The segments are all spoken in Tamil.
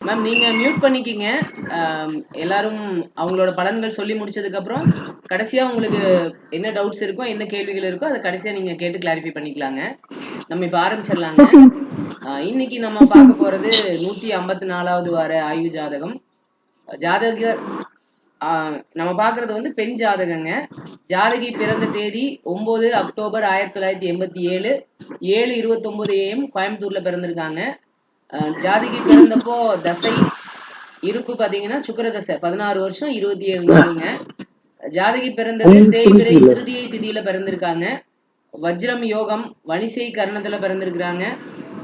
மேம் நீங்க மியூட் பண்ணிக்கிங்க. எல்லாரும் அவங்களோட பலன்கள் சொல்லி முடிச்சதுக்கு அப்புறம் கடைசியா உங்களுக்கு என்ன டவுட்ஸ் இருக்கோ, என்ன கேள்விகள் இருக்கோ அதை கடைசியா நீங்க கேட்டு கிளாரிஃபை பண்ணிக்கலாங்க. நம்ம இப்ப ஆரம்பிச்சிடலாங்க. இன்னைக்கு நம்ம பார்க்க போறது 154வது வார ஆய்வு ஜாதகம். ஜாதகர் நம்ம பாக்குறது வந்து பெண் ஜாதகங்க. ஜாதகி பிறந்த தேதி 9 அக்டோபர் 1987 7:29 AM கோயம்புத்தூர்ல பிறந்திருக்காங்க. ஜாதகி பிறந்தப்போ தசை இருப்பு பாத்தீங்கன்னா சுக்கிர தசை 16 வருஷம் 27 நாளுங்க. ஜாதகி பிறந்தது தேய்பிறை திருதியை திதியில பிறந்திருக்காங்க. வஜ்ரம் யோகம் வணிசை கர்ணத்துல பிறந்திருக்கிறாங்க.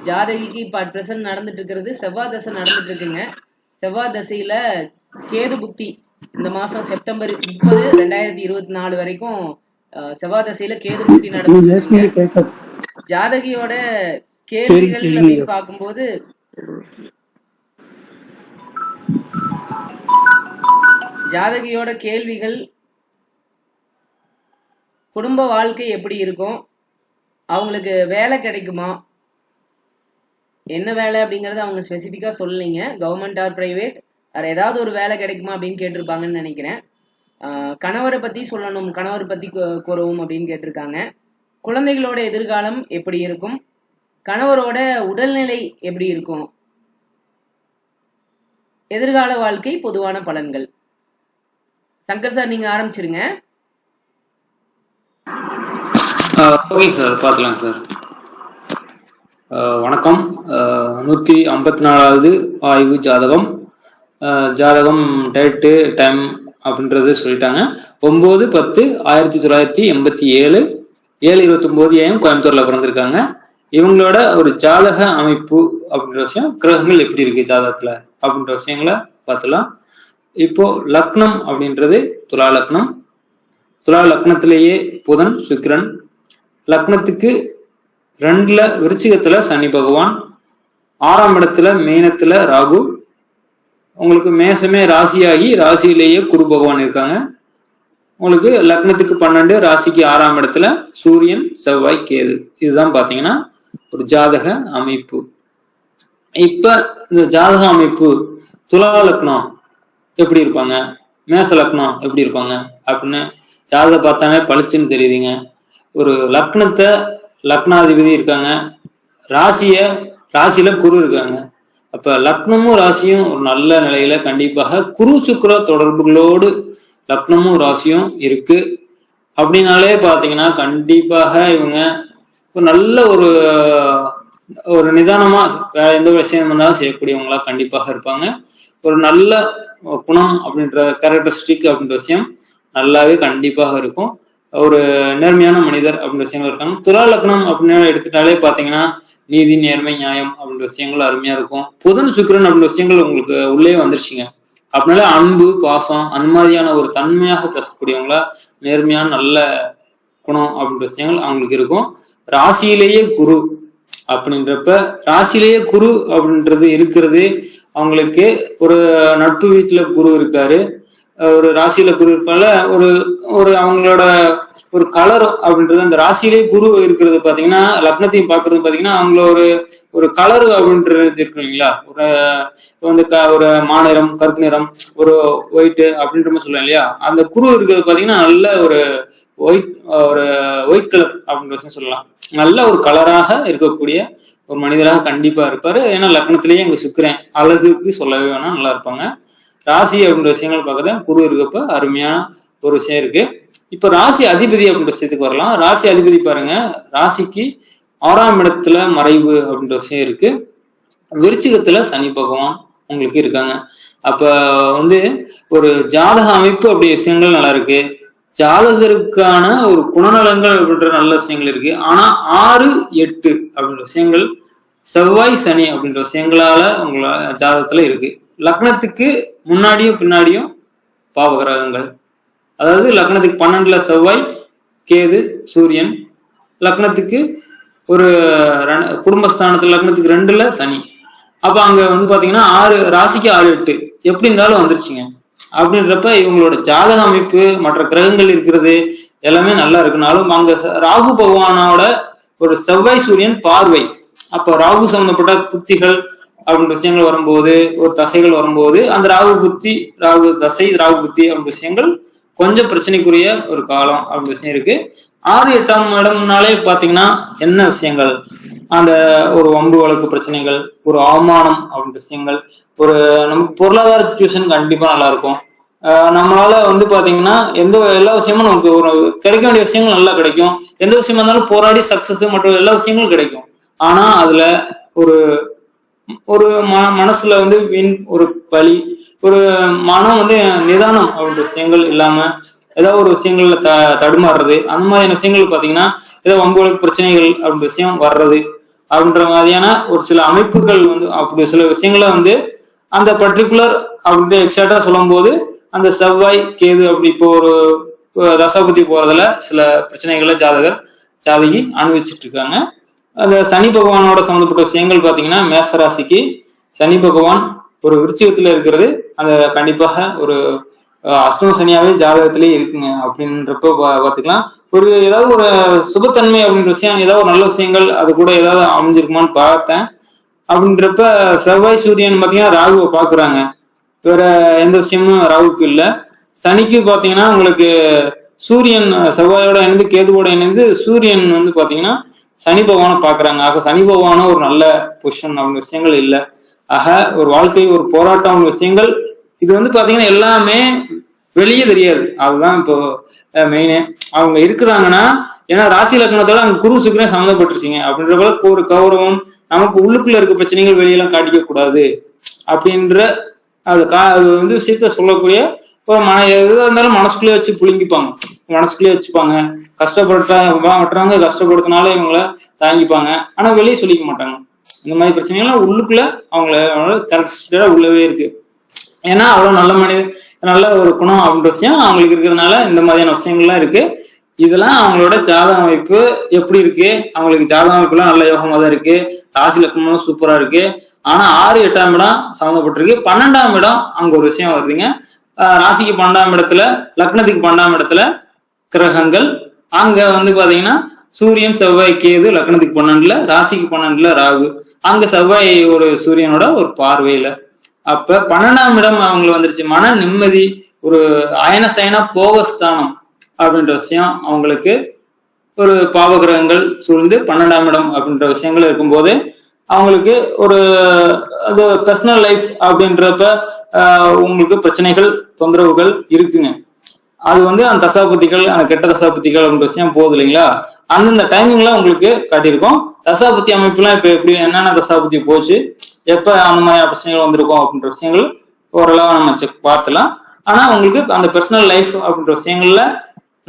ஜாதகிக்கு இப்ப பிரசன்ட் நடந்துட்டு இருக்கிறது செவ்வாய் தசை நடந்துட்டு இருக்குங்க. செவ்வாய் தசையில கேது புக்தி இந்த மாசம் செப்டம்பர் 30, 2024 வரைக்கும் செவ்வாய் தசையில கேது புக்தி நடந்து ஜாதகியோட கேள்விகள் அப்படின்னு பார்க்கும்போது ஜாதகியோட கேள்விகள் குடும்ப வாழ்க்கை எப்படி இருக்கும், அவங்களுக்கு வேலை கிடைக்குமா, என்ன வேலை அப்படிங்கறது அவங்க ஸ்பெசிபிக்கா சொல்லலைங்க. கவர்மெண்ட் ஆர் பிரைவேட் வேற ஏதாவது ஒரு வேலை கிடைக்குமா அப்படின்னு கேட்டிருப்பாங்கன்னு நினைக்கிறேன். கணவரை பத்தி சொல்லணும், கணவர் பத்தி கூறவும் அப்படின்னு கேட்டிருக்காங்க. குழந்தைகளோட எதிர்காலம் எப்படி இருக்கும், கணவரோட உடல்நிலை எப்படி இருக்கும், எதிர்கால வாழ்க்கை பொதுவான பலன்கள். சங்கர் சார் நீங்க ஆரம்பிச்சிருங்க. ஓகே சார், பார்க்கலாம் சார். வணக்கம். 154வது ஆய்வு ஜாதகம். ஜாதகம் டேட்டு டைம் அப்படின்றது சொல்லிட்டாங்க. 9/10/1987 7:29 AM கோயம்புத்தூர்ல பிறந்திருக்காங்க. இவங்களோட ஒரு ஜாதக அமைப்பு அப்படின்ற விஷயம், கிரகங்கள் எப்படி இருக்கு ஜாதகத்துல அப்படின்ற விஷயங்களை பார்த்துலாம். இப்போ லக்னம் அப்படின்றது துலா லக்னம். துலா லக்னத்திலேயே புதன் சுக்கிரன், லக்னத்துக்கு 2ல விருச்சிகத்துல சனி பகவான், 6ஆம் இடத்துல மீனத்துல ராகு, உங்களுக்கு மேசமே ராசியாகி ராசியிலேயே குரு பகவான் இருக்காங்க. உங்களுக்கு லக்னத்துக்கு 12, ராசிக்கு 6ஆம் இடத்துல சூரியன் செவ்வாய் கேது. இதுதான் பாத்தீங்கன்னா ஒரு ஜாதக அமைப்பு. இப்ப இந்த ஜாதக அமைப்பு துலா லக்னம் எப்படி இருப்பாங்க, மேச லக்னம் எப்படி இருப்பாங்க அப்படின்னு ஜாதகம் பார்த்தானே பளிச்சுன்னு தெரியுதுங்க. ஒரு லக்னத்தை லக்னாதிபதி இருக்காங்க, ராசியில குரு இருக்காங்க. அப்ப லக்னமும் ராசியும் ஒரு நல்ல நிலையில கண்டிப்பாக குரு சுக்கிர தொடர்புகளோடு லக்னமும் ராசியும் இருக்கு அப்படின்னாலே பாத்தீங்கன்னா கண்டிப்பாக இவங்க ஒரு நல்ல ஒரு நிதானமா எந்த விஷயம் இருந்தாலும் செய்யக்கூடியவங்களா கண்டிப்பாக இருப்பாங்க. ஒரு நல்ல குணம் அப்படின்ற கேரக்டரிஸ்டிக் அப்படின்ற விஷயம் நல்லாவே கண்டிப்பாக இருக்கும். ஒரு நேர்மையான மனிதர் அப்படின்ற விஷயங்கள் இருக்காங்க. துலா லக்னம் அப்படின்னு எடுத்துட்டாலே பாத்தீங்கன்னா நீதி நேர்மை நியாயம் அப்படின்ற விஷயங்கள் அருமையா இருக்கும். புதன் சுக்கிரன் அப்படின்ற விஷயங்கள் உங்களுக்கு உள்ளே வந்துருச்சுங்க. அப்படின்னால அன்பு பாசம் அந்த மாதிரியான ஒரு தன்மையாக பேசக்கூடியவங்களா, நேர்மையான நல்ல குணம் அப்படின்ற விஷயங்கள் அவங்களுக்கு இருக்கும். ராசியிலேயே குரு அப்படின்றப்ப ராசியிலேயே குரு அப்படின்றது இருக்கிறது அவங்களுக்கு. ஒரு நட்பு வீட்டுல குரு இருக்காரு, ஒரு ராசியில குரு இருப்பால ஒரு அவங்களோட ஒரு கலர் அப்படின்றது அந்த ராசியிலேயே குரு இருக்கிறது பாத்தீங்கன்னா, லக்னத்தையும் பாக்குறது பாத்தீங்கன்னா அவங்கள ஒரு கலர் அப்படின்றது இருக்கு இல்லைங்களா. ஒரு மாநிறம் கருப்பு நிறம் ஒரு ஒயிட் அப்படின்ற மாதிரி சொல்லலாம் இல்லையா. அந்த குரு இருக்கிறது பாத்தீங்கன்னா நல்ல ஒரு ஒயிட் கலர் அப்படின்ற விஷயம் சொல்லலாம். நல்ல ஒரு கலராக இருக்கக்கூடிய ஒரு மனிதராக கண்டிப்பா இருப்பாரு. ஏன்னா லக்னத்திலேயே அங்க சுக்கிரன், அழகுக்கு சொல்லவே வேணாம், நல்லா இருப்பாங்க. ராசி அப்படின்ற விஷயங்கள் பார்க்கறது குரு இருக்கப்ப அருமையான ஒரு விஷயம் இருக்கு. இப்ப ராசி அதிபதி அப்படின்ற விஷயத்துக்கு வரலாம். ராசி அதிபதி பாருங்க, ராசிக்கு 6ஆம் இடத்துல மறைவு அப்படின்ற விஷயம் இருக்கு. விருச்சிகத்துல சனி பகவான் உங்களுக்கு இருக்காங்க. அப்ப ஒரு ஜாதக அமைப்பு அப்படி விஷயங்கள் நல்லா இருக்கு. ஜாதகருக்கான ஒரு குணநலங்கள் அப்படின்ற நல்ல விஷயங்கள் இருக்கு. ஆனா 6, 8 அப்படின்ற விஷயங்கள் செவ்வாய் சனி அப்படின்ற விஷயங்களால உங்கள ஜாதகத்துல இருக்கு. லக்னத்துக்கு முன்னாடியும் பின்னாடியும் பாவகிரகங்கள், அதாவது லக்னத்துக்கு 12ல செவ்வாய் கேது சூரியன், லக்னத்துக்கு ஒரு குடும்பஸ்தானத்துல லக்னத்துக்கு 2ல சனி. அப்ப அங்க பாத்தீங்கன்னா 6 ராசிக்கு 6, 8 எப்படி இருந்தாலும் வந்துருச்சுங்க. அப்படின்றப்ப இவங்களோட ஜாதக அமைப்பு மற்ற கிரகங்கள் இருக்கிறது எல்லாமே நல்லா இருக்குனாலும் அங்க ராகு பகவானோட ஒரு செவ்வாய் சூரியன் பார்வை, அப்ப ராகு சம்பந்தப்பட்ட புத்திகள் அப்படின்ற விஷயங்கள் வரும்போது, ஒரு தசைகள் வரும்போது அந்த ராகு புத்தி, ராகு தசை, ராகு புத்தி அப்படின்ற விஷயங்கள் கொஞ்சம் பிரச்சனைக்குரிய ஒரு காலம் அப்படின்ற விஷயம் இருக்கு. 6, 8ஆம் இடம்னாலே பாத்தீங்கன்னா என்ன விஷயங்கள், அந்த ஒரு வம்பு வழக்கு பிரச்சனைகள், ஒரு அவமானம் அப்படின்ற விஷயங்கள், ஒரு நமக்கு பொருளாதார சுச்சுவேஷன் கண்டிப்பா நல்லா இருக்கும். நம்மளால வந்து பாத்தீங்கன்னா எல்லா விஷயமும் நமக்கு ஒரு கிடைக்க வேண்டிய விஷயங்கள் நல்லா கிடைக்கும். எந்த விஷயமா இருந்தாலும் போராடி சக்சஸ் மற்ற எல்லா விஷயங்களும் கிடைக்கும். ஆனா அதுல ஒரு ஒரு மனசுல வந்து ஒரு பலி, ஒரு மனம் வந்து நிதானம் அப்படின்ற விஷயங்கள் இல்லாம ஏதாவது ஒரு விஷயங்கள்ல தடுமாறுறது, அந்த மாதிரியான விஷயங்கள் பாத்தீங்கன்னா ஏதோ வம்புகளுக்கு பிரச்சனைகள் அப்படின்ற விஷயம் வர்றது அப்படின்ற மாதிரியான ஒரு சில அமைப்புகள் வந்து அப்படி சில விஷயங்களை வந்து அந்த பர்டிகுலர் அப்படின்ட்டு எக்ஸாக்டா சொல்லும் போது அந்த செவ்வாய் கேது அப்படி இப்போ ஒரு தசாபதி போறதுல சில பிரச்சனைகளை ஜாதகி அனுபவிச்சுட்டு இருக்காங்க. அந்த சனி பகவானோட சம்மந்தப்பட்ட விஷயங்கள் பாத்தீங்கன்னா மேசராசிக்கு சனி பகவான் ஒரு விருச்சிகத்துல இருக்கிறது அந்த கண்டிப்பாக ஒரு அஷ்டம சனியாவே ஜாதகத்திலே இருக்குங்க. அப்படின்றப்ப பாத்துக்கலாம் ஒரு ஏதாவது ஒரு சுபத்தன்மை அப்படின்ற விஷயம், ஏதாவது ஒரு நல்ல விஷயங்கள் அது கூட ஏதாவது அமைஞ்சிருக்குமான்னு பார்த்தேன். அப்படின்றப்ப செவ்வாய் சூரியன் பாத்தீங்கன்னா ராகுவை பாக்குறாங்க, வேற எந்த விஷயமும் ராகுக்கு இல்லை. சனிக்கு பாத்தீங்கன்னா உங்களுக்கு சூரியன் செவ்வாயோட இணைந்து கேதுவோட இணைந்து சூரியன் வந்து பாத்தீங்கன்னா சனி பகவானை பாக்குறாங்க. ஆக சனி பகவானும் ஒரு நல்ல பொசிஷன் அவங்க விஷயங்கள் இல்லை. ஆக ஒரு வாழ்க்கை ஒரு போராட்டம் விஷயங்கள் இது வந்து பாத்தீங்கன்னா எல்லாமே வெளியே தெரியாது. அதுதான் இப்போ மெயினே. அவங்க இருக்கிறாங்கன்னா ஏன்னா ராசி லக்னத்தோட அவங்க குரு சுக்கிரன் சம்மந்தப்பட்டுருச்சிங்க அப்படின்றப்ப ஒரு கௌரவம், நமக்கு உள்ளுக்குள்ள இருக்க பிரச்சனைகள் வெளியெல்லாம் காட்டிக்க கூடாது அப்படின்ற அது வந்து விஷயத்த சொல்லக்கூடிய ஒரு எதுவாக இருந்தாலும் மனசுக்குள்ளே வச்சு புழுங்கிப்பாங்க, மனசுக்குள்ளே வச்சுப்பாங்க. மற்றவங்க கஷ்டப்படுத்தினால இவங்கள தாங்கிப்பாங்க, ஆனா வெளியே சொல்லிக்க மாட்டாங்க. இந்த மாதிரி பிரச்சனைகள்லாம் உள்ளுக்குள்ள அவங்கள கரெக்டா உள்ளவே இருக்கு. ஏன்னா அவ்வளவு நல்ல நல்ல ஒரு குணம் அப்படின்ற விஷயம் அவங்களுக்கு இருக்கிறதுனால இந்த மாதிரியான விஷயங்கள்லாம் இருக்கு. இதெல்லாம் அவங்களோட ஜாதக அமைப்பு எப்படி இருக்கு, அவங்களுக்கு ஜாதக அமைப்பு எல்லாம் நல்ல யோகமா தான் இருக்கு, ராசி லக்னமும் சூப்பரா இருக்கு. ஆனா 6, 8ஆம் இடம் சம்மந்தப்பட்டிருக்கு. 12ஆம் இடம் அங்க ஒரு விஷயம் வருதுங்க. ராசிக்கு 12ஆம் இடத்துல, லக்னத்துக்கு 12ஆம் இடத்துல கிரகங்கள். அங்க வந்து பாத்தீங்கன்னா சூரியன் செவ்வாய் கேது லக்னத்துக்கு 12ல, ராசிக்கு 12ல ராகு. அங்க செவ்வாய் ஒரு சூரியனோட ஒரு பார்வையில. அப்ப 12ஆம் இடம் அவங்களுக்கு வந்துருச்சு. மன நிம்மதி, ஒரு அயன சயன போகஸ்தானம் அப்படின்ற விஷயம் அவங்களுக்கு ஒரு பாவகிரகங்கள் சூழ்ந்து 12ஆம் இடம் அப்படின்ற விஷயங்கள் இருக்கும்போது அவங்களுக்கு ஒரு அது பர்சனல் லைஃப் அப்படின்றப்ப உங்களுக்கு பிரச்சனைகள் தொந்தரவுகள் இருக்குங்க. அது வந்து அந்த தசாபதிகள் அந்த கெட்ட தசாபதிகள் அப்படின்ற விஷயம் போகுது இல்லைங்களா, அந்தந்த டைமிங்ல உங்களுக்கு காட்டியிருக்கோம். தசாபதி அமைப்புலாம் இப்ப எப்படி என்னென்ன தசாபதி போச்சு, எப்ப அந்த மாதிரி பிரச்சனைகள் வந்திருக்கும் அப்படின்ற விஷயங்கள் ஓரளவு நம்ம பார்த்துலாம். ஆனா உங்களுக்கு அந்த பர்சனல் லைஃப் அப்படின்ற விஷயங்கள்ல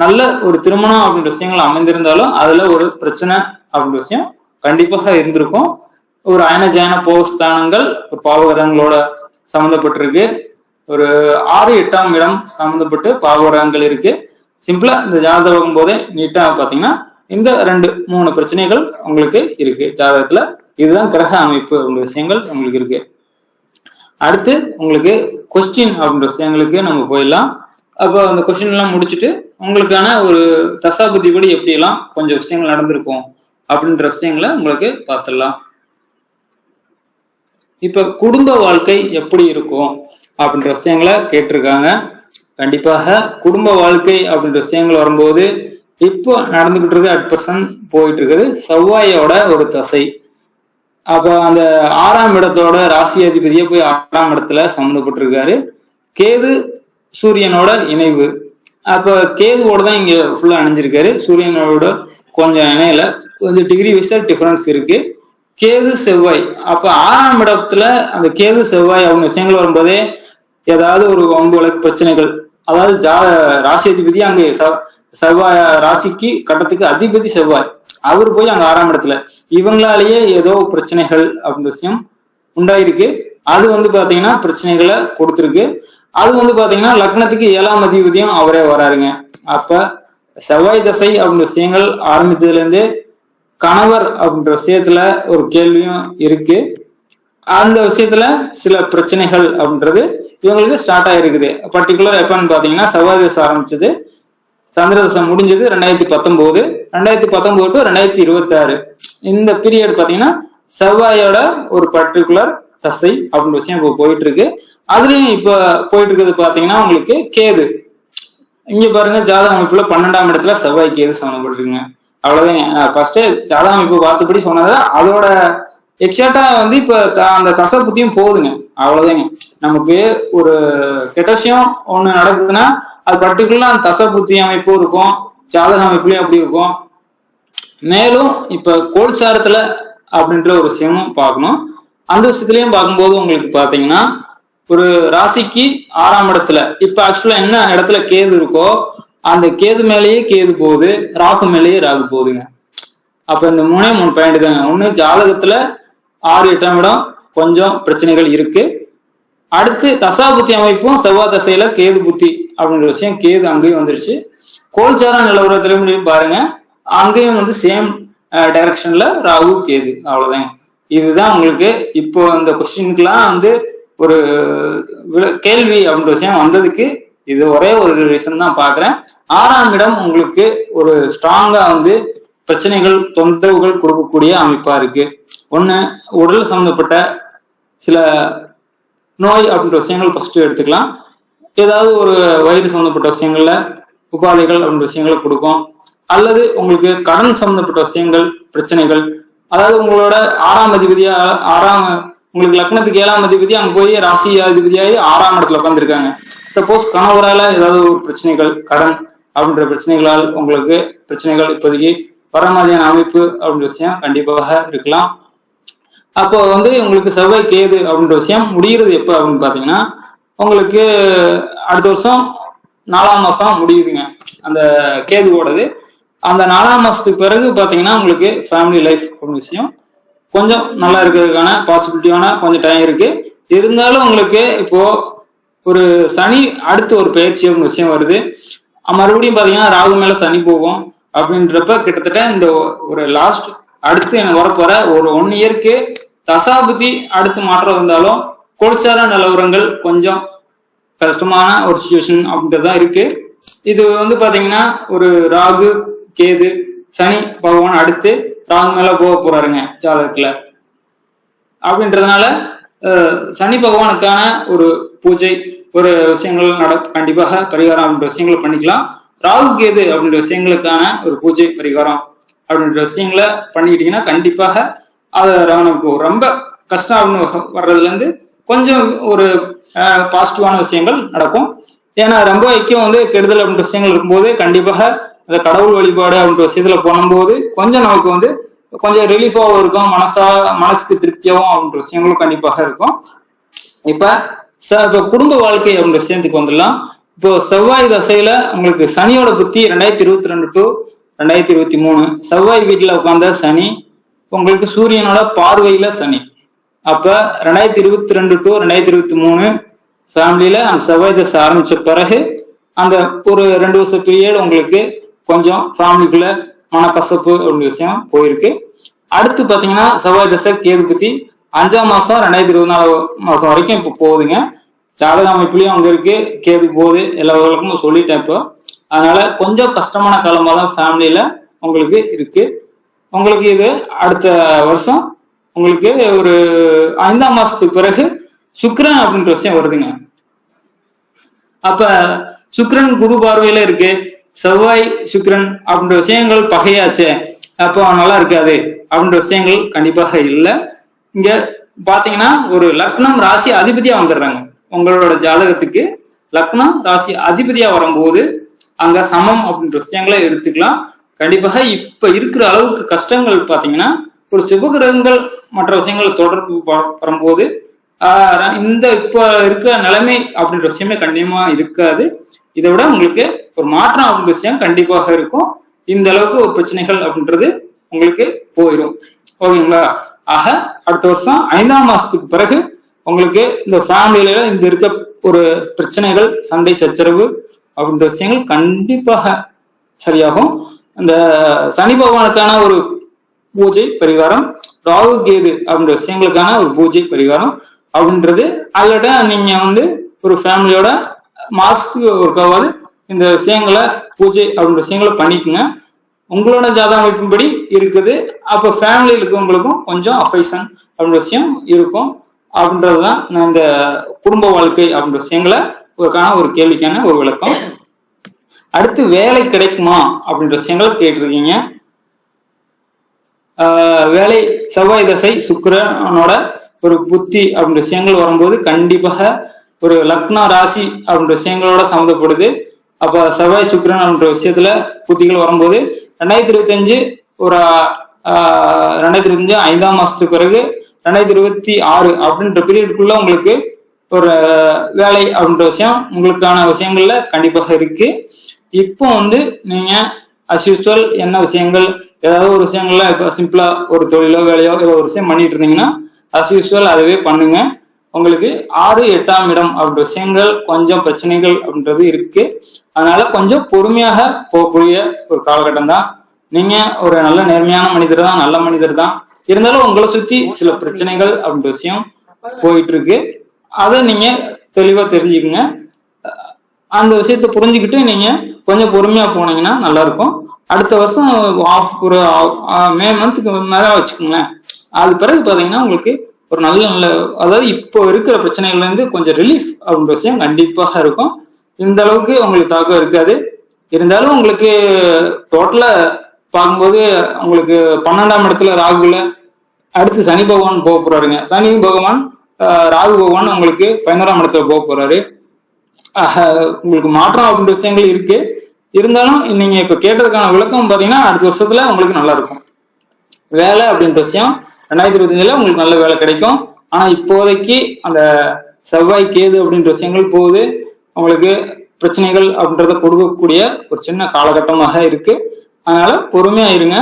நல்ல ஒரு திருமணம் அப்படின்ற விஷயங்கள் அமைந்திருந்தாலும் அதுல ஒரு பிரச்சனை அப்படின்ற விஷயம் கண்டிப்பாக இருந்திருக்கும். ஒரு அயன ஜயன போகஸ்தானங்கள் ஒரு பாவகிரகங்களோட சம்மந்தப்பட்டிருக்கு. ஒரு 6, 8ஆம் இடம் சம்மந்தப்பட்டு பாவகிரகங்கள் இருக்கு. சிம்பிளா இந்த ஜாதகம் போதே நீட்டா பாத்தீங்கன்னா இந்த 2, 3 பிரச்சனைகள் உங்களுக்கு இருக்கு ஜாதகத்துல. இதுதான் கிரக அமைப்பு அப்படின்ற விஷயங்கள் உங்களுக்கு இருக்கு. அடுத்து உங்களுக்கு கொஸ்டின் அப்படின்ற விஷயங்களுக்கு நம்ம போயிடலாம். அப்போ அந்த கொஸ்டின் எல்லாம் முடிச்சுட்டு உங்களுக்கான ஒரு தசாபதி படி எப்படி எல்லாம் கொஞ்சம் விஷயங்கள் நடந்திருக்கும் அப்படின்ற விஷயங்களை உங்களுக்கு பார்த்துடலாம். இப்ப குடும்ப வாழ்க்கை எப்படி இருக்கும் அப்படின்ற விஷயங்களை கேட்டிருக்காங்க. கண்டிப்பாக குடும்ப வாழ்க்கை அப்படின்ற விஷயங்கள் வரும்போது இப்போ நடந்துகிட்டு இருக்கு @% போயிட்டு இருக்குது செவ்வாயோட ஒரு தசை. அப்ப அந்த 6ஆம் இடத்தோட ராசி அதிபதியே போய் 6ஆம் இடத்துல சம்மந்தப்பட்டிருக்காரு. கேது சூரியனோட இணைவு. அப்ப கேதுவோட தான் இங்க ஃபுல்லா அணிஞ்சிருக்காரு. சூரியனோட கொஞ்சம் இணையில கொஞ்சம் டிகிரி வைஸா டிஃபரன்ஸ் இருக்கு. கேது செவ்வாய். அப்ப 6ஆம் இடத்துல அந்த கேது செவ்வாய் அவங்க விஷயங்கள் வரும்போதே ஏதாவது ஒரு வம்பு வழக்கு பிரச்சனைகள், அதாவது ராசி அதிபதி அங்க செவ்வாய் ராசிக்கு கட்டத்துக்கு அதிபதி செவ்வாய், அவர் போய் அங்க 6ஆம் இடத்துல இவங்களாலேயே ஏதோ பிரச்சனைகள் அப்படின்ற விஷயம் உண்டாயிருக்கு. அது வந்து பாத்தீங்கன்னா பிரச்சனைகளை கொடுத்துருக்கு. அது வந்து பாத்தீங்கன்னா லக்னத்துக்கு 7ஆம் அதிபதியும் அவரே வராருங்க. அப்ப செவ்வாய் தசை அப்படின்ற விஷயங்கள் ஆரம்பித்ததுல இருந்து கணவர் அப்படின்ற விஷயத்துல ஒரு கேள்வியும் இருக்கு. அந்த விஷயத்துல சில பிரச்சனைகள் அப்படின்றது இவங்களுக்கு ஸ்டார்ட் ஆயிருக்குது. பர்டிகுலர் எப்பன்னு பாத்தீங்கன்னா செவ்வாய் தசை ஆரம்பிச்சது, சந்திர தசை முடிஞ்சது 2019, 2019 to 2026. இந்த பீரியட் பாத்தீங்கன்னா செவ்வாயோட ஒரு பர்டிகுலர் தசை அப்படின்ற விஷயம் இப்போ போயிட்டு இருக்கு. அதுலயும் இப்ப போயிட்டு இருக்கிறது பாத்தீங்கன்னா உங்களுக்கு கேது. இங்க பாருங்க, ஜாதக அமைப்புல 12ஆம் இடத்துல செவ்வாய் கேது சம்மந்தப்பட்டிருக்குங்க. அவ்வளவுதான். ஃபர்ஸ்ட் ஜாதக அமைப்பு பார்த்தபடி சொன்னதை அதோட எக்ஸாக்டா வந்து இப்ப அந்த தசை புத்தியும் போகுதுங்க. அவ்வளவுதாங்க. நமக்கு ஒரு கெட்ட விஷயம் ஒண்ணு நடக்குதுன்னா அது பர்டிகுலரா அந்த தசை புத்தி அமைப்பும் இருக்கும், ஜாதக அமைப்புலயும் அப்படி இருக்கும். மேலும் இப்ப கோல்சாரத்துல அப்படின்ற ஒரு விஷயமும் பார்க்கணும். அந்த விஷயத்திலயும் பார்க்கும்போது உங்களுக்கு பாத்தீங்கன்னா ஒரு ராசிக்கு 6ஆம் இடத்துல இப்ப ஆக்சுவலா என்ன இடத்துல கேது இருக்கோ அந்த கேது மேலேயே கேது போகுது, ராகு மேலேயே ராகு போகுதுங்க. அப்ப இந்த 3 பாயிண்ட் தாங்க. ஒண்ணு ஜாதகத்துல 6, 8ஆம் இடம் கொஞ்சம் பிரச்சனைகள் இருக்கு. அடுத்து தசாபுத்தி அமைப்பும் செவ்வாய் தசையில கேது புத்தி அப்படின்ற விஷயம், கேது அங்கேயும் வந்துருச்சு. கோல்சார நிலவரத்திலையும் பாருங்க, அங்கேயும் வந்து சேம் டைரக்ஷன்ல ராகு கேது. அவ்வளவுதாங்க. இதுதான் உங்களுக்கு இப்போ இந்த கொஸ்டினுக்குலாம் வந்து ஒரு கேள்வி அப்படின்ற விஷயம் வந்ததுக்கு இது ஒரே ஒரு ரீசன் தான் பாக்குறேன். 6ஆம் இடம் உங்களுக்கு ஒரு ஸ்ட்ராங்கா வந்து பிரச்சனைகள் தொந்தரவுகள் கொடுக்கக்கூடிய அமைப்பா இருக்கு. ஒண்ணு உடல் சம்பந்தப்பட்ட சில நோய் அப்படின்ற விஷயங்கள் ஃபர்ஸ்ட் எடுத்துக்கலாம். ஏதாவது ஒரு வயிறு சம்பந்தப்பட்ட விஷயங்கள்ல உபாதைகள் அப்படின்ற விஷயங்களை கொடுக்கும். அல்லது உங்களுக்கு கடன் சம்பந்தப்பட்ட விஷயங்கள் பிரச்சனைகள், அதாவது உங்களோட 6ஆம் அதிபதியா உங்களுக்கு லக்னத்துக்கு 7ஆம் அதிபதி அங்க போய் ராசி அதிபதியாகி 6ஆம் இடத்துல உட்காந்துருக்காங்க. சப்போஸ் கணவரால ஏதாவது ஒரு பிரச்சனைகள், கடன் அப்படின்ற பிரச்சனைகளால் உங்களுக்கு பிரச்சனைகள் இப்போதைக்கு வர மாதிரியான அமைப்பு அப்படின்ற விஷயம் கண்டிப்பாக இருக்கலாம். அப்போ வந்து உங்களுக்கு செவ்வாய் கேது அப்படின்ற விஷயம் முடிகிறது எப்ப அப்படின்னு பாத்தீங்கன்னா உங்களுக்கு அடுத்த வருஷம் 4ஆம் மாசம் முடியுதுங்க அந்த கேதுவோடது. அந்த 4ஆம் மாசத்துக்கு பிறகு பாத்தீங்கன்னா உங்களுக்கு ஃபேமிலி லைஃப் அப்படின்ற விஷயம் கொஞ்சம் நல்லா இருக்கிறதுக்கான பாசிபிலிட்டியான கொஞ்சம் டைம் இருக்கு. இருந்தாலும் உங்களுக்கு இப்போ ஒரு சனி அடுத்து ஒரு பயிற்சி அப்படின்னு விஷயம் வருது. மறுபடியும் பாத்தீங்கன்னா ராகு மேல சனி போகும். அப்படின்றப்ப கிட்டத்தட்ட இந்த ஒரு லாஸ்ட் அடுத்து எனக்கு வரப்போற ஒரு 1 இயருக்கு தசாபுத்தி அடுத்து மாற்றம் இருந்தாலும் கோல்சார நிலவரங்கள் கொஞ்சம் கஷ்டமான ஒரு சுச்சுவேஷன் அப்படின்றதுதான் இருக்கு. இது வந்து பாத்தீங்கன்னா ஒரு ராகு கேது சனி பகவான் அடுத்து ராகு மேல போக போறாருங்க ஜாதகத்துல. அப்படின்றதுனால சனி பகவானுக்கான ஒரு பூஜை ஒரு விஷயங்கள் கண்டிப்பாக பரிகாரம் அப்படின்ற விஷயங்களை பண்ணிக்கலாம். ராகு கேது அப்படின்ற விஷயங்களுக்கான ஒரு பூஜை பரிகாரம் அப்படின்ற விஷயங்களை பண்ணிக்கிட்டீங்கன்னா கண்டிப்பாக அது நமக்கு ரொம்ப கஷ்டம் அப்படின்னு வர்றதுல இருந்து கொஞ்சம் ஒரு பாசிட்டிவான விஷயங்கள் நடக்கும். ஏன்னா ரொம்ப ஐக்கியம் வந்து கெடுதல் அப்படின்ற விஷயங்கள் இருக்கும்போது கண்டிப்பாக அந்த கடவுள் வழிபாடு அப்படின்ற விஷயத்துல பண்ணும்போது கொஞ்சம் நமக்கு வந்து கொஞ்சம் ரிலீஃபாகவும் இருக்கும், மனசுக்கு திருப்தியாகவும் அப்படின்ற விஷயங்களும் கண்டிப்பாக இருக்கும். இப்ப குடும்ப வாழ்க்கை அப்படின்ற விஷயத்துக்கு வந்துடலாம். இப்போ செவ்வாய் தசையில உங்களுக்கு சனியோட புத்தி 2022 to 2023 செவ்வாய் வீட்டுல உட்கார்ந்த சனி உங்களுக்கு சூரியனோட பார்வையில சனி. அப்ப 2022 to 2023 ஃபேமிலியில அந்த செவ்வாய் தசை ஆரம்பிச்ச பிறகு அந்த ஒரு 2 வருஷ பீரியட் உங்களுக்கு கொஞ்சம் ஃபேமிலிக்குள்ள மனக்கசப்பு அப்படின்ற விஷயம் போயிருக்கு. அடுத்து பாத்தீங்கன்னா செவ்வாய் தசை கேது பத்தி 5ஆம் மாசம் 2024 மாசம் வரைக்கும் இப்ப போகுதுங்க. ஜாதக அமைப்புலயும் அங்க இருக்கு கேது போகுது, எல்லா விதங்களுக்கும் சொல்லிட்டேன் இப்போ. அதனால கொஞ்சம் கஷ்டமான காலமா தான் ஃபேமிலியில உங்களுக்கு இருக்கு. உங்களுக்கு இது அடுத்த வருஷம் உங்களுக்கு ஒரு 5ஆம் மாசத்துக்கு பிறகு சுக்கிரன் அப்படின்ற விஷயம் வருதுங்க. அப்ப சுக்கிரன் குரு பார்வையில இருக்கு, செவ்வாய் சுக்கிரன் அப்படின்ற விஷயங்கள் பகையாச்சே, அப்போ நல்லா இருக்காது அப்படின்ற விஷயங்கள் கண்டிப்பாக இல்லை. இங்க பாத்தீங்கன்னா ஒரு லக்னம் ராசி அதிபதியா வந்துடுறாங்க. உங்களோட ஜாதகத்துக்கு லக்னம் ராசி அதிபதியா வரும்போது அங்க சமம் அப்படின்ற விஷயங்களை எடுத்துக்கலாம். கண்டிப்பாக இப்ப இருக்கிற அளவுக்கு கஷ்டங்கள் பாத்தீங்கன்னா ஒரு சுபகிரகங்கள் மற்ற விஷயங்களை தொடர்பு வரும்போது இந்த இப்ப இருக்கிற நிலைமை அப்படின்ற விஷயமே கண்டிப்பா இருக்காது. இதை விட உங்களுக்கு ஒரு மாற்றம் அப்படின்ற விஷயம் கண்டிப்பாக இருக்கும். இந்த அளவுக்கு ஒரு பிரச்சனைகள் அப்படின்றது உங்களுக்கு போயிடும். ஓகேங்களா? ஆக அடுத்த வருஷம் 5ஆம் மாசத்துக்கு பிறகு உங்களுக்கு இந்த ஃபேமிலியில இந்த இருக்க ஒரு பிரச்சனைகள் சண்டை சச்சரவு அப்படின்ற விஷயங்கள் கண்டிப்பாக சரியாகும். இந்த சனி பகவானுக்கான ஒரு பூஜை பரிகாரம், ராகு கேது அப்படின்ற விஷயங்களுக்கான ஒரு பூஜை பரிகாரம் அப்படின்றது அதோட நீங்க வந்து ஒரு ஃபேமிலியோட மாசத்துக்கு ஒருக்காவது இந்த விஷயங்களை பூஜை அப்படின்ற விஷயங்களை பண்ணிக்கோங்க. உங்களோட ஜாதக அமைப்பின்படி இருக்குது. அப்ப ஃபேமிலியில் இருக்கவங்களுக்கும் கொஞ்சம் அஃபெக்ஷன் அப்படின்ற விஷயம் இருக்கும். அப்படின்றதுதான் நான் இந்த குடும்ப வாழ்க்கை அப்படின்ற விஷயங்களை ஒரு கேள்விக்கான ஒரு விளக்கம். அடுத்து வேலை கிடைக்குமா அப்படின்ற விஷயங்களை கேட்டிருக்கீங்க. வேலை செவ்வாய் தசை சுக்கிரனோட ஒரு புத்தி அப்படின்ற விஷயங்கள் வரும்போது கண்டிப்பாக ஒரு லக்ன ராசி அப்படின்ற விஷயங்களோட சம்மந்தப்படுது. அப்ப செவ்வாய் சுக்கிரன் அப்படின்ற விஷயத்துல புத்திகள் வரும்போது 2025 ஒரு 2025 5ஆம் மாசத்துக்கு பிறகு 2026 அப்படின்ற பீரியடுக்குள்ள உங்களுக்கு ஒரு வேலை அப்படின்ற விஷயம் உங்களுக்கான விஷயங்கள்ல கண்டிப்பாக இருக்கு. இப்போ நீங்க அஸ் யூஸ்வல் என்ன விஷயங்கள் ஏதாவது ஒரு விஷயங்கள்ல இப்ப சிம்பிளா ஒரு தொழிலோ வேலையோ ஏதோ ஒரு விஷயம் பண்ணிட்டு இருந்தீங்கன்னா அஸ் யூஸ்வல் அதுவே பண்ணுங்க. உங்களுக்கு 6, 8ஆம் இடம் அப்படின்ற விஷயங்கள் கொஞ்சம் பிரச்சனைகள் அப்படின்றது இருக்கு. அதனால கொஞ்சம் பொறுமையாக போகக்கூடிய ஒரு காலகட்டம் தான். நீங்க ஒரு நல்ல நேர்மையான மனிதர் தான், நல்ல மனிதர் தான். இருந்தாலும் உங்களை சுத்தி சில பிரச்சனைகள் அப்படின்ற விஷயம் போயிட்டு இருக்கு. அதை நீங்க தெளிவா தெரிஞ்சுக்குங்க. அந்த விஷயத்த புரிஞ்சுக்கிட்டு நீங்க கொஞ்சம் பொறுமையா போனீங்கன்னா நல்லா இருக்கும். அடுத்த வருஷம் ஒரு மே மந்த்துக்கு மேல வச்சுக்கோங்களேன். அது பிறகு பாத்தீங்கன்னா உங்களுக்கு ஒரு நல்ல அதாவது இப்போ இருக்கிற பிரச்சனைகள்ல இருந்து கொஞ்சம் ரிலீஃப் அப்படின்ற விஷயம் கண்டிப்பாக இருக்கும். இந்த அளவுக்கு உங்களுக்கு தாக்கம் இருக்காது. இருந்தாலும் உங்களுக்கு டோட்டலா பார்க்கும்போது உங்களுக்கு 12ஆம் இடத்துல ராகுல அடுத்து சனி பகவான் போக போறாருங்க. சனி பகவான் ராகு பகவான் உங்களுக்கு 11ஆம் இடத்துல போக போறாரு. உங்களுக்கு மாற்றம் அப்படின்ற விஷயங்கள் இருக்கு. இருந்தாலும் நீங்க இப்ப கேட்டதுக்கான விளக்கம் பாத்தீங்கன்னா அடுத்த வருஷத்துல உங்களுக்கு நல்லா இருக்கும். வேலை அப்படின்ற விஷயம் 2025 உங்களுக்கு நல்ல வேலை கிடைக்கும். ஆனா இப்போதைக்கு அந்த செவ்வாய் கேது அப்படின்ற விஷயங்கள் போகுது. உங்களுக்கு பிரச்சனைகள் அப்படின்றத கொடுக்கக்கூடிய ஒரு சின்ன காலகட்டமாக இருக்கு. அதனால பொறுமையா இருங்க.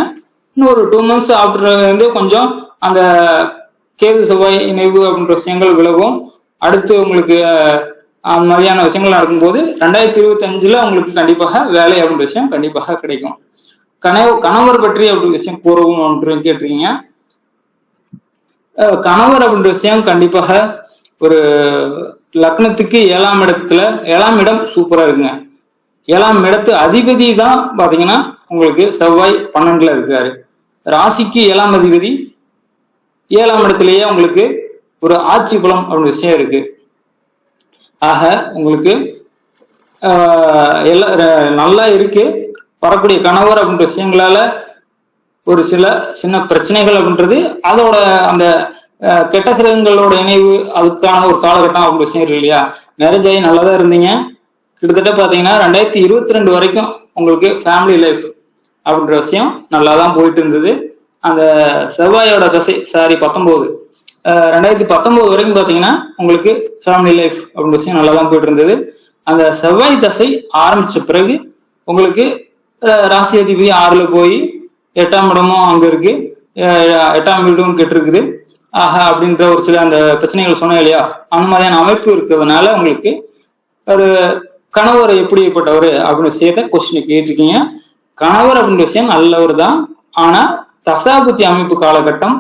இன்னும் ஒரு 2 months ஆஃப்டர் கொஞ்சம் அந்த கேது செவ்வாய் இணைவு அப்படின்ற விஷயங்கள் விலகும். அடுத்து உங்களுக்கு அந்த மாதிரியான விஷயங்கள் நடக்கும்போது 2025 உங்களுக்கு கண்டிப்பாக வேலை அப்படின்ற விஷயம் கண்டிப்பாக கிடைக்கும். கணவர் பற்றி அப்படி விஷயம் கூறவும் அப்படின்னு கேட்டிருக்கீங்க. கணவர் அப்படின்ற விஷயம் கண்டிப்பாக ஒரு லக்னத்துக்கு 7ஆம் இடத்துல 7ஆம் இடம் சூப்பரா இருக்குங்க. 7ஆம் இடத்து அதிபதி தான் பாத்தீங்கன்னா உங்களுக்கு செவ்வாய் 12ல இருக்காரு. ராசிக்கு 7ஆம் அதிபதி 7ஆம் இடத்துலயே உங்களுக்கு ஒரு ஆட்சி பலம் அப்படின்ற விஷயம் இருக்கு. ஆக உங்களுக்கு நல்லா இருக்கு. வரக்கூடிய கணவர் அப்படின்ற விஷயங்களால ஒரு சில சின்ன பிரச்சனைகள் அப்படின்றது அதோட அந்த கெட்ட கிரகங்களோட இணைவு அதுக்கான ஒரு காலகட்டம் அப்படின்ற விஷயம் இருக்கு இல்லையா. மேரேஜ் ஆகி நல்லாதான் இருந்தீங்க. கிட்டத்தட்ட பாத்தீங்கன்னா 2022 வரைக்கும் உங்களுக்கு ஃபேமிலி லைஃப் அப்படின்ற விஷயம் நல்லாதான் போயிட்டு இருந்தது. அந்த செவ்வாயோட தசை 2019 வரைக்கும் பாத்தீங்கன்னா உங்களுக்கு ஃபேமிலி லைஃப் அப்படின்ற விஷயம் நல்லாதான் போயிட்டு இருந்தது. அந்த செவ்வாய் தசை ஆரம்பிச்ச பிறகு உங்களுக்கு ராசி அதிபதி 6ல போய் 8ஆம் இடமும் அங்க இருக்கு, 8ஆம் வீடும் கெட்டு இருக்குது. ஆஹா அப்படின்ற ஒரு சில அந்த பிரச்சனைகள் சொன்னேன் இல்லையா, அந்த மாதிரியான அமைப்பு இருக்கிறதுனால உங்களுக்கு ஒரு கணவர் எப்படிப்பட்டவர் அப்படின்னு விஷயத்த கொஸ்டின் கேட்டிருக்கீங்க. கணவர் அப்படின்ற விஷயம் நல்லவர் தான். ஆனா தசாபுத்தி அமைப்பு காலகட்டம்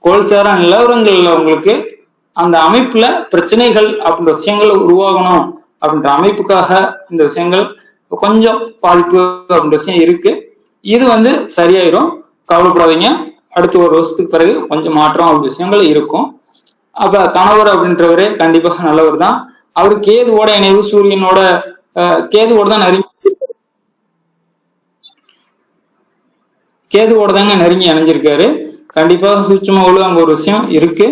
கோல்சார நிலவரங்கள்ல உங்களுக்கு அந்த அமைப்புல பிரச்சனைகள் அப்படின்ற விஷயங்கள் உருவாகணும் அப்படின்ற அமைப்புக்காக இந்த விஷயங்கள் கொஞ்சம் பாதிப்பு அப்படின்ற விஷயம் இருக்கு. இது சரியாயிரும், கவலைப்படாதீங்க. அடுத்து ஒரு வருஷத்துக்கு பிறகு கொஞ்சம் மாற்றம் அப்படி விஷயங்கள் இருக்கும். அப்ப கணவர் அப்படின்றவரு கண்டிப்பாக நல்லவர் தான். அவரு கேதுவோட இணைவு சூரியனோட கேதுவோட தாங்க நெருங்கி இணைஞ்சிருக்காரு. கண்டிப்பாக சூட்சும அங்க ஒரு விஷயம் இருக்கு.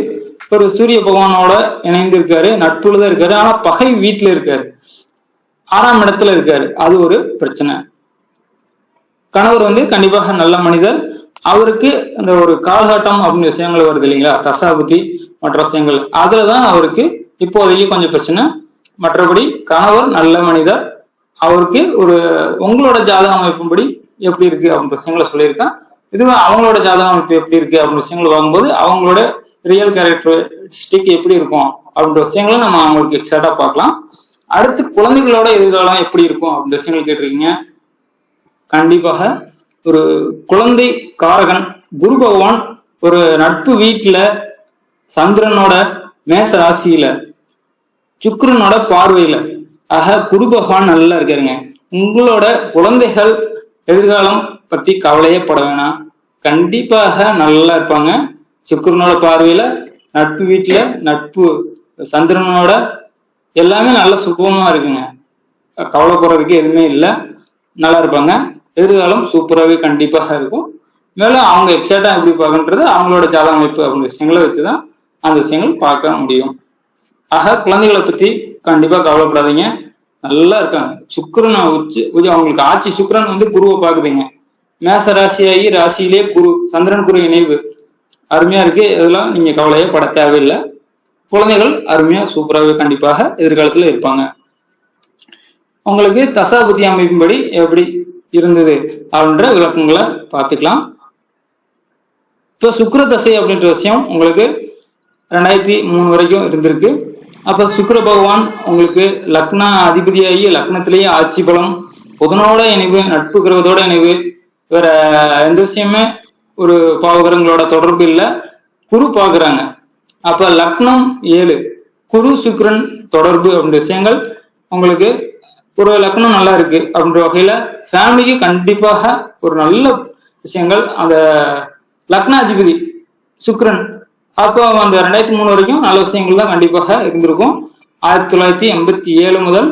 ஒரு சூரிய பகவானோட இணைந்து இருக்காரு, நட்புலதான் இருக்காரு. ஆனா பகை வீட்டுல இருக்காரு, 6ஆம் இடத்துல இருக்காரு. அது ஒரு பிரச்சனை. கணவர் கண்டிப்பாக நல்ல மனிதர். அவருக்கு அந்த ஒரு காலகட்டம் அப்படின்னு விஷயங்கள் வருது இல்லைங்களா, தசாபுத்தி மற்ற விஷயங்கள், அதுலதான் அவருக்கு இப்போதைக்கு கொஞ்சம் பிரச்சனை. மற்றபடி கணவர் நல்ல மனிதர். அவருக்கு ஒரு உங்களோட ஜாதக அமைப்பும்படி எப்படி இருக்கு அப்படின்ற விஷயங்களை சொல்லியிருக்கேன். இதுவே அவங்களோட ஜாதக அமைப்பு எப்படி இருக்கு அப்படின்னு விஷயங்கள் வாங்கும்போது அவங்களோட ரியல் கேரக்டரிஸ்டிக் எப்படி இருக்கும் அப்படின்ற விஷயங்களை நம்ம அவங்களுக்கு எக்ஸாக்டா பார்க்கலாம். அடுத்து குழந்தைகளோட எதிர்காலம் எப்படி இருக்கும் அப்படின்ற விஷயங்கள் கேட்டிருக்கீங்க. கண்டிப்பாக ஒரு குழந்தை காரகன் குரு பகவான் ஒரு நட்பு வீட்டுல சந்திரனோட மேச ராசியில சுக்கிரனோட பார்வையில, ஆக குரு பகவான் நல்லா இருக்காருங்க. உங்களோட குழந்தைகள் எதிர்காலம் பத்தி கவலையே பட வேணாம், கண்டிப்பாக நல்லா இருப்பாங்க. சுக்கிரனோட பார்வையில நட்பு வீட்டுல நட்பு சந்திரனோட எல்லாமே நல்ல சுபமா இருக்குங்க. கவலைப்படுறதுக்கு எதுவுமே இல்லை, நல்லா இருப்பாங்க. எதிர்காலம் சூப்பராகவே கண்டிப்பாக இருக்கும். மேலும் அவங்க எக்ஸாக்டா எப்படி பார்க்கன்றது அவங்களோட ஜாத அமைப்பு அப்படின்ற விஷயங்களை வச்சுதான் அந்த விஷயங்கள் பார்க்க முடியும். ஆக குழந்தைகளை பத்தி கண்டிப்பா கவலைப்படாதீங்க, நல்லா இருக்காங்க. சுக்கிரனை வச்சு அவங்களுக்கு ஆட்சி சுக்கிரன் வந்து குருவை பாக்குதுங்க. மேச ராசியாகி ராசியிலே குரு, சந்திரன் குரு இணைவு அருமையா இருக்கு. இதெல்லாம் நீங்க கவலையே பட தேவையில்லை. குழந்தைகள் அருமையா சூப்பராகவே கண்டிப்பாக எதிர்காலத்துல இருப்பாங்க. உங்களுக்கு தசாபுத்தி அமைப்பின்படி எப்படி இருந்தது அப்படின்ற விளக்கங்களை பார்த்துக்கலாம். இப்போ சுக்கிர தசை அப்படின்ற விஷயம் உங்களுக்கு 2003 வரைக்கும் இருந்திருக்கு. அப்ப சுக்கிர பகவான் உங்களுக்கு லக்ன அதிபதியாகி லக்னத்திலேயே ஆட்சி பலம், புதனோட இணைவு, நட்பு கிரகத்தோட இணைவு, வேற எந்த விஷயமே ஒரு பாவகிரகங்களோட தொடர்பு இல்லை. குரு பாக்குறாங்க. அப்ப லக்னம் 7, குரு சுக்கிரன் தொடர்பு அப்படின்ற விஷயங்கள் உங்களுக்கு ஒரு லக்னம் நல்லா இருக்கு அப்படின்ற வகையில ஃபேமிலிக்கு கண்டிப்பாக ஒரு நல்ல விஷயங்கள். அந்த லக்னாதிபதி சுக்கிரன் அப்போ அந்த 2003 வரைக்கும் நல்ல விஷயங்கள் தான் கண்டிப்பாக இருந்திருக்கும். 1987 முதல்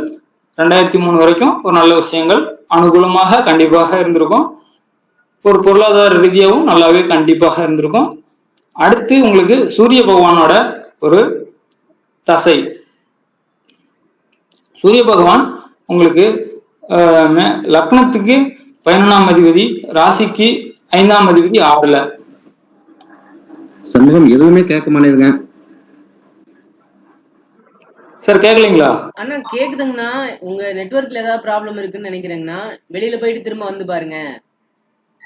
2003 வரைக்கும் ஒரு நல்ல விஷயங்கள் அனுகூலமாக கண்டிப்பாக இருந்திருக்கும். ஒரு பொருளாதார ரீதியாகவும் நல்லாவே கண்டிப்பாக இருந்திருக்கும். அடுத்து உங்களுக்கு சூரிய பகவானோட ஒரு தசை. சூரிய பகவான் உங்களுக்கு லக்னத்துக்கு 11ஆம் அதிபதி, ராசிக்கு 5ஆம் அதிபதி 6ல. சண்முகம் எதுவுமே கேட்க மாட்டேங்குதுங்க சார். கேட்கலீங்களா அண்ணா? கேக்குதுங்கண்ணா. உங்க நெட்வொர்க்ல ஏதாவது ப்ராப்ளம் இருக்குன்னு நினைக்கிறேங்கண்ணா. வெளியில போயிட்டு திரும்ப வந்து பாருங்க.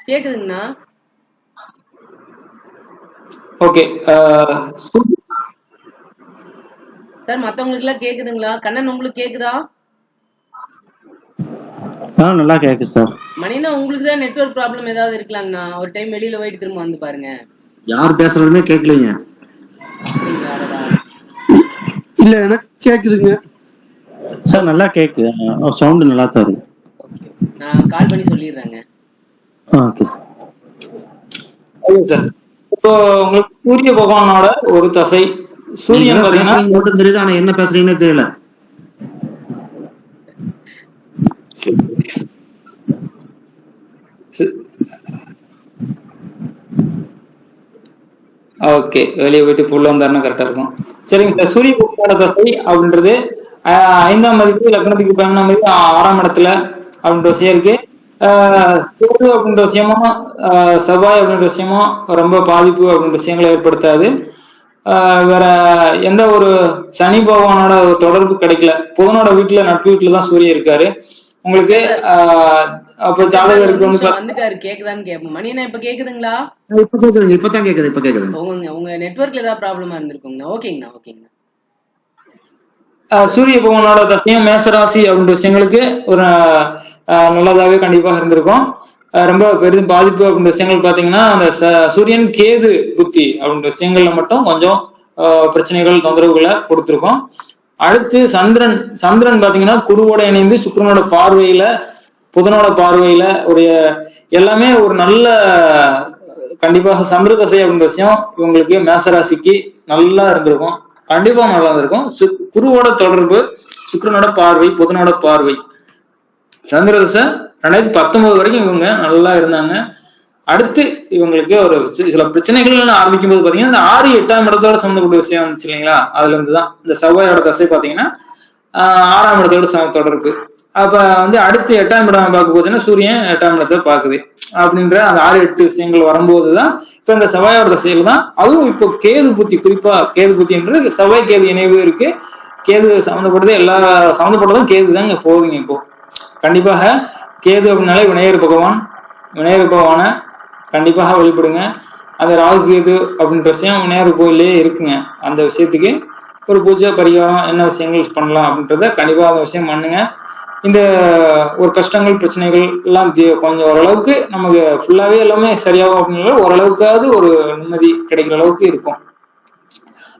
கேக்குதுங்கண்ணா? ஓகே சார், மத்தவங்களுக்கு எல்லாம் கேக்குதுங்களா? கண்ணன் உங்களுக்கு கேக்குதா? நல்லா கேக்கு சார். மணினா உங்களுக்கு தான் நெட்வொர்க் ப்ராப்ளம் ஏதாவது இருக்கலாங்கண்ணா. ஒரு டைம் வெளியில போயிட்டு திரும்ப வந்து பாருங்க. யார் பேசுறதுமே கேட்கலீங்க. இல்ல எனக்கு கேக்குதுங்க சார், நல்லா கேக்கு, சவுண்ட் நல்லா தான் இருக்கு. நான் கால் பண்ணி சொல்லிடுறேங்க. Okay sir. இப்போ உங்களுக்கு சூரிய பகவானோட ஒரு தசை. சூரியன் பாத்தீங்கன்னா மட்டும் தெரியுது, ஆனா என்ன பேசுறீங்கன்னு தெரியல. ஓகே, வெளியே போயிட்டு புள்ள வந்தாருன்னா கரெக்டா இருக்கும். சரிங்க சார். சூரிய பகவானோட தசை அப்படின்றது 5ஆம் அதிபதி, லக்னத்துக்கு 12ஆம் அதிபதி 6ஆம் இடத்துல அப்படின்ற விஷயம் இருக்கு. கேது அப்படின்ற விஷயமும் செவ்வாய் அப்படின்ற விஷயமும் ரொம்ப பாதிப்பு அப்படின்ற விஷயங்களை ஏற்படுத்தாது. வேற எந்த ஒரு சனி பகவானோட தொடர்பு கிடைக்கல. புதனோட வீட்டுல நட்பு வீட்டுலதான் சூரியன் இருக்காரு உங்களுக்கு. அப்ப ஜாதகருக்கு வந்து வந்துட்டாரு. கேக்குதான்னு கேப்போம். மணினா இப்ப கேக்குதுங்களா? இப்ப கேக்குதுங்க, இப்பதான் கேக்குது, இப்ப கேக்குது. உங்க நெட்வொர்க்ல ஏதாவது ப்ராப்ளமா இருந்திருக்குங்கண்ணா. ஓகேங்கண்ணா, ஓகேங்கண்ணா. சூரிய பகவானோட தசையும் மேசராசி அப்படின்ற விஷயங்களுக்கு ஒரு நல்லதாவே கண்டிப்பாக இருந்திருக்கும். ரொம்ப பெரும் பாதிப்பு அப்படின்ற விஷயங்கள் பாத்தீங்கன்னா அந்த சூரியன் கேது புத்தி அப்படின்ற விஷயங்கள்ல மட்டும் கொஞ்சம் பிரச்சனைகள் தொந்தரவுகளை கொடுத்திருக்கோம். அடுத்து சந்திரன் பாத்தீங்கன்னா குருவோட இணைந்து சுக்கிரனோட பார்வையில, புதனோட பார்வையில உடைய எல்லாமே ஒரு நல்ல கண்டிப்பாக சந்திர தசை அப்படின்ற விஷயம் இவங்களுக்கு மேசராசிக்கு நல்லா இருந்திருக்கும். கண்டிப்பா நல்லா இருந்திருக்கும். குருவோட தொடர்பு, சுக்கிரனோட பார்வை, புதனோட பார்வை, சந்திர தசை 2019 வரைக்கும் இவங்க நல்லா இருந்தாங்க. அடுத்து இவங்களுக்கு ஒரு சில பிரச்சனைகள் ஆரம்பிக்கும் போது பாத்தீங்கன்னா இந்த 6, 8ஆம் இடத்தோட சம்மந்தப்பட்ட விஷயம் வந்துச்சு இல்லைங்களா? அதுல இருந்துதான் இந்த செவ்வாயோட தசை பாத்தீங்கன்னா 6ஆம் இடத்தோட தொடர்பு. அப்ப வந்து அடுத்து 8ஆம் இடம் பார்க்க போச்சுன்னா சூரியன் 8ஆம் இடத்தை பாக்குது அப்படின்ற அந்த 6, 8 விஷயங்கள் வரும்போதுதான் இப்ப இந்த செவ்வாயோட தசையில தான். அதுவும் இப்போ கேது புத்தி, குறிப்பா கேது புத்தின்றது செவ்வாய் கேது இணைவு இருக்கு. கேது சம்மந்தப்பட்டது எல்லா சம்மந்தப்பட்டதும் கேது தாங்க போகுதுங்க. இப்போ கண்டிப்பாக கேது அப்படின்னாலே விநாயகர் பகவான கண்டிப்பாக வழிபடுங்க. அந்த ராகு கேது அப்படின்ற விஷயம் விநாயகர் கோயிலே இருக்குங்க. அந்த விஷயத்துக்கு ஒரு பூஜை பரிகாரம் என்ன விஷயங்கள் பண்ணலாம் அப்படின்றத கண்டிப்பா அந்த விஷயம் பண்ணுங்க. இந்த ஒரு கஷ்டங்கள் பிரச்சனைகள் எல்லாம் கொஞ்சம் ஓரளவுக்கு நமக்கு ஃபுல்லாவே எல்லாமே சரியாகும் அப்படின்னால ஓரளவுக்காவது ஒரு நிம்மதி கிடைக்கிற அளவுக்கு இருக்கும்.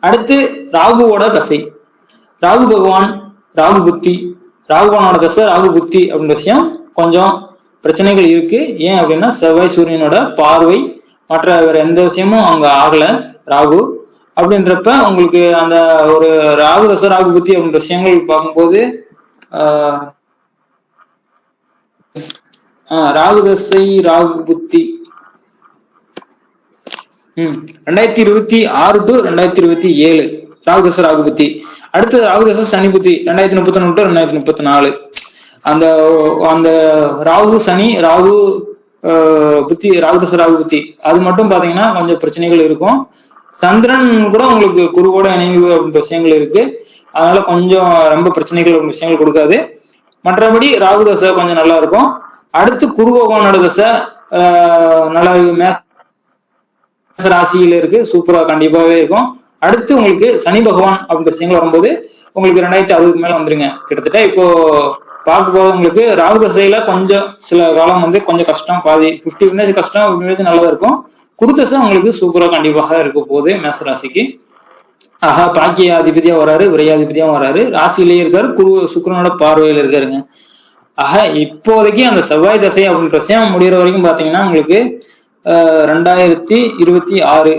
அடுத்து ராகுவோட தசை. ராகு பகவான், ராகு புத்தி, ராகுபவனோட தசை, ராகு புத்தி அப்படின்ற விஷயம் கொஞ்சம் பிரச்சனைகள் இருக்கு. ஏன் அப்படின்னா செவ்வாய் சூரியனோட பார்வை, மற்ற வேற எந்த விஷயமும் அங்க ஆகல ராகு. அப்படின்றப்ப உங்களுக்கு அந்த ஒரு ராகு தசை ராகு புத்தி அப்படின்ற விஷயங்கள் பார்க்கும்போது ராகு தசை ராகு புத்தி 2026 to 2027 ராகுதச ராகு புத்தி. அடுத்து ராகுதச சனி புத்தி 2031 to 2034. அந்த அந்த ராகு சனி ராகு புத்தி ராகுதச ராகு புத்தி அது மட்டும் பாத்தீங்கன்னா கொஞ்சம் பிரச்சனைகள் இருக்கும். சந்திரன் கூட உங்களுக்கு குருவோட இணைவு அப்படின்ற விஷயங்கள் இருக்கு. அதனால கொஞ்சம் ரொம்ப பிரச்சனைகள் விஷயங்கள் கொடுக்காது. மற்றபடி ராகுதசை கொஞ்சம் நல்லா இருக்கும். அடுத்து குரு பகவானோட தசை நல்லா ராசியில இருக்கு, சூப்பரா கண்டிப்பாவே இருக்கும். அடுத்து உங்களுக்கு சனி பகவான் அப்படின்ற விஷயங்கள் வரும்போது உங்களுக்கு 2060 மேல வந்துருங்க. கிட்டத்தட்ட இப்போ பார்க்க போது உங்களுக்கு ராகு தசையில கொஞ்சம் சில காலம் வந்து கொஞ்சம் கஷ்டம், பாதி 50% கஷ்டம், 50% நல்லதா இருக்கும். குருதசை உங்களுக்கு சூப்பரா கண்டிப்பாக இருக்க போகுது மேச ராசிக்கு. பாக்கிய அதிபதியா வராரு, விரையாதிபதியா வராரு, ராசியிலேயே இருக்காரு, சுக்கிரனோட பார்வையில இருக்காருங்க. இப்போதைக்கு அந்த செவ்வாய் தசை அப்படின்ற விஷயம் முடிகிற வரைக்கும் பாத்தீங்கன்னா உங்களுக்கு 2026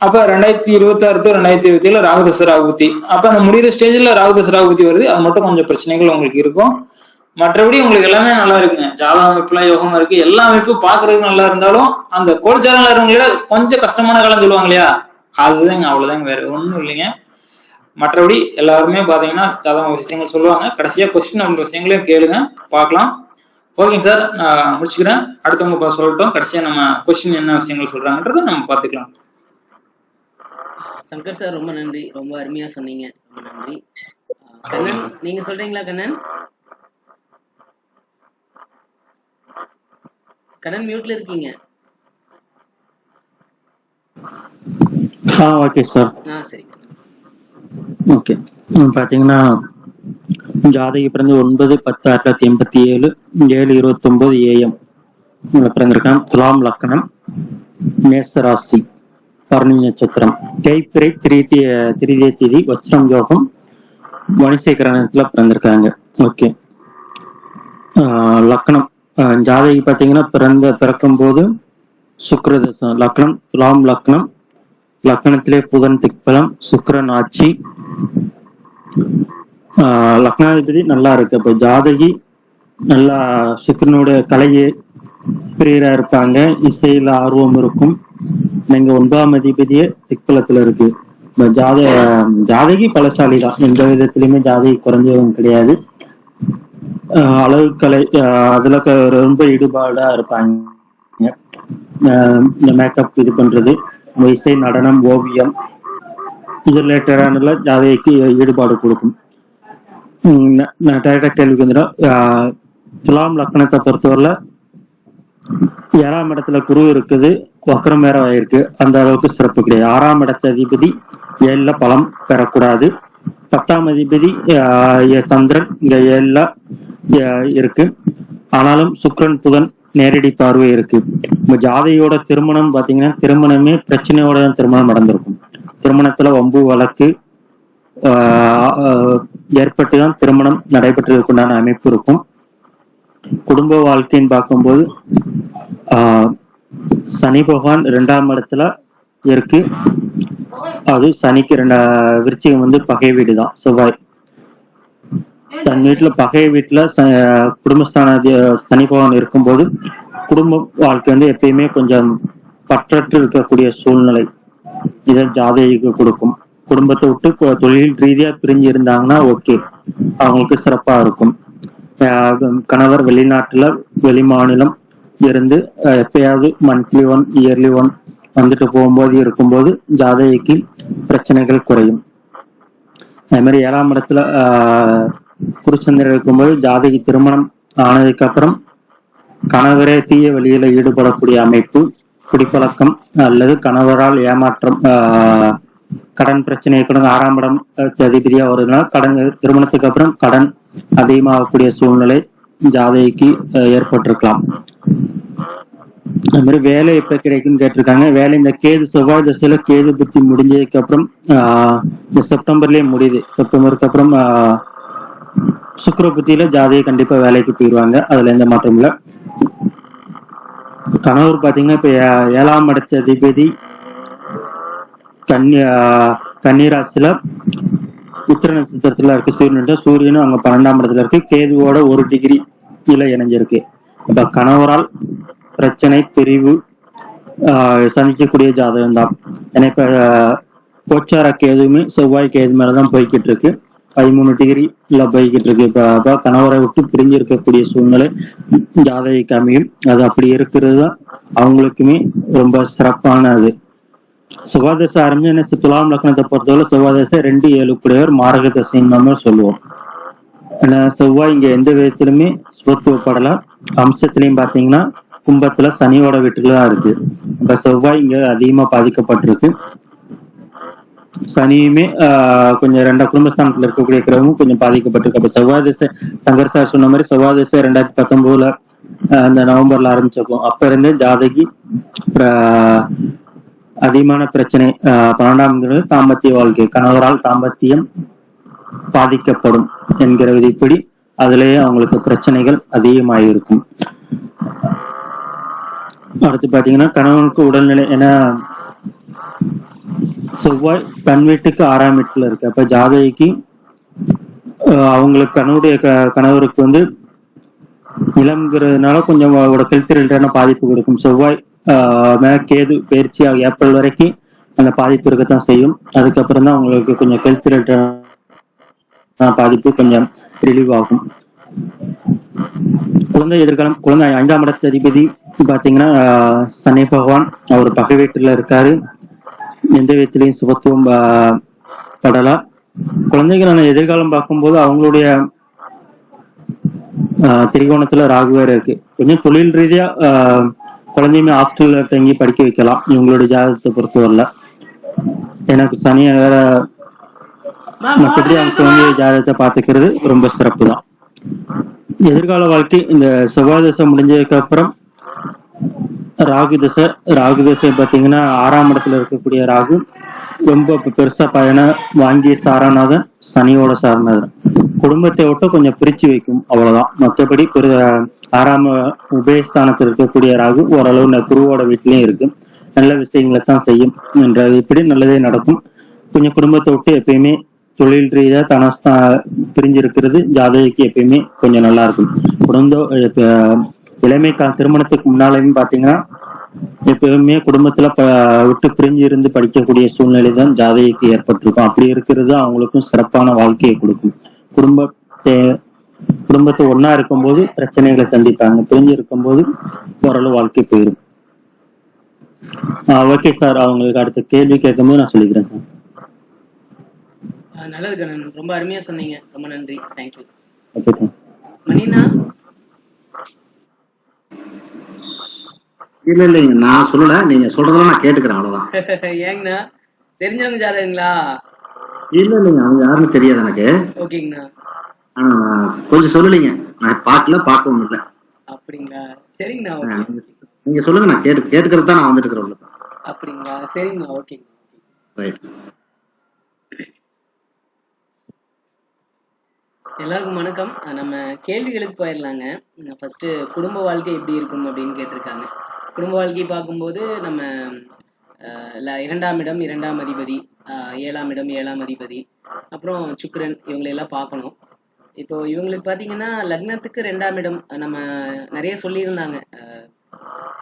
அப்ப 2026 to 2027 ராகுதச ராகுபத்தி. அப்ப அந்த முடிகிற ஸ்டேஜ்ல ராகுதச ராகுபத்தி வருது. அது மட்டும் கொஞ்சம் பிரச்சனைகள் உங்களுக்கு இருக்கும். மற்றபடி உங்களுக்கு எல்லாமே நல்லா இருக்குங்க. ஜாதக அமைப்புலாம் யோகமா இருக்கு. எல்லா அமைப்பும் பாக்குறதுக்கு நல்லா இருந்தாலும் அந்த கோல்சாரங்கள இருவங்களோட கொஞ்சம் கஷ்டமான காலம் சொல்லுவாங்க இல்லையா, அதுதாங்க. அவ்வளவுதாங்க, வேற ஒண்ணும் இல்லைங்க. மற்றபடி எல்லாருமே பாத்தீங்கன்னா ஜாதக விஷயங்கள் சொல்லுவாங்க. கடைசியா கொஸ்டின் அப்படின்ற விஷயங்களையும் கேளுங்க, பார்க்கலாம். ஓகேங்க சார், நான் முடிச்சுக்கிறேன். அடுத்தவங்க சொல்லட்டும். கடைசியா நம்ம கொஸ்டின் என்ன விஷயங்கள் சொல்றாங்கன்றத நம்ம பாத்துக்கலாம். சங்கர் சார் ரொம்ப நன்றி, ரொம்ப அருமையா சொன்னீங்க, ரொம்ப நன்றி. கண்ணன் நீங்க சொல்றீங்களா? கண்ணன் கண்ணன் மியூட்ல இருக்கீங்க. Okay sir. சரி. ஓகே, பாத்தீங்கன்னா ஜாதகி பிறந்து 9/10/1987 7:29 AM பிறந்திருக்கான். துலாம் லக்னம், மேச ராசி, பரணி நட்சத்திரம், தேய்பிறை திரிதிய திதி, வச்சிரம் யோகம், வணிசை கிரகணத்துல பிறந்திருக்காங்க. ஓகே, லக்னம் ஜாதகி பாத்தீங்கன்னா பிறக்கும் போது சுக்கிரதசம் லக்னம், துலாம் லக்னம், லக்னத்திலே புதன் திக்பலம், சுக்கிரன் ஆட்சி, லக்னாதிபதி நல்லா இருக்கு. இப்ப ஜாதகி நல்லா சுக்கிரனுடைய கலையை பிரியரா இருப்பாங்க, இசையில ஆர்வம் இருக்கும். நீங்க 9ஆம் அதிபதியே திக்பலத்துல இருக்கு. ஜாதகி பலசாலி தான், எந்த விதத்திலுமே ஜாதகி குறைஞ்சவங்க கிடையாது. அழகு கலை அதுல ரொம்ப ஈடுபாடா இருப்பாங்க. இந்த மேக்கப் இது பண்றது, இசை, நடனம், ஓவியம் இது ரிலேட்டடான ஜாதகிக்கு ஈடுபாடு கொடுக்கும். டைரக்டா கேள்விக்கு வந்துடும். துலாம் லக்னத்தை பொறுத்தவரையில 7ஆம் இடத்துல குரு இருக்குது, வக்ரம் வேற ஆயிருக்கு, அந்த அளவுக்கு சிறப்பு கிடையாது. 6ஆம் இடத்த அதிபதி 7ல பலம் பெறக்கூடாது. 10ஆம் அதிபதி சந்திரன் இங்க 7ல இருக்கு. ஆனாலும் சுக்கிரன் புதன் நேரடி பார்வை இருக்கு. ஜாதகியோட திருமணம் பாத்தீங்கன்னா திருமணமே பிரச்சனையோட தான் திருமணம் நடந்திருக்கும். திருமணத்துல வம்பு வழக்கு ஏற்பட்டுதான் திருமணம் நடைபெற்றதுக்குண்டான அமைப்பு இருக்கும். குடும்ப வாழ்க்கைன்னு பார்க்கும்போது சனி பகவான் 2ஆம் இடத்துல இருக்கு. அது சனிக்கு விருச்சிகம் வந்து பகை வீடு தான். செவ்வாய் தன் வீட்டுல பகை வீட்டுல குடும்பஸ்தான சனி பகவான் இருக்கும்போது குடும்ப வாழ்க்கை வந்து எப்பயுமே கொஞ்சம் பற்றற்று இருக்கக்கூடிய சூழ்நிலை இதை ஜாதகிக்கு கொடுக்கும். குடும்பத்தை விட்டு தொழில் ரீதியா பிரிஞ்சு இருந்தாங்கன்னா ஓகே, அவங்களுக்கு சிறப்பா இருக்கும். கணவர் வெளிநாட்டுல வெளி மாநிலம் இருந்து எப்பயாவது மந்த்லி 1 இயர்லி 1 வந்துட்டு போகும்போது இருக்கும்போது ஜாதகிக்கு பிரச்சனைகள் குறையும். அதே மாதிரி 7ஆம் இடத்துல குருச்சந்திரன் இருக்கும்போது ஜாதகி திருமணம் ஆனதுக்கு அப்புறம் கணவரே தீய வழியில ஈடுபடக்கூடிய அமைப்பு, குடிப்பழக்கம் அல்லது கணவரால் ஏமாற்றம், கடன் பிரச்சனையை கூட 6ஆம் இடம் அதிபதியா வருதுனால கடன், திருமணத்துக்கு அப்புறம் கடன் அதிகமாகக்கூடிய சூழ்நிலை ஜாதகிக்கு ஏற்பட்டிருக்கலாம். அது மாதிரி வேலை எப்ப கிடைக்குன்னு கேட்டிருக்காங்க. வேலை இந்த கேது செவ்வாய் தசையில கேது புத்தி முடிஞ்சதுக்கு அப்புறம் இந்த செப்டம்பர்லயே முடியுது. செப்டம்பருக்கு அப்புறம் சுக்கிர புத்தியில ஜாதகி கண்டிப்பா வேலைக்கு போயிடுவாங்க, அதுல எந்த மாற்றம் இல்லை. கணவர் பாத்தீங்கன்னா இப்ப 7ஆம் இடத்த அதிபதி கன்னி கன்னிராசியில உத்திர நட்சத்திரத்துல இருக்கு சூரியன். சூரியனும் அங்க 12ஆம் இடத்துல இருக்கு. கேதுவோட 1 டிகிரி கீழே இணைஞ்சிருக்கு. இப்ப கணவரால் பிரச்சனை, பிரிவு சந்திக்கக்கூடிய ஜாதகம் தான். ஏன்னா இப்ப கோச்சார கேதுவுமே செவ்வாய் கேது மேலதான் போய்கிட்டு இருக்கு. 13 டிகிரில போய்கிட்டு இருக்கு. இப்ப கணவரை விட்டு பிரிஞ்சு இருக்கக்கூடிய சூழ்நிலை ஜாதகைக்கு அமையும். அது அப்படி இருக்கிறது தான் அவங்களுக்குமே ரொம்ப சிறப்பானது. செவ்வாதசை ஆரம்பிச்சு என்ன துலாம் லக்னத்தை பொறுத்தவரை செவ்வாதசை 2-7 கூடியவர் மாரக தசைன்னு நம்ம சொல்லுவோம். ஏன்னா செவ்வாய் இங்க எந்த விதத்திலுமே சுபத்துவப்படலாம். அம்சத்திலையும் பாத்தீங்கன்னா கும்பத்துல சனியோட வீட்டுலதான் இருக்கு. இப்ப செவ்வாய் இங்க அதிகமா பாதிக்கப்பட்டிருக்கு. சனியுமே கொஞ்சம் 2 குடும்பஸ்தானத்துல இருக்கக்கூடிய கிரகமும் கொஞ்சம் பாதிக்கப்பட்டிருக்கு. அப்ப செவ்வாய் திசை சங்கர் சார் சொன்ன மாதிரி செவ்வாய் திசை 2019 அந்த நவம்பர்ல ஆரம்பிச்சிருக்கோம். அப்ப இருந்தே ஜாதகி அதிகமான பிரச்சனை. 12ஆம் தாம்பத்திய வாழ்க்கை, கணவரால் தாம்பத்தியம் பாதிக்கப்படும் என்கிற விதிப்படி அதிலேயே அவங்களுக்கு பிரச்சனைகள் அதிகமாயிருக்கும். அடுத்து பாத்தீங்கன்னா கணவனுக்கு உடல்நிலை, ஏன்னா செவ்வாய் தன் வீட்டுக்கு 6ஆம் வீட்டுல இருக்கு. அப்ப ஜாதகிக்கு அவங்களுக்கு கணவருக்கு இளம்ங்கிறதுனால கொஞ்சம் ஹெல்த் ரிலேட்டடான பாதிப்பு கொடுக்கும். செவ்வாய் மேல கேது பயிற்சி ஏப்ரல் வரைக்கும் அந்த பாதிப்பு இருக்கத்தான் செய்யும். அதுக்கப்புறம் தான் அவங்களுக்கு கொஞ்சம் ஹெல்த் ரிலேட்டடான பாதிப்பு கொஞ்சம் ரிலீவ் ஆகும். குழந்தை எதிர்காலம், குழந்தை 5ஆம் இடத்து அதிபதி பாத்தீங்கன்னா சனி பகவான், அவர் பகை வீட்டுல இருக்காரு. எந்த விதத்திலையும் சுபத்துவம் படலாம். குழந்தைகளான எதிர்காலம் பார்க்கும்போது அவங்களுடைய திரிகோணத்துல ராகு வேற இருக்கு. கொஞ்சம் தொழில் ரீதியா குழந்தையுமே ஹாஸ்டல்ல தங்கி படிக்க வைக்கலாம் இவங்களுடைய ஜாதகத்தை பொறுத்தவரைல. எனக்கு சனிய வேற, மற்றபடி அவங்க குழந்தைய ஜாதகத்தை பார்த்துக்கிறது ரொம்ப சிறப்பு தான். எதிர்கால வாழ்க்கை இந்த செவ்வாய் தசை முடிஞ்சதுக்கு அப்புறம் ராகு தசை பாத்தீங்கன்னா 6ஆம் இடத்துல இருக்கக்கூடிய ராகு ரொம்ப பெருசா பயனை வாங்கிய சாரானாதான் சனியோட சாரனாதான் குடும்பத்தை விட்டு கொஞ்சம் பிரிச்சு வைக்கும், அவ்வளவுதான். மற்றபடி 6ஆம் உபயஸ்தானத்தில் இருக்கக்கூடிய ராகு ஓரளவு குருவோட வீட்லயும் இருக்கு. நல்ல விஷயங்களை தான் செய்யும் என்றது இப்படி நல்லதே நடக்கும். கொஞ்சம் குடும்பத்தை விட்டு எப்பயுமே தொழில் ரீதியா பிரிஞ்சிருக்கிறது ஜாதகிக்கு எப்பயுமே கொஞ்சம் நல்லா இருக்கும். இளமை திருமணத்துக்கு முன்னாலேயும் பாத்தீங்கன்னா எப்பவுமே குடும்பத்துல விட்டு பிரிஞ்சு இருந்து படிக்கக்கூடிய சூழ்நிலை தான் ஜாதகிக்கு ஏற்பட்டிருக்கும். அப்படி இருக்கிறது அவங்களுக்கும் சிறப்பான வாழ்க்கையை கொடுக்கும். குடும்பத்தை ஒன்னா இருக்கும்போது பிரச்சனைகளை சந்திப்பாங்க, பிரிஞ்சு இருக்கும்போது ஓரளவு வாழ்க்கை போயிடும். ஓகே சார், அவங்களுக்கு அடுத்த கேள்வி கேட்கும்போது நான் சொல்லிக்கிறேன் சார். நல்லது கண்ணன், ரொம்ப அருமையா சொன்னீங்க, ரொம்ப நன்றி, தேங்க்யூ. ஓகே மணினா? இல்லைங்க, நான் சொல்லல, நீங்க சொல்றதெல்லாம் நான் கேட்டுக்கிறேன், அவ்வளவுதான். ஏங்கண்ணா, தெரிஞ்சவங்க ஜாதகங்களா? இல்லைங்க, அவங்க யாருன்னு தெரியாது எனக்கு. ஓகேங்கண்ணா. ஆனா கொஞ்சம் சொல்லலீங்க, நான் பார்க்கவும் இல்லை. அப்படிங்களா? சரிங்கண்ணா. நீங்க சொல்லுங்க, நான் கேட்டுக்கிறது தான் நான் வந்துட்டு இருக்கிறேன். அப்படிங்களா? சரிங்கண்ணா, ஓகேங்க. ரைட். எல்லாருக்கும் வணக்கம். நம்ம கேள்விகளுக்கு போயிடலாங்க. ஃபர்ஸ்ட் குடும்ப வாழ்க்கை எப்படி இருக்கும் அப்படின்னு கேட்டிருக்காங்க. குடும்ப வாழ்க்கையை பார்க்கும்போது நம்ம 2ஆம் இடம் 2ஆம் அதிபதி, 7ஆம் இடம் 7ஆம் அதிபதி, அப்புறம் சுக்கிரன், இவங்களெல்லாம் பார்க்கணும். இப்போ இவங்களுக்கு பார்த்தீங்கன்னா லக்னத்துக்கு 2ஆம் இடம் நம்ம நிறைய சொல்லியிருந்தாங்க.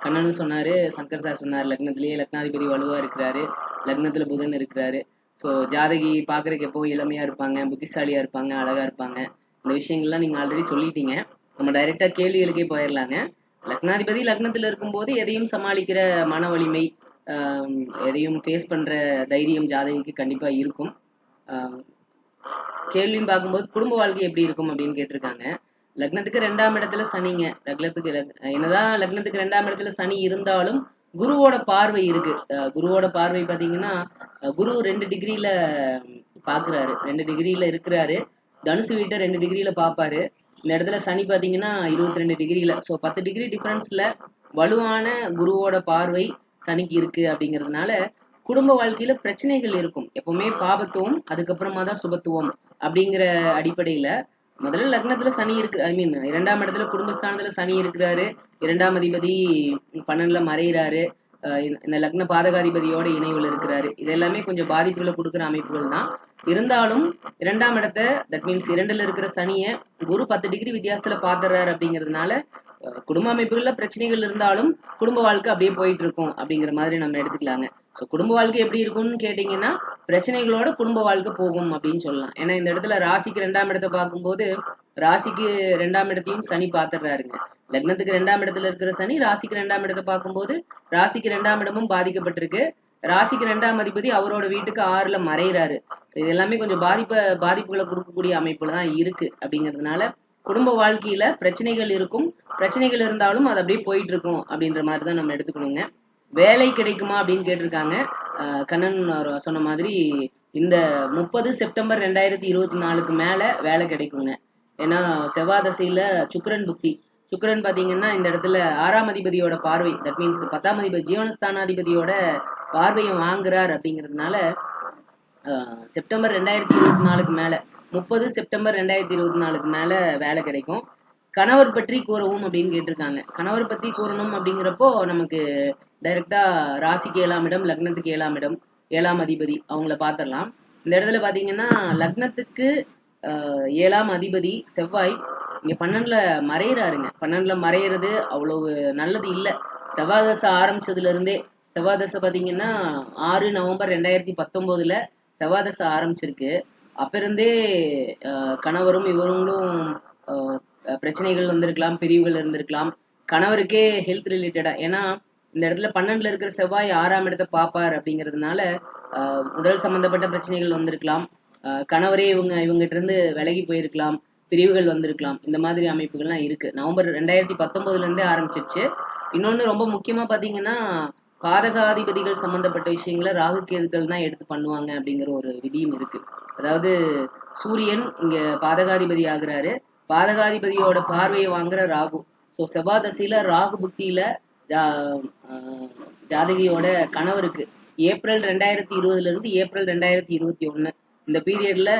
கண்ணனும் சொன்னாரு, சங்கர் சார் சொன்னார், லக்னத்திலேயே லக்னாதிபதி வலுவா இருக்கிறாரு, லக்னத்துல புதன் இருக்கிறாரு. ஸோ ஜாதகி பார்க்கறதுக்கு எப்போ இளமையா இருப்பாங்க, புத்திசாலியா இருப்பாங்க, அழகா இருப்பாங்க. இந்த விஷயங்கள்லாம் நீங்க ஆல்ரெடி சொல்லிட்டீங்க. நம்ம டைரக்டா கேள்விகளுக்கே போயிடலாங்க. லக்னாதிபதி லக்னத்துல இருக்கும்போது எதையும் சமாளிக்கிற மன வலிமை, எதையும் ஃபேஸ் பண்ற தைரியம் ஜாதகிக்கு கண்டிப்பா இருக்கும். கேள்வின்னு பார்க்கும்போது குடும்ப வாழ்க்கை எப்படி இருக்கும் அப்படின்னு கேட்டிருக்காங்க. லக்னத்துக்கு 2ஆம் இடத்துல சனிங்க. என்னதான் லக்னத்துக்கு 2ஆம் இடத்துல சனி இருந்தாலும் குருவோட பார்வை இருக்கு. குருவோட பார்வை பாத்தீங்கன்னா குரு 2 டிகிரில பாக்குறாரு, 2 டிகிரில இருக்கிறாரு. தனுசு வீட்டை 2 டிகிரில பாப்பாரு. இந்த இடத்துல சனி பாத்தீங்கன்னா 22 டிகிரில. ஸோ 10 டிகிரி டிஃபரன்ஸ்ல வலுவான குருவோட பார்வை சனிக்கு இருக்கு. அப்படிங்கிறதுனால குடும்ப வாழ்க்கையில பிரச்சனைகள் இருக்கும். எப்பவுமே பாபத்துவம், அதுக்கப்புறமா தான் சுபத்துவம் அப்படிங்கிற அடிப்படையில முதல்ல லக்னத்துல சனி இருக்கு, 2ஆம் இடத்துல குடும்பஸ்தானத்துல சனி இருக்கிறாரு, 2ஆம் அதிபதி 12ல மறைகிறாரு. இந்த லக்ன பாதகாதிபதியோட இணைவுல இருக்கிறாரு. இது எல்லாமே கொஞ்சம் பாதிப்புகளை கொடுக்குற அமைப்புகள் தான். இருந்தாலும் 2ஆம் இடத்தை, தட் மீன்ஸ் 2ல இருக்கிற சனிய குரு 10 டிகிரி வித்தியாசத்துல பாத்துறாரு அப்படிங்கிறதுனால குடும்ப அமைப்புகள்ல பிரச்சனைகள் இருந்தாலும் குடும்ப வாழ்க்கை அப்படியே போயிட்டு இருக்கும் அப்படிங்கிற மாதிரி நம்ம எடுத்துக்கலாங்க. ஸோ குடும்ப வாழ்க்கை எப்படி இருக்கும்னு கேட்டீங்கன்னா பிரச்சனைகளோட குடும்ப வாழ்க்கை போகும் அப்படின்னு சொல்லலாம். ஏன்னா இந்த இடத்துல ராசிக்கு 2ஆம் இடத்தை பார்க்கும்போது ராசிக்கு 2ஆம் இடத்தையும் சனி பாத்துறாருங்க. லக்னத்துக்கு 2ஆம் இடத்துல இருக்கிற சனி ராசிக்கு 2ஆம் இடத்தை பார்க்கும்போது ராசிக்கு 2ஆம் இடமும் பாதிக்கப்பட்டிருக்கு. ராசிக்கு 2ஆம் அதிபதி அவரோட வீட்டுக்கு 6ல மறைகிறாரு. இது எல்லாமே கொஞ்சம் பாதிப்புகளை கொடுக்கக்கூடிய அமைப்புல தான் இருக்கு. அப்படிங்கிறதுனால குடும்ப வாழ்க்கையில பிரச்சனைகள் இருக்கும். பிரச்சனைகள் இருந்தாலும் அது அப்படியே போயிட்டு இருக்கும் அப்படின்ற மாதிரி தான் நம்ம எடுத்துக்கணுங்க. வேலை கிடைக்குமா அப்படின்னு கேட்டிருக்காங்க. கண்ணன் சொன்ன மாதிரி இந்த 30 செப்டம்பர் 2024க்கு மேல வேலை கிடைக்குங்க. ஏன்னா செவ்வாய் தசையில சுக்கிரன் புக்தி. சுக்கிரன் பாத்தீங்கன்னா இந்த இடத்துல 6ஆம் அதிபதியோட பார்வை, தட் மீன்ஸ் 10ஆம் அதிபதி ஜீவனஸ்தானாதிபதியோட பார்வையை வாங்குறார். அப்படிங்கிறதுனால செப்டம்பர் 2024க்கு மேல 30 செப்டம்பர் 2024க்கு மேல வேலை கிடைக்கும். கணவர் பற்றி கூறவும் அப்படின்னு கேட்டிருக்காங்க. கணவர் பத்தி கூறணும் அப்படிங்கிறப்போ நமக்கு டைரக்டா ராசிக்கு 7ஆம் இடம், லக்னத்துக்கு 7ஆம் இடம், 7ஆம் அதிபதி அவங்கள பாத்திரலாம். இந்த இடத்துல பாத்தீங்கன்னா லக்னத்துக்கு 7ஆம் அதிபதி செவ்வாய் இங்க 12ல மறையிறாருங்க. 12ல மறையிறது அவ்வளவு நல்லது இல்ல. செவ்வாய் தசை ஆரம்பிச்சதுல இருந்தே, செவ்வாய் தசை பாத்தீங்கன்னா 6 நவம்பர் 2019ல செவ்வாய் தசை ஆரம்பிச்சிருக்கு. அப்ப இருந்தே கணவரும் இவங்களும் பிரச்சனைகள் வந்திருக்கலாம், பிரிவுகள் இருந்திருக்கலாம். கணவருக்கே ஹெல்த் ரிலேட்டடா, ஏன்னா இந்த இடத்துல 12ல இருக்கிற செவ்வாய் 6ஆம் இடத்தை பாப்பார். அப்படிங்கிறதுனால உடல் சம்பந்தப்பட்ட பிரச்சனைகள் வந்திருக்கலாம். கணவரே இவங்கிட்ட இருந்து விலகி போயிருக்கலாம், பிரிவுகள் வந்திருக்கலாம். இந்த மாதிரி அமைப்புகள்லாம் இருக்கு. நவம்பர் 2019ல இருந்தே ஆரம்பிச்சிருச்சு. இன்னொன்னு ரொம்ப முக்கியமா பாத்தீங்கன்னா பாதகாதிபதிகள் சம்பந்தப்பட்ட விஷயங்களை ராகு கேதுக்கள் தான் எடுத்து பண்ணுவாங்க அப்படிங்கிற ஒரு விதியும் இருக்கு. அதாவது சூரியன் இங்க பாதகாதிபதி ஆகுறாரு. பாதகாதிபதியோட பார்வையை வாங்குற ராகு. ஸோ செவ்வாய் தசையில ராகு புக்தியில ஜாதகியோட கணவருக்கு ஏப்ரல் 2020ல இருந்து ஏப்ரல் 2021 இந்த பீரியட்ல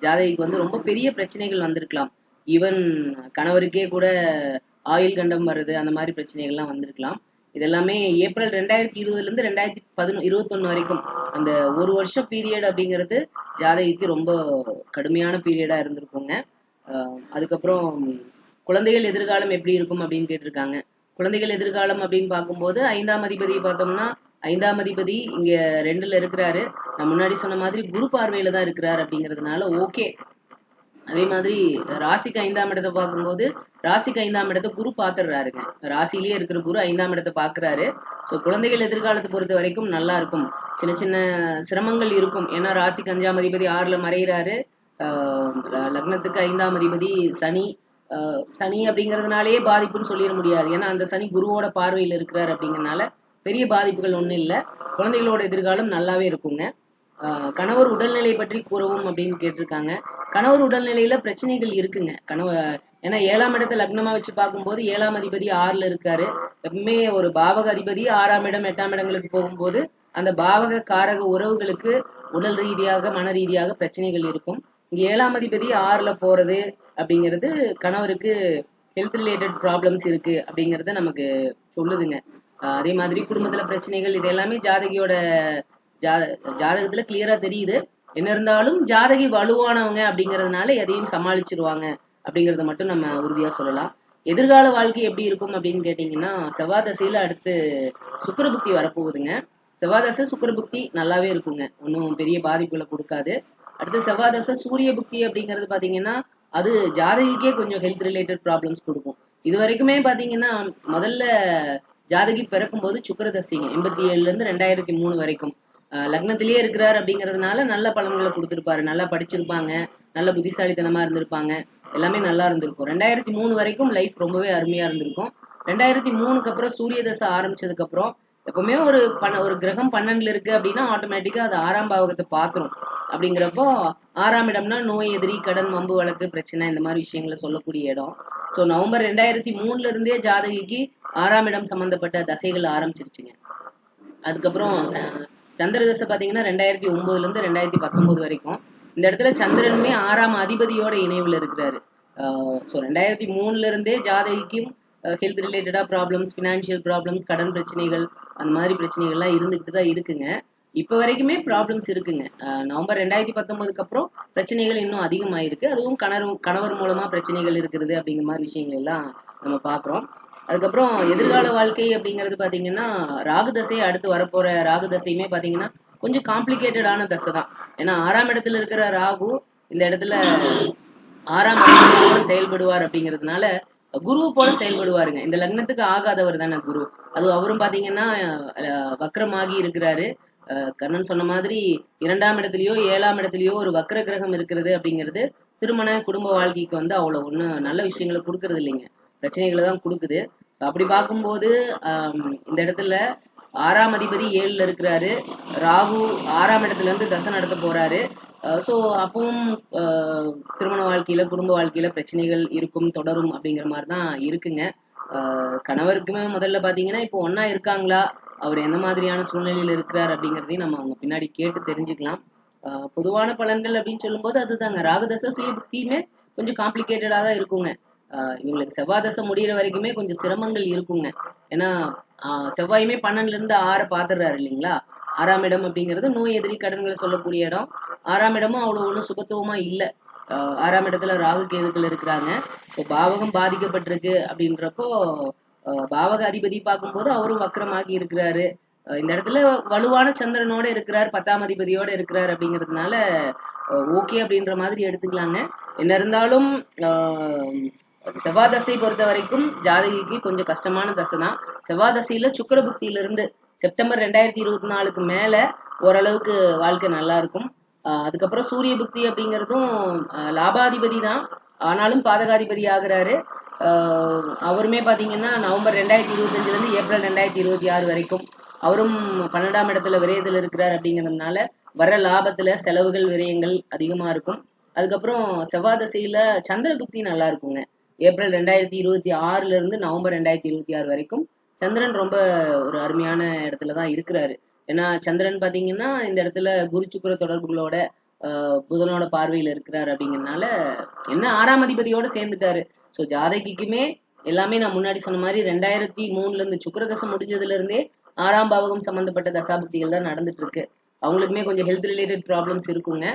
ஜாதகிக்கு வந்து ரொம்ப பெரிய பிரச்சனைகள் வந்திருக்கலாம். ஈவன் கணவருக்கே கூட ஆயுள் கண்டம் வருது, அந்த மாதிரி பிரச்சனைகள்லாம் வந்திருக்கலாம். இதெல்லாமே ஏப்ரல் 2020ல இருந்து 2021 வரைக்கும் அந்த ஒரு வருஷம் பீரியட் அப்படிங்கிறது ஜாதகிக்கு ரொம்ப கடுமையான பீரியடா இருந்திருக்குங்க. அதுக்கப்புறம் குழந்தைகள் எதிர்காலம் எப்படி இருக்கும் அப்படின்னு கேட்டிருக்காங்க. குழந்தைகள் எதிர்காலம் அப்படின்னு பார்க்கும்போது 5ஆம் அதிபதி பார்த்தோம்னா 5ஆம் அதிபதி இங்க 2ல இருக்கிறாரு. நான் முன்னாடி சொன்ன மாதிரி குரு பார்வையில தான் இருக்கிறாரு. அப்படிங்கிறதுனால ஓகே. அதே மாதிரி ராசிக்கு 5ஆம் இடத்தை பார்க்கும்போது ராசிக்கு 5ஆம் இடத்தை குரு பாத்துடுறாருங்க. ராசிலேயே இருக்கிற குரு 5ஆம் இடத்தை பாக்குறாரு. ஸோ குழந்தைகள் எதிர்காலத்தை பொறுத்த வரைக்கும் நல்லா இருக்கும். சின்ன சின்ன சிரமங்கள் இருக்கும். ஏன்னா ராசிக்கு 5ஆம் அதிபதி 6ல மறைகிறாரு. லக்னத்துக்கு 5ஆம் அதிபதி சனி. சனி அப்படிங்கிறதுனாலேயே பாதிப்புன்னு சொல்லிட முடியாது. ஏன்னா அந்த சனி குருவோட பார்வையில் இருக்கிறார். அப்படிங்கிறதுனால பெரிய பாதிப்புகள் ஒன்றும் இல்லை. குழந்தைகளோட எதிர்காலம் நல்லாவே இருக்குங்க. கணவர் உடல்நிலை பற்றி கூறவும் அப்படின்னு கேட்டிருக்காங்க. கணவர் உடல்நிலையில பிரச்சனைகள் இருக்குங்க. ஏன்னா 7ஆம் இடத்தை லக்னமா வச்சு பார்க்கும்போது 7ஆம் அதிபதி 6ல இருக்காரு. எப்பவுமே ஒரு பாவக அதிபதி 6ஆம் இடம் 8ஆம் இடங்களுக்கு போகும்போது அந்த பாவக காரக உறவுகளுக்கு உடல் ரீதியாக மன ரீதியாக பிரச்சனைகள் இருக்கும். இங்க 7ஆம் அதிபதி 6ல போறது அப்படிங்கிறது கணவருக்கு ஹெல்த் ரிலேட்டட் ப்ராப்ளம்ஸ் இருக்கு அப்படிங்கறத நமக்கு சொல்லுதுங்க. அதே மாதிரி குடும்பத்துல பிரச்சனைகள் இது எல்லாமே ஜாதகியோட ஜாதகத்துல கிளியரா தெரியுது. என்ன இருந்தாலும் ஜாதகி வலுவானவங்க அப்படிங்கறதுனால எதையும் சமாளிச்சிருவாங்க அப்படிங்கறத மட்டும் நம்ம உறுதியா சொல்லலாம். எதிர்கால வாழ்க்கை எப்படி இருக்கும் அப்படின்னு கேட்டீங்கன்னா செவ்வாய் தசையில அடுத்து சுக்கிரபுக்தி வரப்போகுதுங்க. செவ்வாய் தசை சுக்கிரபுக்தி நல்லாவே இருக்குங்க. ஒன்றும் பெரிய பாதிப்புகளை கொடுக்காது. அடுத்து செவ்வாய் தசை சூரிய புக்தி அப்படிங்கிறது பாத்தீங்கன்னா அது ஜாதகிக்கே கொஞ்சம் ஹெல்த் ரிலேட்டட் ப்ராப்ளம்ஸ் கொடுக்கும். இது வரைக்குமே பாத்தீங்கன்னா முதல்ல ஜாதகி பிறக்கும் போது சுக்கிர தசைங்க 87ல இருந்து 2003 வரைக்கும் லக்னத்திலேயே இருக்கிறார். அப்படிங்கிறதுனால நல்ல பலன்களை கொடுத்திருப்பாரு. நல்லா படிச்சிருப்பாங்க, நல்ல புத்திசாலித்தனமா இருந்திருப்பாங்க, எல்லாமே நல்லா இருந்திருக்கும். 2003 வரைக்கும் லைஃப் ரொம்பவே அருமையா இருந்திருக்கும். 2003க்கு அப்புறம் சூரிய தசை ஆரம்பிச்சதுக்கு அப்புறம் எப்பவுமே ஒரு கிரகம் 12ல இருக்கு அப்படின்னா ஆட்டோமேட்டிக்கா அது 6ஆம் பாவகத்தை பாத்துரும். அப்படிங்கிறப்போ 6ஆம் இடம்னா நோய், எதிரி, கடன், வம்பு, வழக்கு, பிரச்சனை இந்த மாதிரி விஷயங்களை சொல்லக்கூடிய இடம். ஸோ நவம்பர் 2003ல இருந்தே ஜாதகிக்கு 6ஆம் இடம் சம்பந்தப்பட்ட தசைகள் ஆரம்பிச்சிருச்சுங்க. அதுக்கப்புறம் சந்திர தசை பாத்தீங்கன்னா 2009ல இருந்து 2019 வரைக்கும் இந்த இடத்துல சந்திரனுமே 6ஆம் அதிபதியோட இணைவுல இருக்கிறாரு. ஸோ 2003ல இருந்தே ஜாதகிக்கும் ஹெல்த் ரிலேட்டடா ப்ராப்ளம்ஸ், பினான்சியல் ப்ராப்ளம்ஸ், கடன் பிரச்சனைகள், அந்த மாதிரி பிரச்சனைகள்லாம் இருந்துகிட்டு தான் இருக்குங்க. இப்ப வரைக்குமே ப்ராப்ளம்ஸ் இருக்குங்க. நவம்பர் 2019க்கு அப்புறம் பிரச்சனைகள் இன்னும் அதிகமாயிருக்கு. அதுவும் கணவர் மூலமா பிரச்சனைகள் இருக்கிறது அப்படிங்கிற மாதிரி விஷயங்கள் எல்லாம் நம்ம பாக்குறோம். அதுக்கப்புறம் எதிர்கால வாழ்க்கை அப்படிங்கிறது பாத்தீங்கன்னா ராகு தசை, அடுத்து வரப்போற ராகு தசையுமே பாத்தீங்கன்னா கொஞ்சம் காம்ப்ளிகேட்டடான தசை தான். ஏன்னா 6ஆம் இடத்துல இருக்கிற ராகு இந்த இடத்துல 6ஆம் இடத்துல செயல்படுவார் அப்படிங்கிறதுனால குரு போல செயல்படுவாருங்க. இந்த லக்னத்துக்கு ஆகாதவர் தானே குரு. அது அவரும் பாத்தீங்கன்னா வக்ரமாகி இருக்கிறாரு. கண்ணன் சொன்ன மாதிரி 2ஆம் இடத்துலயோ 7ஆம் இடத்துலயோ ஒரு வக்ர கிரகம் இருக்கிறது அப்படிங்கிறது திருமண குடும்ப வாழ்க்கைக்கு வந்து அவ்வளவு ஒண்ணும் நல்ல விஷயங்களை கொடுக்கறது இல்லைங்க, பிரச்சனைகளை தான் கொடுக்குது. அப்படி பார்க்கும்போது இந்த இடத்துல 6ஆம் அதிபதி 7ல இருக்கிறாரு, ராகு 6ஆம் இடத்துல இருந்து தசை நடத்த போறாரு. சோ அப்பவும் திருமண வாழ்க்கையில குடும்ப வாழ்க்கையில பிரச்சனைகள் இருக்கும், தொடரும் அப்படிங்கிற மாதிரிதான் இருக்குங்க. கணவருக்குமே முதல்ல பாத்தீங்கன்னா இப்போ ஒன்னா இருக்காங்களா, அவர் எந்த மாதிரியான சூழ்நிலையில இருக்கிறார் அப்படிங்கறதையும் நம்ம அவங்க பின்னாடி கேட்டு தெரிஞ்சுக்கலாம். பொதுவான பலன்கள் அப்படின்னு சொல்லும் போது அதுதாங்க, ராகுதசை சுய புத்தியுமே கொஞ்சம் காம்ப்ளிகேட்டடா தான் இருக்குங்க. இவங்களுக்கு செவ்வாய் தசை முடிகிற வரைக்குமே கொஞ்சம் சிரமங்கள் இருக்குங்க. ஏன்னா செவ்வாயுமே 12ல இருந்து 6 பாத்துறாரு இல்லைங்களா. 6ஆம் இடம் அப்படிங்கிறது நோய் எதிரி கடன்களை சொல்லக்கூடிய இடம். 6ஆம் இடமும் அவ்வளவு ஒன்றும் சுபத்துவமா இல்லை. 6ஆம் இடத்துல ராகு கேதுக்கள் இருக்கிறாங்க. ஸோ பாவகம் பாதிக்கப்பட்டிருக்கு அப்படின்றப்போ பாவக அதிபதி பார்க்கும்போது அவரும் வக்கரமாகி இருக்கிறாரு. இந்த இடத்துல வலுவான சந்திரனோட இருக்கிறார், 10ஆம் அதிபதியோட இருக்கிறார் அப்படிங்கிறதுனால ஓகே அப்படின்ற மாதிரி எடுத்துக்கலாங்க. என்ன இருந்தாலும் செவ்வாய் தசை பொறுத்த வரைக்கும் ஜாதகிக்கு கொஞ்சம் கஷ்டமான தசை தான். செவ்வாய் தசையில சுக்கிர புக்தியிலிருந்து செப்டம்பர் 2024க்கு மேல ஓரளவுக்கு வாழ்க்கை நல்லா இருக்கும். அதுக்கப்புறம் சூரிய புக்தி அப்படிங்கிறதும் லாபாதிபதி தான், ஆனாலும் பாதகாதிபதி ஆகுறாரு. அவருமே பாத்தீங்கன்னா நவம்பர் 2025 இருந்து ஏப்ரல் 2026 வரைக்கும் அவரும் 12ஆம் இடத்துல விரயத்தில் இருக்கிறார். அப்படிங்கிறதுனால வர லாபத்துல செலவுகள் விரயங்கள் அதிகமா இருக்கும். அதுக்கப்புறம் செவ்வாய் தசையில சந்திர புக்தி நல்லா இருக்குங்க. ஏப்ரல் 2026 இருந்து நவம்பர் 2026 வரைக்கும் சந்திரன் ரொம்ப ஒரு அருமையான இடத்துலதான் இருக்கிறாரு. ஏன்னா சந்திரன் பாத்தீங்கன்னா இந்த இடத்துல குரு சுக்கிர தொடர்புகளோட புதனோட பார்வையில இருக்கிறாரு. அப்படிங்கிறதுனால என்ன 6ஆம் அதிபதியோட சேர்ந்துட்டாரு. ஸோ ஜாதகிக்குமே எல்லாமே நான் முன்னாடி சொன்ன மாதிரி 2003 இருந்து சுக்கிரதசை முடிஞ்சதுல இருந்தே 6ஆம் பாவகம் சம்பந்தப்பட்ட தசாபக்திகள் தான் நடந்துட்டு இருக்கு. அவங்களுக்குமே கொஞ்சம் ஹெல்த் ரிலேட்டட் ப்ராப்ளம்ஸ் இருக்குங்க.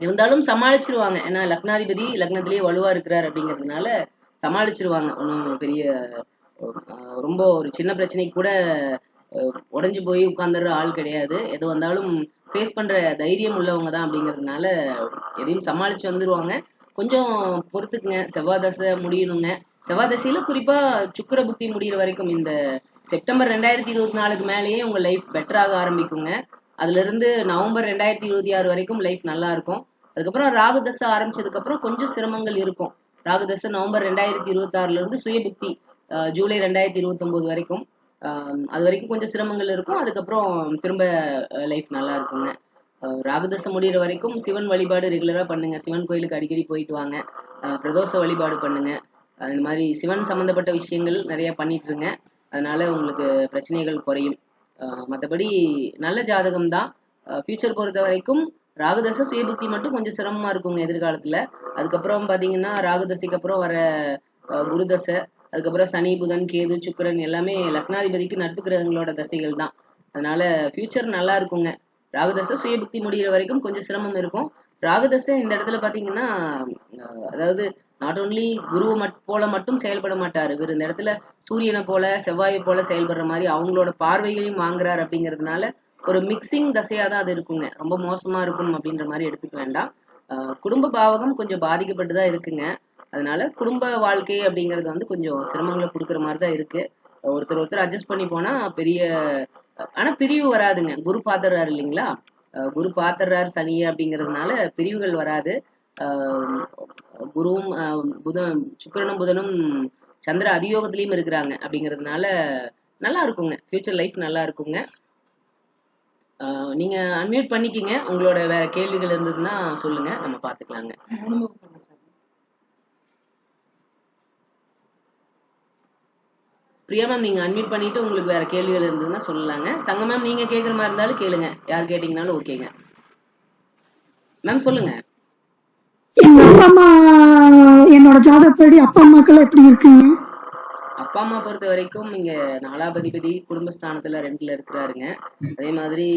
இருந்தாலும் சமாளிச்சிருவாங்க. ஏன்னா லக்னாதிபதி லக்னத்திலேயே வலுவா இருக்கிறார் அப்படிங்கிறதுனால சமாளிச்சிருவாங்க. ஒன்றும் பெரிய ரொம்ப ஒரு சின்ன பிரச்சனைக்கு கூட உடஞ்சு போய் உட்கார்ந்துடுற ஆள் கிடையாது. எது வந்தாலும் ஃபேஸ் பண்ற தைரியம் உள்ளவங்க தான். அப்படிங்கிறதுனால எதையும் சமாளிச்சு வந்துருவாங்க. கொஞ்சம் பொறுத்துக்குங்க, செவ்வாய் தசை முடியணுங்க. செவ்வாய் தசையில குறிப்பா சுக்கிர புக்தி முடிகிற வரைக்கும் இந்த செப்டம்பர் 2024க்கு மேலேயே உங்க லைஃப் பெட்டராக ஆரம்பிக்குங்க. அதுல இருந்து நவம்பர் 2026 வரைக்கும் லைஃப் நல்லா இருக்கும். அதுக்கப்புறம் ராகு தசை ஆரம்பிச்சதுக்கு அப்புறம் கொஞ்சம் சிரமங்கள் இருக்கும். ராகு தசை நவம்பர் 2026ல இருந்து சுய புக்தி ஜூலை 2029 வரைக்கும் அது வரைக்கும் கொஞ்சம் சிரமங்கள் இருக்கும். அதுக்கப்புறம் திரும்ப லைஃப் நல்லா இருக்குங்க. ராகுதசை முடிகிற வரைக்கும் சிவன் வழிபாடு ரெகுலரா பண்ணுங்க. சிவன் கோயிலுக்கு அடிக்கடி போயிட்டு வாங்க. பிரதோஷ வழிபாடு பண்ணுங்க. இந்த மாதிரி சிவன் சம்பந்தப்பட்ட விஷயங்கள் நிறைய பண்ணிட்டு இருங்க. அதனால உங்களுக்கு பிரச்சனைகள் குறையும். மற்றபடி நல்ல ஜாதகம் தான். ஃபியூச்சர் பொறுத்த வரைக்கும் ராகுதசை சுயபுக்தி மட்டும் கொஞ்சம் சிரமமா இருக்குங்க எதிர்காலத்துல. அதுக்கப்புறம் பாத்தீங்கன்னா ராகுதசைக்கு அப்புறம் வர குருதசை, அதுக்கப்புறம் சனி புதன் கேது சுக்கிரன் எல்லாமே லக்னாதிபதிக்கு நட்பு கிரகங்களோட தசைகள் தான். அதனால ஃபியூச்சர் நல்லா இருக்குங்க. ராகுதசை சுயபுக்தி முடிகிற வரைக்கும் கொஞ்சம் சிரமம் இருக்கும். ராகுதசை இந்த இடத்துல பாத்தீங்கன்னா அதாவது நாட் ஓன்லி குருவை போல மட்டும் செயல்பட மாட்டாரு. இவர் இந்த இடத்துல சூரியனை போல செவ்வாயை போல செயல்படுற மாதிரி அவங்களோட பார்வைகளையும் வாங்குறாரு. அப்படிங்கிறதுனால ஒரு மிக்சிங் தசையா தான் அது இருக்குங்க. ரொம்ப மோசமா இருக்கும் அப்படின்ற மாதிரி எடுத்துக்க வேண்டாம். குடும்ப பாவகம் கொஞ்சம் பாதிக்கப்பட்டுதான் இருக்குங்க. அதனால குடும்ப வாழ்க்கை அப்படிங்கிறது வந்து கொஞ்சம் சிரமங்களை கொடுக்குற மாதிரிதான் இருக்கு. ஒருத்தர் அட்ஜஸ்ட் பண்ணி போனா பெரிய ஆனா பிரிவு வராதுங்க. குரு பாத்துறாரு இல்லைங்களா, குரு பாத்துறாரு சனிய அப்படிங்கிறதுனால பிரிவுகள் வராது. குருவும் சுக்கிரனும் புதனும் சந்திர அதியோகத்திலயும் இருக்கிறாங்க. அப்படிங்கிறதுனால நல்லா இருக்குங்க, ஃபியூச்சர் லைஃப் நல்லா இருக்குங்க. நீங்க அன்மியூட் பண்ணிக்கிங்க. உங்களோட வேற கேள்விகள் இருந்ததுன்னா சொல்லுங்க, நம்ம பாத்துக்கலாங்க. பிரியா மேம் நீங்க அன்மியூட் பண்ணிட்டு உங்களுக்கு வேற கேள்விகள் இருந்ததுன்னா சொல்லலாங்க. தங்க மேம் நீங்க கேக்குற மாதிரி இருந்தாலும் கேளுங்க, யார் கேட்டீங்கனாலும் ஓகேங்க. மேம் சொல்லுங்க. எங்க அப்பா அம்மா என்னோட ஜாதகப்படி அப்பா அம்மாக்கள் எப்படி இருக்குங்க? அப்பா அம்மா பொறுத்த வரைக்கும் இங்க 4ஆம் அதிபதி குடும்பஸ்தானத்துல 2ல இருக்கிறாருங்க. அதே மாதிரி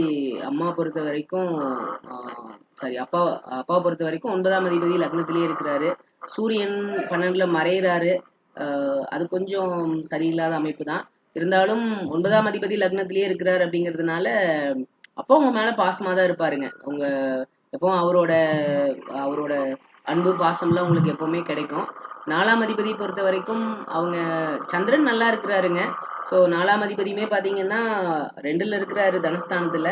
அம்மா பொறுத்த வரைக்கும் அப்பாவை பொறுத்த வரைக்கும் 9ஆம் அதிபதி லக்னத்திலேயே இருக்கிறாரு. சூரியன் 12ல மறையிறாரு. அது கொஞ்சம் சரியில்லாத அமைப்பு தான். இருந்தாலும் 9ஆம் அதிபதி லக்னத்திலேயே இருக்கிறாரு அப்படிங்கிறதுனால அப்பா உங்க மேல பாசமா தான் இருப்பாருங்க. உங்க எப்பவும் அவரோட அன்பு பாசம்லாம் உங்களுக்கு எப்பவுமே கிடைக்கும். 4ஆம் அதிபதி பொறுத்த வரைக்கும் அவங்க சந்திரன் நல்லா இருக்கிறாருங்க. ஸோ 4ஆம் அதிபதியுமே பாத்தீங்கன்னா 2ல இருக்கிறாரு தனஸ்தானத்துல.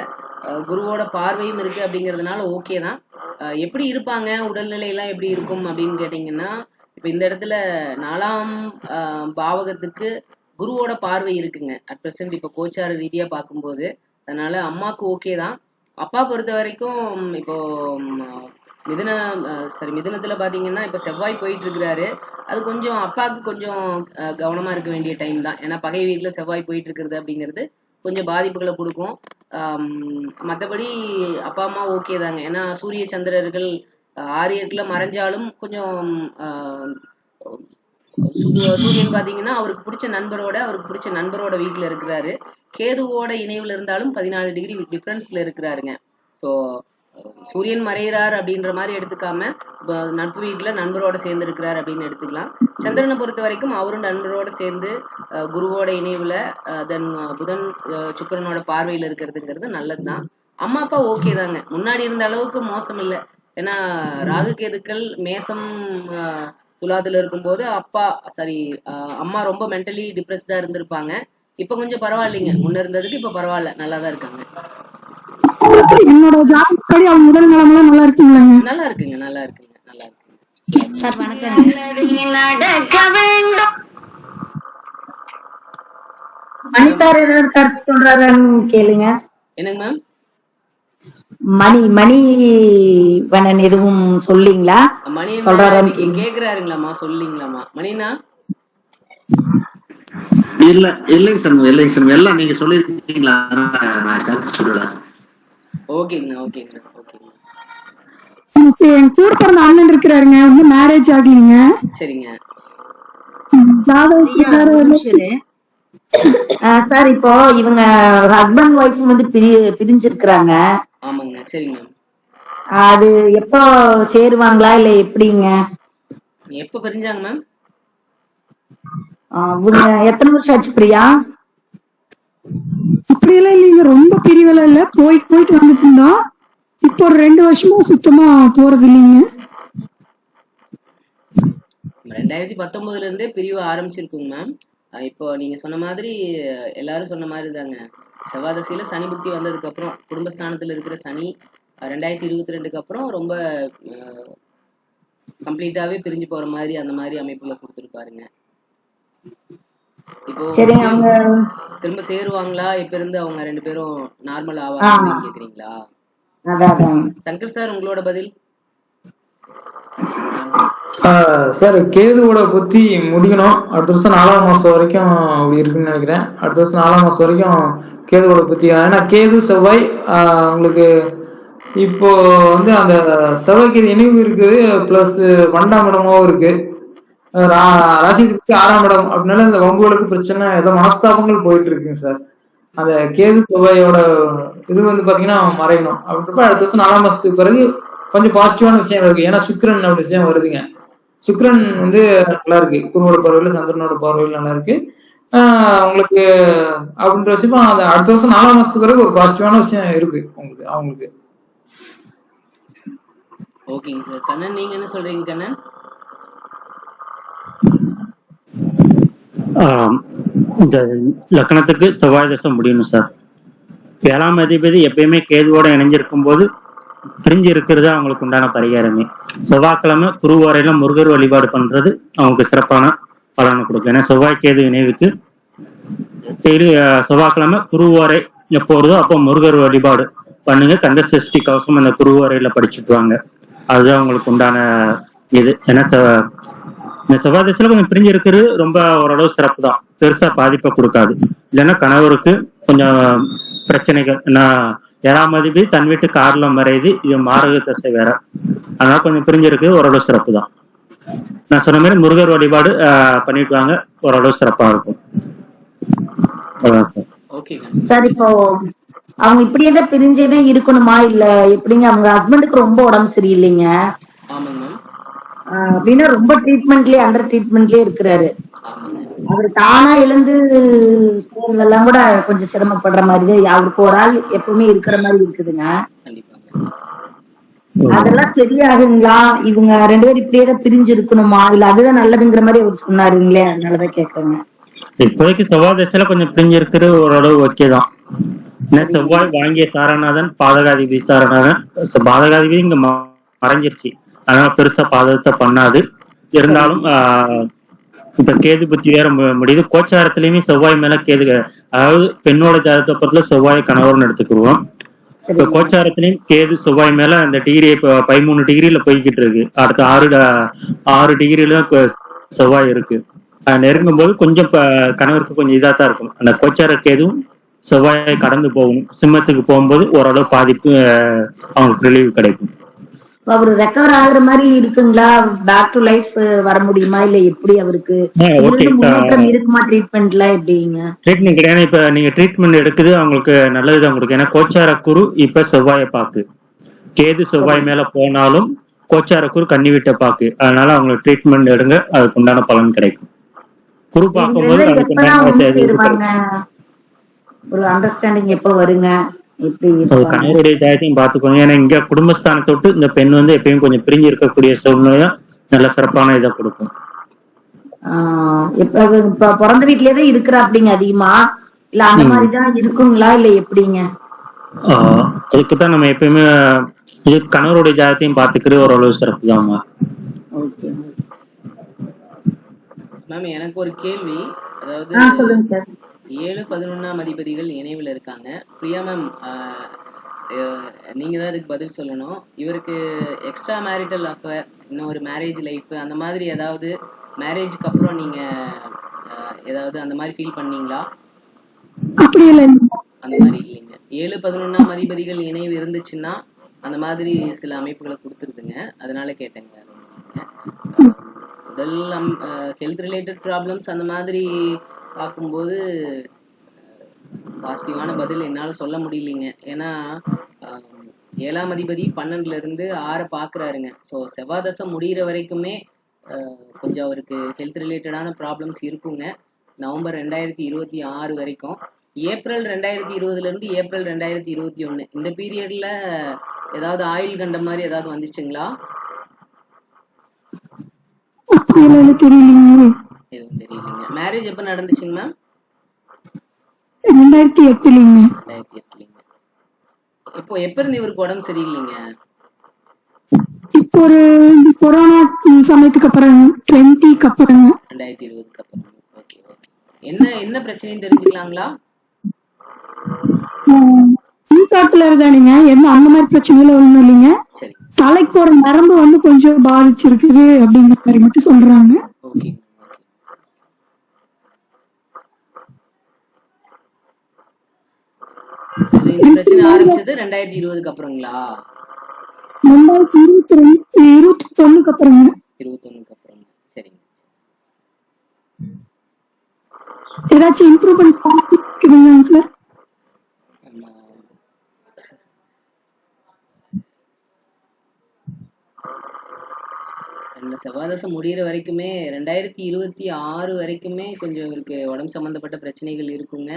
குருவோட பார்வையும் இருக்கு அப்படிங்கிறதுனால ஓகே தான். எப்படி இருப்பாங்க, உடல்நிலை எல்லாம் எப்படி இருக்கும் அப்படின்னு கேட்டீங்கன்னா, இப்ப இந்த இடத்துல 4ஆம் பாவகத்துக்கு குருவோட பார்வை இருக்குங்க அட் பிரசன்ட் இப்ப கோச்சார ரீதியா பார்க்கும்போது. அதனால அம்மாவுக்கு ஓகே தான். அப்பா பொறுத்த வரைக்கும் இப்போ மிதுனத்துல பாத்தீங்கன்னா இப்ப செவ்வாய் போயிட்டு இருக்கிறாரு. அது கொஞ்சம் அப்பாவுக்கு கொஞ்சம் கவனமா இருக்க வேண்டிய டைம் தான். ஏன்னா பகை வீட்டுல செவ்வாய் போயிட்டு இருக்கிறது அப்படிங்கிறது கொஞ்சம் பாதிப்புகளை கொடுக்கும். மற்றபடி அப்பா அம்மா ஓகே தாங்க. ஏன்னா சூரிய சந்திரர்கள் 6-8ல மறைஞ்சாலும் கொஞ்சம் சூரியன் பாத்தீங்கன்னா அவருக்கு பிடிச்ச நண்பரோட வீட்டுல இருக்கிறாரு. கேதுவோட இணைவுல இருந்தாலும் 14 டிகிரி டிஃபரன்ஸ்ல இருக்கிறாருங்க. ஸோ சூரியன் மறைகிறார் அப்படின்ற மாதிரி எடுத்துக்காம நட்பு வீட்டுல நண்பரோட சேர்ந்து இருக்கிறார் அப்படின்னு எடுத்துக்கலாம். சந்திரனை பொறுத்த வரைக்கும் அவரும் நண்பரோட சேர்ந்து குருவோட இணைவுல தென் புதன் சுக்கிரனோட பார்வையில இருக்கிறதுங்கிறது நல்லதுதான். அம்மா அப்பா ஓகே தாங்க, முன்னாடி இருந்த அளவுக்கு மோசம் இல்லை. ஏன்னா ராகு கேதுக்கள் மேசம் துலாத்துல இருக்கும்போது அம்மா ரொம்ப மென்டலி டிப்ரெஸ்டா இருந்திருப்பாங்க. இப்ப கொஞ்சம் பரவாயில்லைங்க, முன்ன இருந்ததுக்கு இப்ப பரவாயில்ல, நல்லாதான் இருக்காங்க. என்னோட ஜாதகப்படி அவங்க உடல் நலமெல்லாம் நல்லா இருக்குங்களா? நல்லா இருக்குங்க, நல்லா இருக்குங்க, நல்லா இருக்கு. சார் வணக்கம். மணித்தார் கருத்து சொல்றாருன்னு கேளுங்க. என்னங்க மேம்? மணிவண்ணன் எதுவும் சொல்லிங்களா? சொல்றாரு கேக்குறாருங்களாமா, சொல்லிங்களாமா மணினா? இல்லைங்க சார், எல்லாம் நீங்க சொல்லிருக்கீங்களா? நான் கருத்து சொல்லல. ஓகேங்க ஓகேங்க ஓகேங்க. என் கூட பிறந்த அண்ணன் இருக்கிறாருங்க, இன்னும் மேரேஜ் ஆகலீங்க. சரிங்க சார். இப்போ இவங்க ஹஸ்பண்ட் ஒய்ஃப் வந்து பிரிஞ்சிருக்கிறாங்க. ஆமாங்க. சரிங்க. அது எப்போ சேருவாங்களா இல்ல எப்படிங்க? எப்ப பிரிஞ்சாங்க மேம்? இவங்க எத்தனை வருஷம் ஆச்சு பிரியா? அப்படியெல்லாம் இல்லைங்க, ரொம்ப பிரிவெல்லாம் இல்ல, போயிட்டு வந்துட்டு இருந்தோம். இப்போ ஒரு 2 வருஷமா சுத்தமா போறது இல்லைங்க. 2019ல இருந்தே பிரிவு ஆரம்பிச்சிருக்குங்க மேம். இப்போ நீங்க சொன்ன மாதிரி எல்லாரும் சொன்ன மாதிரி தாங்க. செவ்வாதசையில சனி புக்தி வந்ததுக்கு அப்புறம் குடும்பஸ்தானத்துல இருக்கிற சனி 2022க்கு அப்புறம் ரொம்ப கம்ப்ளீட்டாவே பிரிஞ்சு போற மாதிரி அந்த மாதிரி அமைப்புல கொடுத்துருப்பாருங்க. இப்போ திரும்ப சேருவாங்களா, இப்ப இருந்து அவங்க 2 பேரும் நார்மல் ஆவாங்க அப்படின்னு கேக்குறீங்களா? சங்கர் சார் உங்களோட பதில்? சார் கேதுவோட புத்தி முடிக்கணும். அடுத்த வருஷம் 4ஆம் மாசம் வரைக்கும் அப்படி இருக்குன்னு நினைக்கிறேன். அடுத்த வருஷம் 4ஆம் மாசம் வரைக்கும் கேதுவோட புத்தி. ஏன்னா கேது செவ்வாய் உங்களுக்கு இப்போ வந்து அந்த செவ்வாய்க்கு இணைவு இருக்குது, பிளஸ் 12ஆம் இடமாவும் இருக்கு. ராசிக்கு 6ஆம் இடம் அப்படின்னால இந்த வம்புகளுக்கு பிரச்சனை, ஏதோ மனஸ்தாபங்கள் போயிட்டு இருக்குங்க சார். அந்த கேது செவ்வாயோட இது வந்து பாத்தீங்கன்னா மறையணும் அப்படின்றப்ப அடுத்த வருஷம் 4ஆம் மாசத்துக்கு பிறகு கொஞ்சம் பாசிட்டிவான விஷயம் இருக்கு. ஏன்னா சுக்கிரன் அப்படி விஷயம் வருதுங்க. சுக்கிரன் வந்து நல்லா இருக்கு, குருவோட பார்வையில சந்திரனோட பார்வையில நல்லா இருக்கு உங்களுக்கு அப்படின்ற விஷயம். அந்த அடுத்த வருஷம் 4ஆம் மாசத்துக்கு பிறகு ஒரு பாசிட்டிவான விஷயம் இருக்கு உங்களுக்கு அவங்களுக்கு. ஓகேங்க சார். கண்ணன் நீங்க என்ன சொல்றீங்க கண்ணன்? இந்த லக்னத்துக்கு செவ்வாய் தசை முடியணும் சார். 7ஆம் அதிபதி எப்பயுமே கேதுவோட இணைஞ்சிருக்கும் போது பிரிஞ்சு இருக்கிறது அவங்களுக்கு உண்டான பரிகாரமே. செவ்வாய்க்கிழமை குருவாரையில முருகர் வழிபாடு பண்றது அவங்களுக்கு சிறப்பான பலனை கொடுக்கும். ஏன்னா செவ்வாய் கேது இணைவுக்கு செவ்வாய்க்கிழமை குருவாரை எப்போ வருதோ அப்போ முருகர் வழிபாடு பண்ணுங்க. கந்த சஷ்டி கவசம் அந்த குருவாரையில படிச்சுட்டு வாங்க, அதுதான் அவங்களுக்கு உண்டான இது. ஏன்னா இந்த செவ்வாய் திசையில கொஞ்சம் பிரிஞ்சு இருக்கிறது ரொம்ப ஓரளவு சிறப்பு தான், பெருசா பாதிப்பை கொடுக்காது. இல்லைன்னா கணவருக்கு கொஞ்சம் பிரச்சனைகள். ஏன்னா 7ஆம் அதிபதி தன் வீட்டு கார்ல மறையுது, இது மாரக தசை வேற, அதனால கொஞ்சம் பிரிஞ்சிருக்கு, ஓரளவு சிறப்பு தான். நான் சொன்ன மாதிரி முருகர் வழிபாடு பண்ணிட்டு வாங்க, ஓரளவு சிறப்பா இருக்கும். அதான் சார். ஓகேங்க. சார் இப்போ அவங்க இப்படியேதான் பிரிஞ்சேதான் இருக்கணுமா இல்ல எப்படிங்க? அவங்க ஹஸ்பண்டுக்கு ரொம்ப உடம்பு சரியில்லைங்க. ஆமாங்க மேம். அப்படின்னா ரொம்ப ட்ரீட்மெண்ட்லயே அண்டர் ட்ரீட்மெண்ட்லயே இருக்கிறாரு. ஆமாங்க. அவர் தானா எழுந்து இதெல்லாம் கூட கொஞ்சம் சிரமப்படுற மாதிரிதான் அவருக்கு ஒரு ஆள் எப்பவுமே இருக்கிற மாதிரி இருக்குதுங்க. கண்டிப்பாங்க. அதெல்லாம் சரியாகுங்களா? இவங்க 2 பேரும் இப்படியேதான் பிரிஞ்சு இருக்கணுமா இல்ல அதுதான் நல்லதுங்கிற மாதிரி அவர் சொன்னாருங்களே, அதனாலதான் கேக்குறேங்க. இப்போதைக்கு செவ்வாய் திசையில கொஞ்சம் பிரிஞ்சு இருக்கிறது ஓரளவு ஓகே தான். ஏன்னா செவ்வாய் வாங்கிய சாரநாதன் பாதகாதிபதி சாரநாதன், பாதகாதிபதி இங்க மறைஞ்சிருச்சு, அதனால பெருசா பாதகத்தை பண்ணாது. இருந்தாலும் இப்ப கேது புத்தி வேற முடியுது. கோச்சாரத்திலயுமே செவ்வாய் மேல கேது, அதாவது பெண்ணோட ஜாதகத்தை பொறுத்தல செவ்வாய் கணவர்னு எடுத்துக்கிடுவோம். இப்ப கோச்சாரத்திலயும் கேது செவ்வாய் மேல அந்த டிகிரி இப்ப 13 டிகிரில போய்கிட்டு இருக்கு. அடுத்த 6 டிகிரில செவ்வாய் இருக்கு. நெருங்கும் போது கொஞ்சம் கணவருக்கு கொஞ்சம் இதா தான் இருக்கும். அந்த கோச்சார கேதுவும் செவ்வாயை கடந்து போகும். சிம்மத்துக்கு போகும்போது ஓரளவு பாதிப்பு அவங்களுக்கு ரிலீவ் கிடைக்கும். அவரு ரெக்கவர் ஆகுற மாதிரி இருக்குங்களா? பேக் டு லைஃப் வர முடியுமா இல்ல எப்படி? அவருக்கு முன்னேற்றம் இருக்குமா ட்ரீட்மெண்ட்ல? எப்படிங்க? ட்ரீட்மெண்ட் கிடையாது. இப்ப நீங்க ட்ரீட்மெண்ட் எடுக்குது அவங்களுக்கு நல்லதுதான் கொடுக்கும். ஏன்னா கோச்சார குரு இப்ப செவ்வாயை பாக்கு, கேது செவ்வாய் மேல போனாலும் கோச்சார குரு கன்னி விட்ட பாக்கு, அதனால அவங்களுக்கு ட்ரீட்மெண்ட் எடுங்க, அதுக்கு உண்டான பலன் கிடைக்கும். குரு பார்க்கும்போது அதுக்கு உண்டான ஒரு அண்டர்ஸ்டாண்டிங் எப்ப வருங்க? கணவருடைய ஜாதத்தையும் பாத்துக்கோங்க. ஏன்னா இங்க குடும்பஸ்தானத்தை விட்டு இந்த பெண் வந்து எப்பயும் கொஞ்சம் பிரிஞ்சு இருக்கக்கூடிய சூழ்நிலை நல்ல சிறப்பான இதை கொடுக்கும். இப்ப பிறந்த வீட்லயேதான் இருக்கிறா அப்படிங்க அதிகமா இல்ல அந்த மாதிரிதான் இருக்குங்களா இல்ல எப்படிங்க? அதுக்குதான் நம்ம எப்பயுமே இது கணவருடைய ஜாதத்தையும் பாத்துக்கிறது ஓரளவு சிறப்பு தான். மேம் எனக்கு ஒரு கேள்வி. அதாவது 7-11 அதிபதிகள் இணைவுல இருக்காங்க. பிரியா மேம், நீங்க தான் இதுக்கு பதில் சொல்லணும். இவருக்கு எக்ஸ்ட்ரா மேரிட்டல் அஃபேர், இன்னும் ஒரு மேரேஜ் லைஃப் அந்த மாதிரி ஏதாவது மேரேஜ்க்கு அப்புறம் நீங்க ஏதாவது அந்த மாதிரி ஃபீல் பண்ணீங்களா? அப்படி இல்ல, அந்த மாதிரி இல்லைங்க. 7-11 அதிபதிகள் இணைவு இருந்துச்சுன்னா அந்த மாதிரி சில அமைப்புகளை கொடுத்துருதுங்க. அதனால கேட்டேங்க. உடல் ஹெல்த் ரிலேட்டட் ப்ராப்ளம்ஸ் அந்த மாதிரி பார்க்கும்போது பாசிட்டிவான பதில் என்னால சொல்ல முடியலைங்க. ஏன்னா 7ஆம் அதிபதி 12ல இருந்து 6 பாக்குறாருங்க. ஸோ செவ்வாய் தசை முடிகிற வரைக்குமே கொஞ்சம் அவருக்கு ஹெல்த் ரிலேட்டடான ப்ராப்ளம்ஸ் இருக்குங்க. நவம்பர் 2026 வரைக்கும். ஏப்ரல் 2020ல இருந்து ஏப்ரல் 2021 இந்த பீரியட்ல ஏதாவது ஆயில் கண்ட மாதிரி ஏதாவது வந்துச்சுங்களா? எதுவும் தெரியலைங்க. மேரேஜ் எப்ப நடந்துச்சுங்க மேம்? 2008. இப்போ எப்ப இருந்து இவருக்கு உடம்பு சரியில்லைங்க? இப்போ ஒரு கொரோனா சமயத்துக்கு அப்புறம் 20க்கு அப்புறம் 2020க்கு அப்புறம். Okay okay. என்ன பிரச்சனைன்னு தெரிஞ்சுக்கலாங்களா? தானுங்க. எந்த அந்த மாதிரி பிரச்சனையில ஒண்ணும் இல்லைங்க. தலைக்கு போற நரம்பு வந்து கொஞ்சம் பாதிச்சிருக்குது அப்படிங்கிற மாதிரி மட்டும் சொல்றாங்க. ஓகே. பிரச்சனை ஆரம்பிச்சது 2020க்கு அப்புறங்களா? 2021க்கு அப்புறம். 21க்கு அப்புறம். சரிங்க. ஏதாச்சும் இம்ப்ரூவ்மென்ட் பாக்குறீங்களா சார்? செவ்வாதசை முடிகிற வரைக்குமே 2026 வரைக்குமே கொஞ்சம் இவருக்கு உடம்பு சம்பந்தப்பட்ட பிரச்சனைகள் இருக்குங்க.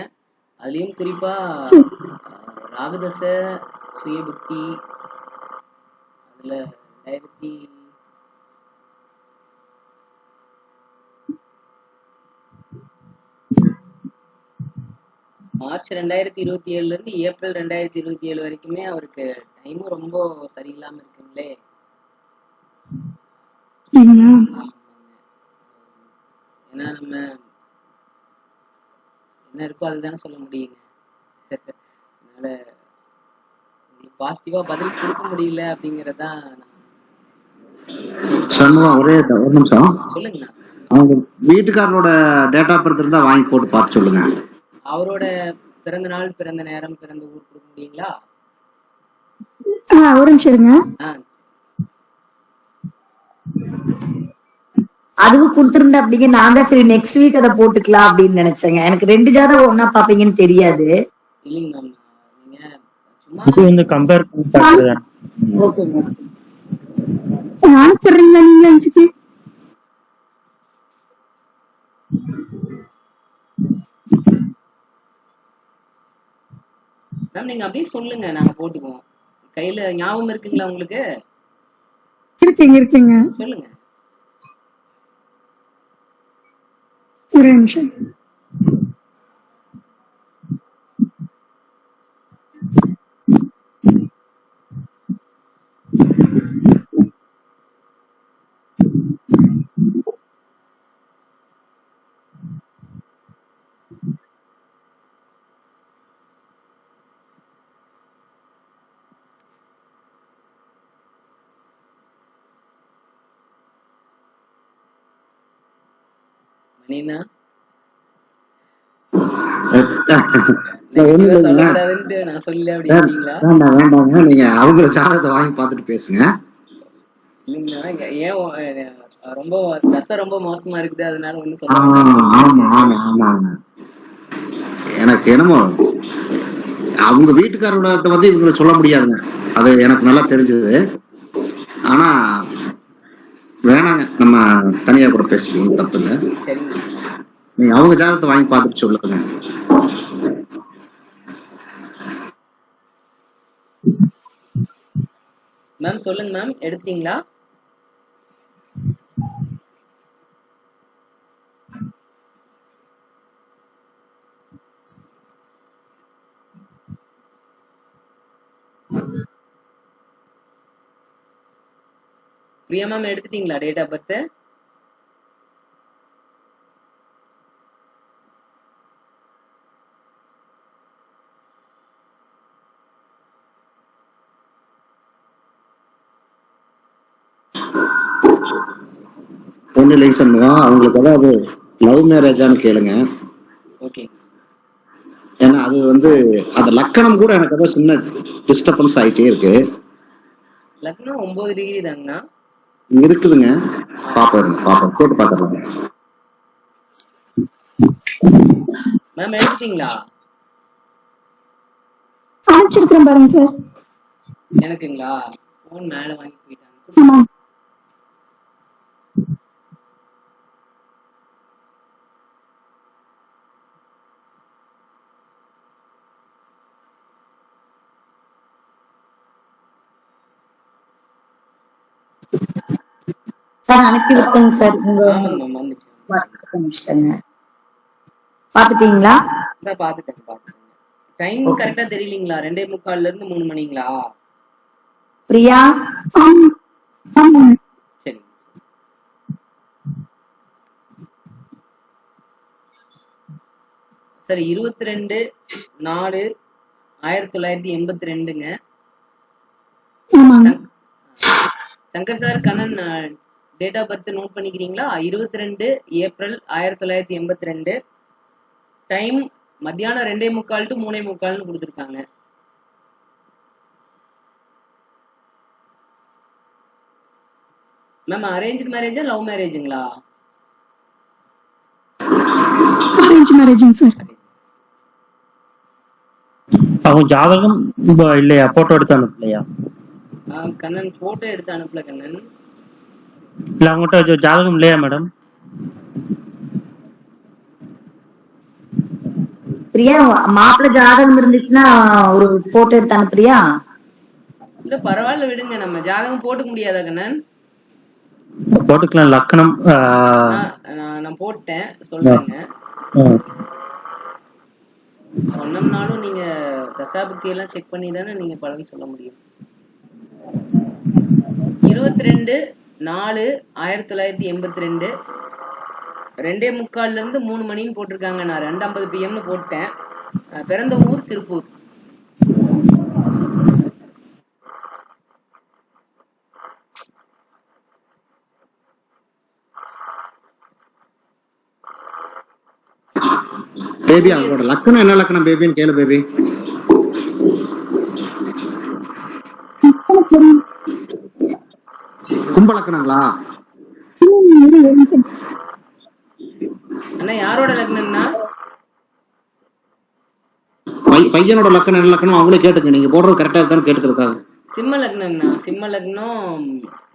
அதுலயும் குறிப்பா ராகுதசை, சுயபுக்தி, அதுல மார்ச் 2027ல இருந்து ஏப்ரல் 2027 வரைக்குமே அவருக்கு டைமும் ரொம்ப சரியில்லாம இருக்குங்களே. ஏன்னா நம்ம என்ன இருக்கோ அதுதானே சொல்ல முடியுங்க. அதனால உங்களுக்கு பாசிட்டிவா பதில் கொடுக்க முடியல அப்படிங்கறதான். ஒரே ஒரு நிமிஷம் சொல்லுங்க. அவங்க வீட்டுக்காரரோட டேட் ஆஃப் பர்த் இருந்தா வாங்கி போட்டு பார்த்து சொல்லுங்க. அவரோட பிறந்த நாள், பிறந்த நேரம், பிறந்த ஊர் கொடுக்க முடியுங்களா? ஒரு நிமிஷம் இருங்க. அதுவும் கொடுத்திருந்தா அப்படிங்க. நான் தான் சரி நெக்ஸ்ட் வீக் அதை போட்டுக்கலாம் அப்படின்னு நினைச்சேங்க. எனக்கு 2 ஜாதகம் ஒன்னா பாப்பீங்கன்னு தெரியாது. இல்லைங்க மேம், நீங்க சும்மா இது வந்து கம்பேர் பண்ணி பார்க்கறது. ஓகேங்க. அனுப்பிடுறீங்களா நீங்க அனுப்பிச்சிட்டு? மேம் நீங்க அப்படியே சொல்லுங்க, நாங்க போட்டுக்குவோம். கையில ஞாபகம் இருக்குங்களா உங்களுக்கு? இருக்குங்க. சொல்லுங்க. ஒரு நிமிஷம். மணினா ஒண்ணு இல்லைங்க. சொல்லக்கூடாதுன்ட்டு நான் சொல்லல அப்படி இருக்கீங்களா? வேண்டாங்க, நீங்க அவங்கள ஜாதகத்தை வாங்கி பார்த்துட்டு பேசுங்க. இல்லைங்கண்ணா, ஏன் ரொம்ப தசை ரொம்ப மோசமா இருக்குது, அதனால ஒண்ணும் ஆமாங்க. எனக்கு என்னமோ அவங்க வீட்டுக்காரோட வந்து இவங்களை சொல்ல முடியாதுங்க, அது எனக்கு நல்லா தெரிஞ்சது. ஆனா வேணாங்க, நம்ம தனியா கூட பேசிக்கணும், தப்பு இல்லை. சரிங்க. நீங்க அவங்க ஜாதகத்தை வாங்கி பார்த்துட்டு சொல்லுங்க. மேம் சொல்லுங்க மேம், எடுத்தீங்களா? பிரியா மேம் எடுத்துட்டீங்களா டேட் ஆஃப் பர்த்? ஒண்ணு இல்லைங்க சண்முகம், அவங்களுக்கு ஏதாவது லவ் மேரேஜான்னு கேளுங்க. ஓகே. ஏன்னா அது வந்து அந்த லக்கணம் கூட எனக்கு ஏதோ சின்ன டிஸ்டர்பன்ஸ் ஆயிட்டே இருக்கு. லக்னம் 9 டிகிரி தாங்கண்ணா. இருக்குதுங்க, பாப்போம் கேட்டு பாத்துக்கலாம். மேம் எடுத்துட்டீங்களா? அனுப்பிச்சிருக்கிறேன் பாருங்க சார். எனக்குங்களா? போன் மேல வாங்கி போயிட்டாங்க. ஆமா. அனுப்பி விட்டேங்க சார். உங்க ஆமாங்க மேம், வந்துச்சு. அனுப்பிச்சிட்டேங்க. பாத்துட்டீங்களா? பாத்துட்டேன். டைம் கரெக்டா தெரியலீங்களா? 2:45 இருந்து 3 மணிங்களா? பிரியா சரி. சரி, 22/4/1982ங்க. Shankar sir, Kannan date of birth note பண்ணிக்கிறீங்களா? 22 ஏப்ரல் 1982. டைம் மத்தியானம் 2:45 to 3:45 கொடுத்துருக்காங்க. மேம் அரேஞ்ச் மேரேஜா லவ் மேரேஜுங்களா? அரேஞ்ச் மேரேஜிங் சார். அவங்க ஜாதகம் இல்லையா? போட்டோ எடுத்து அனுப்பலையா? கண்ணன் போட்டோ எடுத்து அனுப்பல கண்ணன். இல்ல அவங்ககிட்ட ஜாதகம் இல்லையா மேடம்? பிரியா, மாப்பிள்ளை ஜாதகம் இருந்துச்சுன்னா ஒரு போட்டோ எடுத்து அனுப்புறியா? இல்ல பரவாயில்ல விடுங்க, நம்ம ஜாதகம் போட்டுக்க முடியாதா கண்ணன்? போட்டுக்கலாம். லக்கணம் நான் போட்டேன், சொல்றேங்க. சொன்னோம்னாலும் நீங்க தசாபுக்தி எல்லாம் செக் பண்ணி தானே நீங்க பலன் சொல்ல முடியும். 22/4/1982 2:45 இருந்து 3 மணின்னு போட்டிருக்காங்க. நான் 2:50 PM போட்டேன். பிறந்த ஊர் திருப்பூர். பேபி அவங்களோட லக்கணம் என்ன லக்கணம் பேபின்னு கேளு பேபி. கும்ப லக்கணங்களா? அண்ணா யாரோட லக்னங்கண்ணா? பையனோட லக்கணம் என்ன லக்கணம் அவங்களே கேட்டுங்க, நீங்க போடுறது கரெக்டா இருக்கான்னு கேட்டுக்கிறதுக்காக. சிம்ம லக்னங்கண்ணா. சிம்ம லக்னம்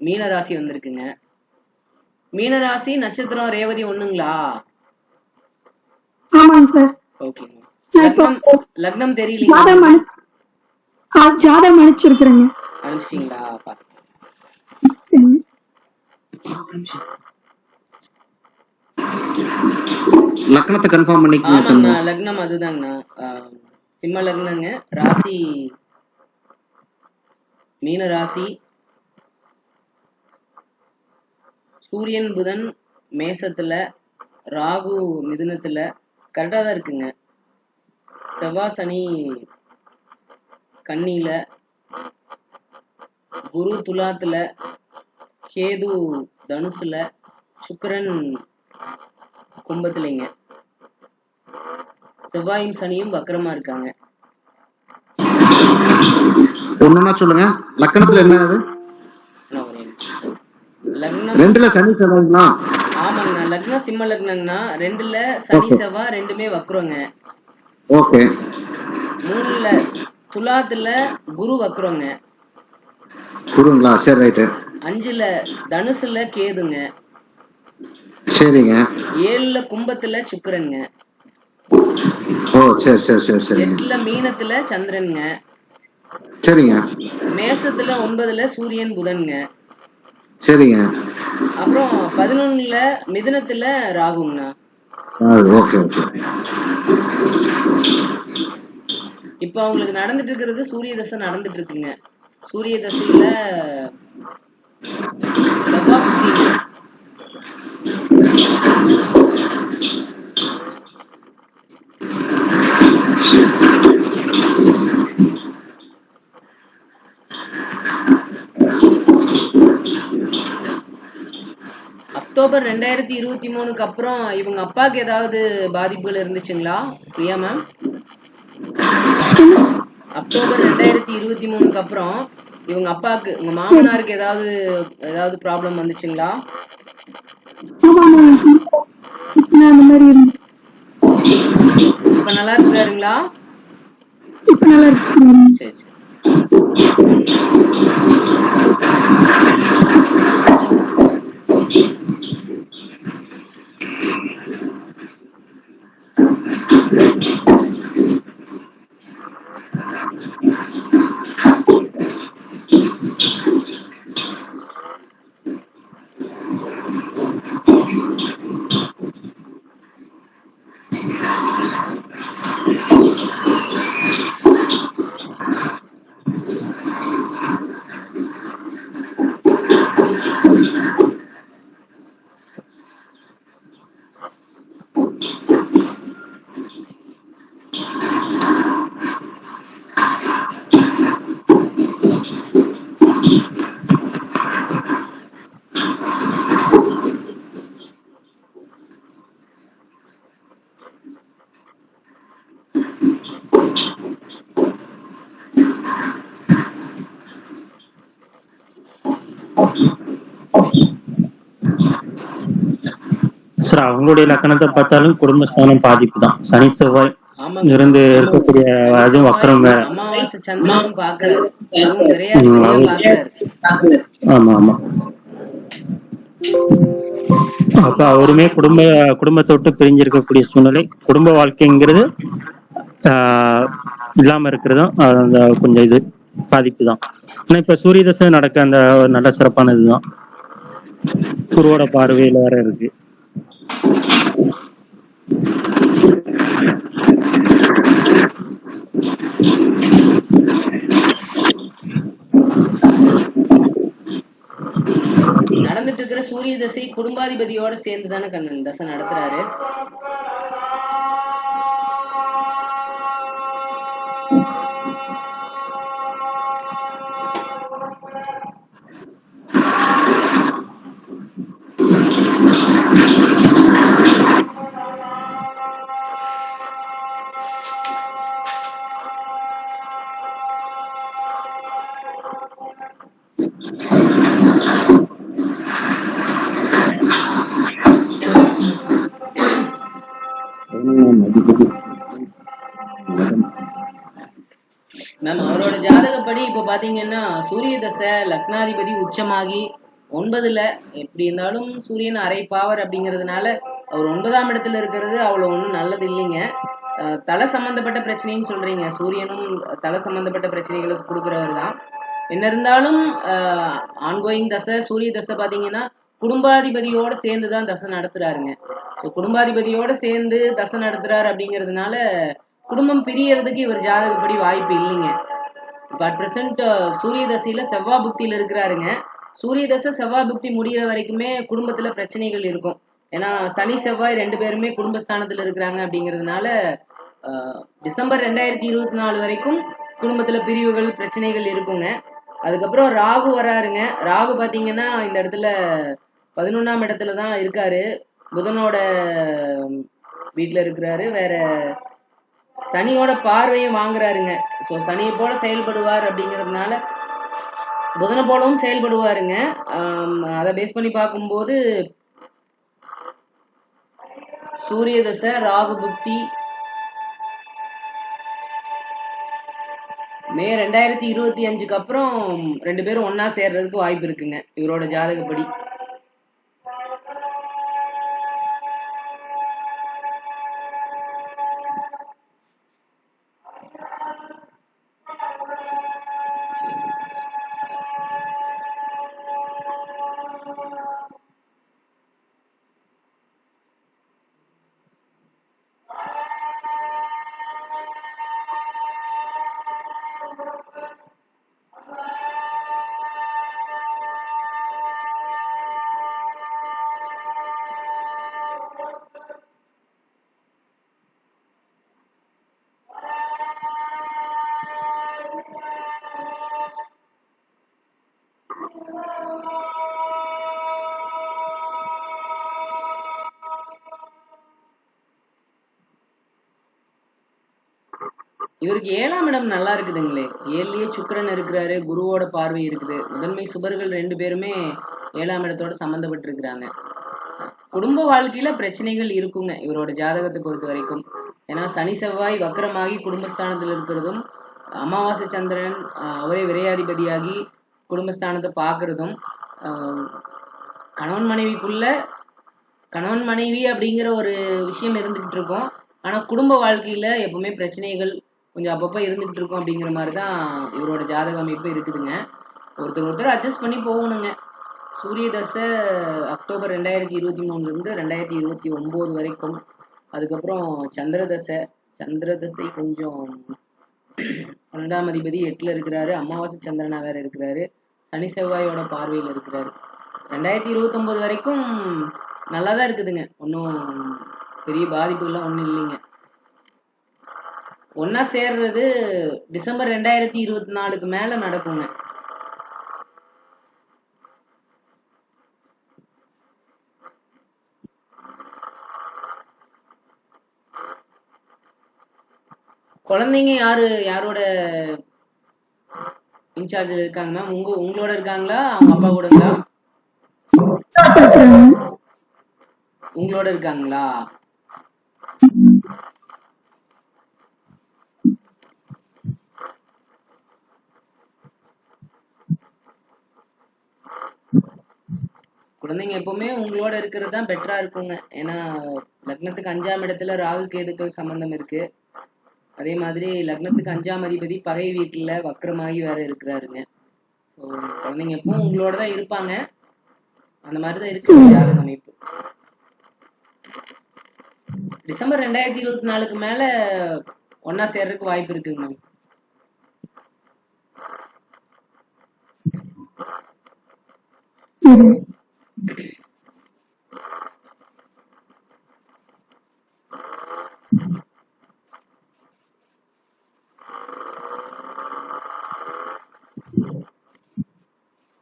மீன ராசி வந்திருக்குங்க. மீன ராசி நட்சத்திரம் ரேவதி ஒண்ணுங்களா? ஆமாங்க சார். ஓகேங்க. நான் இப்போ லக்னம் தெரியலீங்க. ஜாதகம் அனுப்பிச்சிருக்கிறேங்க. அனுப்பிச்சிட்டீங்களா? லக்னத்தை கன்ஃபார்ம் பண்ணிக்கங்க. ஆமாங்கண்ணா, லக்னம் அதுதாங்கண்ணா. சிம்ம லக்னங்க. ராசி மீன ராசி. சூரியன் புதன் மேசத்துல, ராகு மிதுனத்துல. கரெக்டா தான் இருக்குங்க. செவ்வாய் சனி கன்னியில, குரு துலாத்துல, கேது தனுசுல, சுக்கிரன் கும்பத்துலைங்க. செவ்வாயும் சனியும் வக்கரமா இருக்காங்க. ஒண்ணுன்னா சொல்லுங்க. லக்கணத்துல என்ன அது? லக்னம் 2ல சனி செவ்வாய்ங்களா? ஆமாங்கண்ணா. லக்னம் சிம்ம லக்னங்கண்ணா. 2ல சனி செவ்வாய் ரெண்டுமே வக்கரங்க. ஓகே. 3ல துலாத்துல குரு வக்கரங்க. குருங்களா? சரி, ரைட்டு. 5ல தனுசுல கேதுங்க. சரிங்க. 7ல கும்பத்துல சுக்கிரனுங்க. ஓ சரி சரி சரி சரி. 8ல மீனத்துல சந்திரனுங்க. சரிங்க. மேசத்துல 9ல சூரியன் புதன்ங்க. சரிங்க. அப்புறம் 11ல மிதுனத்துல ராகுங்கண்ணா. Okay okay. இப்ப அவங்களுக்கு நடந்துட்டு இருக்கிறது சூரிய தசை நடந்துட்டு இருக்குங்க. சூரிய தசையில செவ்வாய் புத்திங்க. அக்டோபர் 2023க்கு அப்புறம் இவங்க அப்பாவுக்கு ஏதாவது பாதிப்புகள் இருந்துச்சுங்களா பிரியா மேம்? அக்டோபர் 2023க்கு அப்புறம் இவங்க அப்பாவுக்கு, உங்க மாமனாருக்கு ஏதாவது ப்ராப்ளம் வந்துச்சுங்களா? அந்த மாதிரி இப்ப நல்லா இருக்காருங்களா? இப்ப நல்லா இருக்கு. சரி சரி. சார் அவங்களுடைய லக்கணத்தை பார்த்தாலும் குடும்பஸ்தானம் பாதிப்பு தான். சனி செவ்வாய் இருந்து இருக்கக்கூடிய அதுவும் வக்கரம் வேற. அமாவாசை சந்திரனும் பாக்குறாரு. அதுவும் நிறைய பாக்குறாரு. ஆமா ஆமா. அப்ப அவருமே குடும்பத்தை விட்டு பிரிஞ்சிருக்கக்கூடிய சூழ்நிலை. குடும்ப வாழ்க்கைங்கிறது இல்லாம இருக்கிறதும் அந்த கொஞ்சம் இது பாதிப்பு தான். ஆனா இப்ப சூரிய தசை நடக்க அந்த நல்ல சிறப்பான இதுதான். குருவோட பார்வையில வேற இருக்கு. நடந்துட்டு இருக்கிற சூரிய தசை குடும்பாதிபதியோட சேர்ந்துதானே கண்ணன் தசை நடத்துறாரு. மேம் அவரோட ஜாதகப்படி இப்ப பாத்தீங்கன்னா சூரிய தசை லக்னாதிபதி உச்சமாகி 9ல எப்படி இருந்தாலும் சூரியன் அரை பாவர் அப்படிங்கிறதுனால அவர் 9ஆம் இடத்துல இருக்கிறது அவ்வளவு ஒண்ணும் நல்லது இல்லைங்க. தலை சம்பந்தப்பட்ட பிரச்சனைன்னு சொல்றீங்க, சூரியனும் தலை சம்பந்தப்பட்ட பிரச்சனைகளை கொடுக்கிறவர் தான். என்ன இருந்தாலும் ஆன்கோயிங் தசை சூரிய தசை பாத்தீங்கன்னா குடும்பாதிபதியோட சேர்ந்துதான் தசை நடத்துறாருங்க. ஸோ குடும்பாதிபதியோட சேர்ந்து தசை நடத்துறாரு அப்படிங்கிறதுனால குடும்பம் பிரியறதுக்கு இவர் ஜாதகப்படி வாய்ப்பு இல்லைங்க. இப்ப அட் பிரசன்ட் சூரிய தசையில செவ்வாய் புக்தியில இருக்கிறாருங்க. சூரிய தசை செவ்வாய் புக்தி முடிகிற வரைக்குமே குடும்பத்துல பிரச்சனைகள் இருக்கும். ஏன்னா சனி செவ்வாய் 2 பேருமே குடும்பஸ்தானத்துல இருக்கிறாங்க அப்படிங்கிறதுனால டிசம்பர் 2024 வரைக்கும் குடும்பத்துல பிரிவுகள் பிரச்சனைகள் இருக்குங்க. அதுக்கப்புறம் ராகு வராருங்க. ராகு பாத்தீங்கன்னா இந்த இடத்துல 11ஆம் இடத்துலதான் இருக்காரு, புதனோட வீட்டுல இருக்கிறாரு, வேற சனியோட பார்வையும் வாங்குறாருங்க. சோ சனியை போல செயல்படுவார் அப்படிங்கிறதுனால புதனை போலவும் செயல்படுவாருங்க. அதை பேஸ் பண்ணி பார்க்கும்போது சூரிய தசை ராகு புக்தி மே 2025க்கு அப்புறம் 2 பேரும் ஒன்னா சேர்றதுக்கு வாய்ப்பு இருக்குங்க இவரோட ஜாதகப்படி. இவருக்கு 7ஆம் இடம் நல்லா இருக்குதுங்களே, 7லயே சுக்கிரன் இருக்கிறாரு, குருவோட பார்வை இருக்குது, முதன்மை சுபர்கள் 2 பேருமே 7ஆம் இடத்தோட சம்பந்தப்பட்டு இருக்கிறாங்க. குடும்ப வாழ்க்கையில பிரச்சனைகள் இருக்குங்க இவரோட ஜாதகத்தை பொறுத்த வரைக்கும். ஏன்னா சனி செவ்வாய் வக்கரமாகி குடும்பஸ்தானத்துல இருக்கிறதும், அமாவாசை சந்திரன் அவரே விரையாதிபதியாகி குடும்பஸ்தானத்தை பாக்குறதும், கணவன் மனைவிக்குள்ள கணவன் மனைவி அப்படிங்கிற ஒரு விஷயம் இருந்துகிட்டு இருக்கும். ஆனா குடும்ப வாழ்க்கையில எப்பவுமே பிரச்சனைகள் கொஞ்சம் அப்பப்ப இருந்துகிட்டு இருக்கும் அப்படிங்கிற மாதிரிதான் இவரோட ஜாதக அமைப்பு இருக்குதுங்க. ஒருத்தர் அட்ஜஸ்ட் பண்ணி போகணுங்க. சூரிய தசை அக்டோபர் 2023 இருந்து 2029 வரைக்கும். அதுக்கப்புறம் சந்திர தசை கொஞ்சம் 12ஆம் அதிபதி 8ல இருக்கிறாரு, அமாவாசை சந்திரனா வேற இருக்கிறாரு, சனி செவ்வாயோட பார்வையில இருக்கிறாரு. 2029 வரைக்கும் நல்லாதான் இருக்குதுங்க, ஒன்னும் பெரிய பாதிப்புகள்லாம் ஒண்ணும் இல்லைங்க. ஒன்னா சேர்றது டிசம்பர் 2024க்கு மேல நடக்குங்க. குழந்தைங்க யாரோட இன்சார்ஜ்ல இருக்காங்க மேம்? உங்களோட இருக்காங்களா, அவங்க அப்பா கூட இருக்கா? உங்களோட இருக்காங்களா? குழந்தைங்க எப்பவுமே உங்களோட இருக்கிறது தான் பெட்டரா இருக்குங்க. ஏன்னா லக்னத்துக்கு 5ஆம் இடத்துல ராகு கேதுக்கள் சம்பந்தம் இருக்கு. அதே மாதிரி லக்னத்துக்கு 5ஆம் அதிபதி பகை வீட்டுல வக்கரமாகி வேற இருக்கிறாருங்க. ஸோ குழந்தைங்க எப்பவும் உங்களோட தான் இருப்பாங்க. அந்த மாதிரிதான் இருக்கு ஜாதக அமைப்பு. டிசம்பர் 2024க்கு மேல ஒன்னா சேர்றதுக்கு வாய்ப்பு இருக்குங்க மேம்.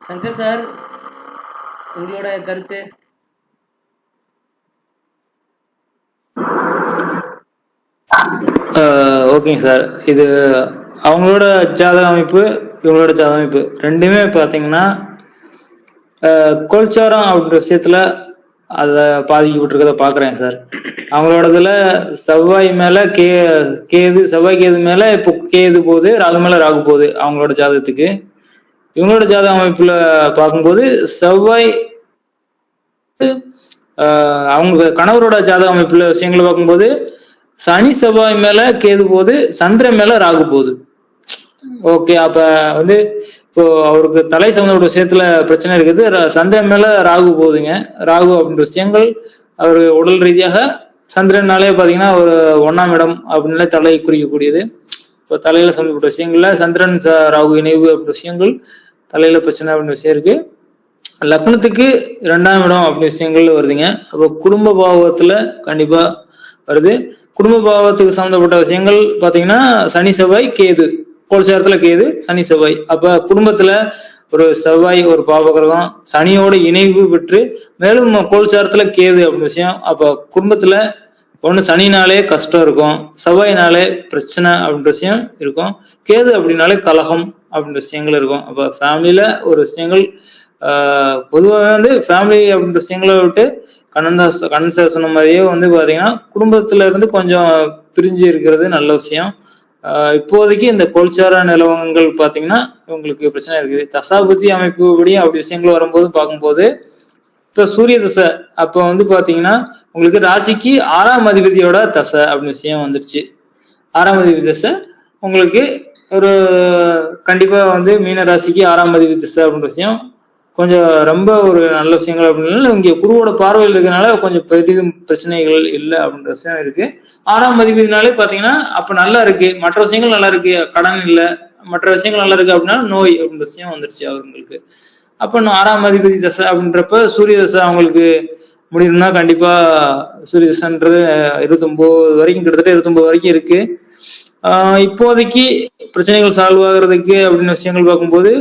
சங்கர் சார், உங்களோட கருத்து? ஓகேங்க சார், இது அவங்களோட ஜாதக அமைப்பு இவங்களோட ஜாதக அமைப்பு ரெண்டுமே பார்த்தீங்கன்னா கோல்சாரம் அப்படின்ற விஷயத்துல அத பாதிக்கப்பட்டிருக்கத பாக்குறேன் சார். அவங்களோடதுல செவ்வாய் மேல கேது, செவ்வாய் கேது மேல இப்போ கேது போகுது, ராகு மேல ராகு போகுது அவங்களோட ஜாதகத்துக்கு. இவங்களோட ஜாதக அமைப்புல பார்க்கும்போது செவ்வாய் அவங்க கணவரோட ஜாதக அமைப்புல விஷயங்களை பார்க்கும்போது சனி செவ்வாய் மேல கேது போகுது, சந்திரன் மேல ராகு போகுது. ஓகே, அப்ப வந்து இப்போ அவருக்கு தலை சம்பந்தப்பட்ட விஷயத்துல பிரச்சனை இருக்குது. சந்திரன் மேல ராகு போகுதுங்க. ராகு அப்படின்ற விஷயங்கள் அவரு உடல் ரீதியாக சந்திரனாலே பாத்தீங்கன்னா ஒரு 1ஆம் இடம் அப்படின்னாலே தலையை குறிக்கக்கூடியது. இப்போ தலையில சம்பந்தப்பட்ட விஷயங்கள்ல சந்திரன் ராகு இணைவு அப்படின்ற விஷயங்கள் தலையில பிரச்சனை அப்படின்ற விஷயம் இருக்கு. லக்னத்துக்கு 2ஆம் இடம் அப்படி விஷயங்கள் வருதுங்க. அப்போ குடும்ப பாவத்துல கண்டிப்பா வருது. குடும்ப பாவத்துக்கு சம்பந்தப்பட்ட விஷயங்கள் பாத்தீங்கன்னா சனி செவ்வாய் கேது, கோல்சாரத்துல கேது சனி செவ்வாய். அப்ப குடும்பத்துல ஒரு செவ்வாய் ஒரு பாவகிரகம் சனியோட இணைவு பெற்று மேலும் கோல்சாரத்துல கேது அப்படின்னு விஷயம். அப்ப குடும்பத்துல ஒண்ணு சனினாலே கஷ்டம் இருக்கும், செவ்வாய்னாலே பிரச்சனை அப்படின்ற விஷயம் இருக்கும், கேது அப்படின்னாலே கலகம் அப்படின்ற விஷயங்கள் இருக்கும். அப்ப ஃபேமிலியில ஒரு விஷயங்கள் பொதுவாக வந்து ஃபேமிலி அப்படின்ற விஷயங்களை விட்டு கண்ணன் சார் சொன்ன மாதிரியே வந்து பாத்தீங்கன்னா குடும்பத்துல இருந்து கொஞ்சம் பிரிஞ்சு இருக்கிறது நல்ல விஷயம். இப்போதைக்கு இந்த கோல்சார நிலவரங்கள் பாத்தீங்கன்னா உங்களுக்கு பிரச்சனை இருக்குது. தசாபுத்தி அமைப்பு படி அப்படி விஷயங்கள் வரும்போது பார்க்கும்போது இப்ப சூரிய தசை அப்ப வந்து பாத்தீங்கன்னா உங்களுக்கு ராசிக்கு 6ஆம் அதிபதியோட தசை அப்படின்னு விஷயம் வந்துருச்சு. 6ஆம் அதிபதி தசை உங்களுக்கு ஒரு கண்டிப்பா வந்து மீன ராசிக்கு 6ஆம் அதிபதி தசை அப்படின்ற விஷயம் கொஞ்சம் ரொம்ப ஒரு நல்ல விஷயங்கள் அப்படின்னால இங்க குருவோட பார்வையில் இருக்கிறதுனால கொஞ்சம் பெரிதும் பிரச்சனைகள் இல்லை அப்படின்ற விஷயம் இருக்கு. 6ஆம் அதிபதினாலே பாத்தீங்கன்னா அப்ப நல்லா இருக்கு, மற்ற விஷயங்கள் நல்லா இருக்கு, கடன் இல்லை, மற்ற விஷயங்கள் நல்லா இருக்கு அப்படின்னா நோய் அப்படின்ற விஷயம் வந்துருச்சு அவங்களுக்கு. அப்ப 6ஆம் அதிபதி தசை அப்படின்றப்ப சூரிய தசை அவங்களுக்கு முடியும்னா கண்டிப்பா சூரிய தசைன்றது 29 வரைக்கும் கிட்டத்தட்ட 29 வரைக்கும் இருக்கு. இப்போதைக்கு பிரச்சனைகள் சால்வ் ஆகுறதுக்கு அப்படின்னு விஷயங்கள் பார்க்கும்போது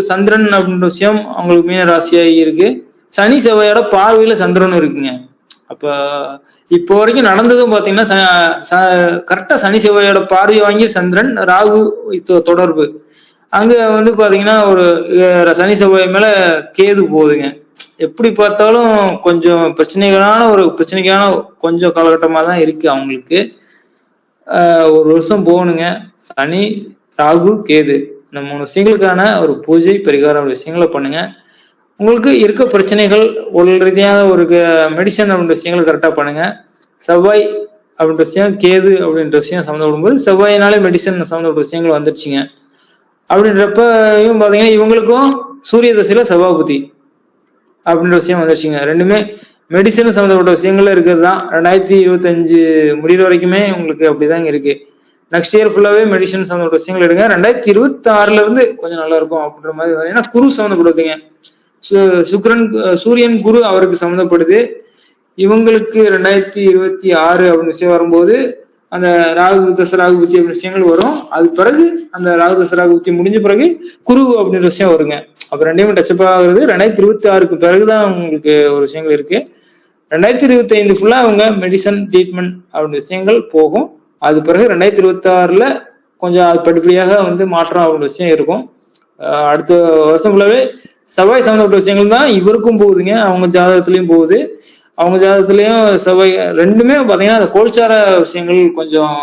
சந்திரன் அப்படின்ற விஷயம் அவங்களுக்கு மீன ராசியாகி இருக்கு. சனி செவ்வாயோட பார்வையில சந்திரனும் இருக்குங்க. அப்ப இப்போ வரைக்கும் நடந்ததும் பாத்தீங்கன்னா கரெக்டா சனி செவ்வாயோட பார்வையை வாங்கி சந்திரன் ராகு தொடர்பு அங்க வந்து பாத்தீங்கன்னா ஒரு சனி செவ்வாய் மேல கேது போகுதுங்க. எப்படி பார்த்தாலும் கொஞ்சம் பிரச்சனைக்கான கொஞ்சம் காலகட்டமா தான் இருக்கு அவங்களுக்கு. ஒரு வருஷம் போகணுங்க. சனி ராகு கேது இந்த 3 விஷயங்களுக்கான ஒரு பூஜை பரிகாரம் விஷயங்களை பண்ணுங்க. உங்களுக்கு இருக்க பிரச்சனைகள் உடல் ரீதியான ஒரு மெடிசன் அப்படின்ற விஷயங்கள் கரெக்டா பண்ணுங்க. செவ்வாய் அப்படின்ற விஷயம் கேது அப்படின்ற விஷயம் சம்மந்தப்படும் போது செவ்வாயினாலே மெடிசன் சம்மந்தப்பட்ட விஷயங்கள் வந்துருச்சுங்க. அப்படின்றப்பையும் பாத்தீங்கன்னா இவங்களுக்கும் சூரிய தசையில செவ்வாய் புத்தி அப்படின்ற விஷயம் வந்துருச்சுங்க. ரெண்டுமே மெடிசன் சம்மந்தப்பட்ட விஷயங்கள்ல இருக்கிறது தான். 2025 முடிகிற வரைக்குமே உங்களுக்கு அப்படிதான் இருக்கு. நெக்ஸ்ட் இயர் ஃபுல்லாவே மெடிசன் சம்மந்தப்பட்ட விஷயங்கள் எடுங்க. 2026 இருந்து கொஞ்சம் நல்லா இருக்கும் அப்படின்ற மாதிரி வரும். ஏன்னா குரு சம்மந்தப்படுதுங்க. சுக்கிரன் சூரியன் குரு அவருக்கு சம்மந்தப்படுது. இவங்களுக்கு 2026 அப்படின்னு விஷயம் வரும்போது அந்த ராகு தசை ராகு புத்தி அப்படின்னு விஷயங்கள் வரும். அது பிறகு அந்த ராகு தசை ராகு புத்தி முடிஞ்ச பிறகு குரு அப்படின்ற விஷயம் வருங்க. அப்ப ரெண்டையும் டச்சப் ஆகுறது 2026க்கு பிறகுதான் உங்களுக்கு ஒரு விஷயங்கள் இருக்கு. 2025 ஃபுல்லா அவங்க மெடிசன் ட்ரீட்மெண்ட் அப்படின்ற விஷயங்கள் போகும். அது பிறகு 2026 கொஞ்சம் அது படிப்படியாக வந்து மாற்றம் அப்படின்ற விஷயம் இருக்கும். அடுத்த வருஷம் ஃபுல்லாவே செவ்வாய் சம்பந்தப்பட்ட விஷயங்கள் தான் இவருக்கும் போகுதுங்க. அவங்க ஜாதகத்திலயும் போகுது. அவங்க ஜாதகத்திலயும் செவ்வாய் ரெண்டுமே பாத்தீங்கன்னா அந்த கோல்சார விஷயங்கள் கொஞ்சம்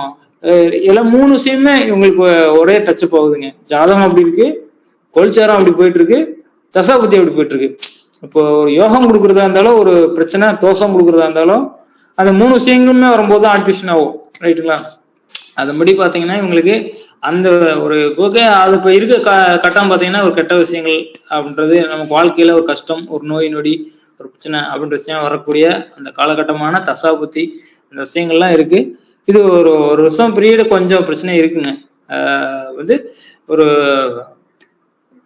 3 விஷயமே இவங்களுக்கு ஒரே டச்சப் ஆகுதுங்க. ஜாதகம் அப்படி இருக்கு, கோல்சாரம் அப்படி போயிட்டு இருக்கு, தசாபுத்தி அப்படி போயிட்டு இருக்கு. இப்போ ஒரு யோகம் கொடுக்கறதா இருந்தாலும் ஒரு பிரச்சனை தோஷம் கொடுக்கறதா இருந்தாலும் அந்த 3 விஷயங்களுமே வரும்போது ஆக்டிவேஷன் ஆகும். ரைட்டுங்களா? அதன்படி பாத்தீங்கன்னா இவங்களுக்கு அந்த ஒரு ஓகே அது இப்ப இருக்க கட்டம் பாத்தீங்கன்னா ஒரு கெட்ட விஷயங்கள் அப்படின்றது நமக்கு வாழ்க்கையில ஒரு கஷ்டம், ஒரு நோய் நொடி, ஒரு பிரச்சனை அப்படின்ற விஷயம் வரக்கூடிய அந்த காலகட்டமான தசாபுத்தி இந்த விஷயங்கள்லாம் இருக்கு. இது ஒரு வருஷம் பீரியடு கொஞ்சம் பிரச்சனை இருக்குங்க. வந்து ஒரு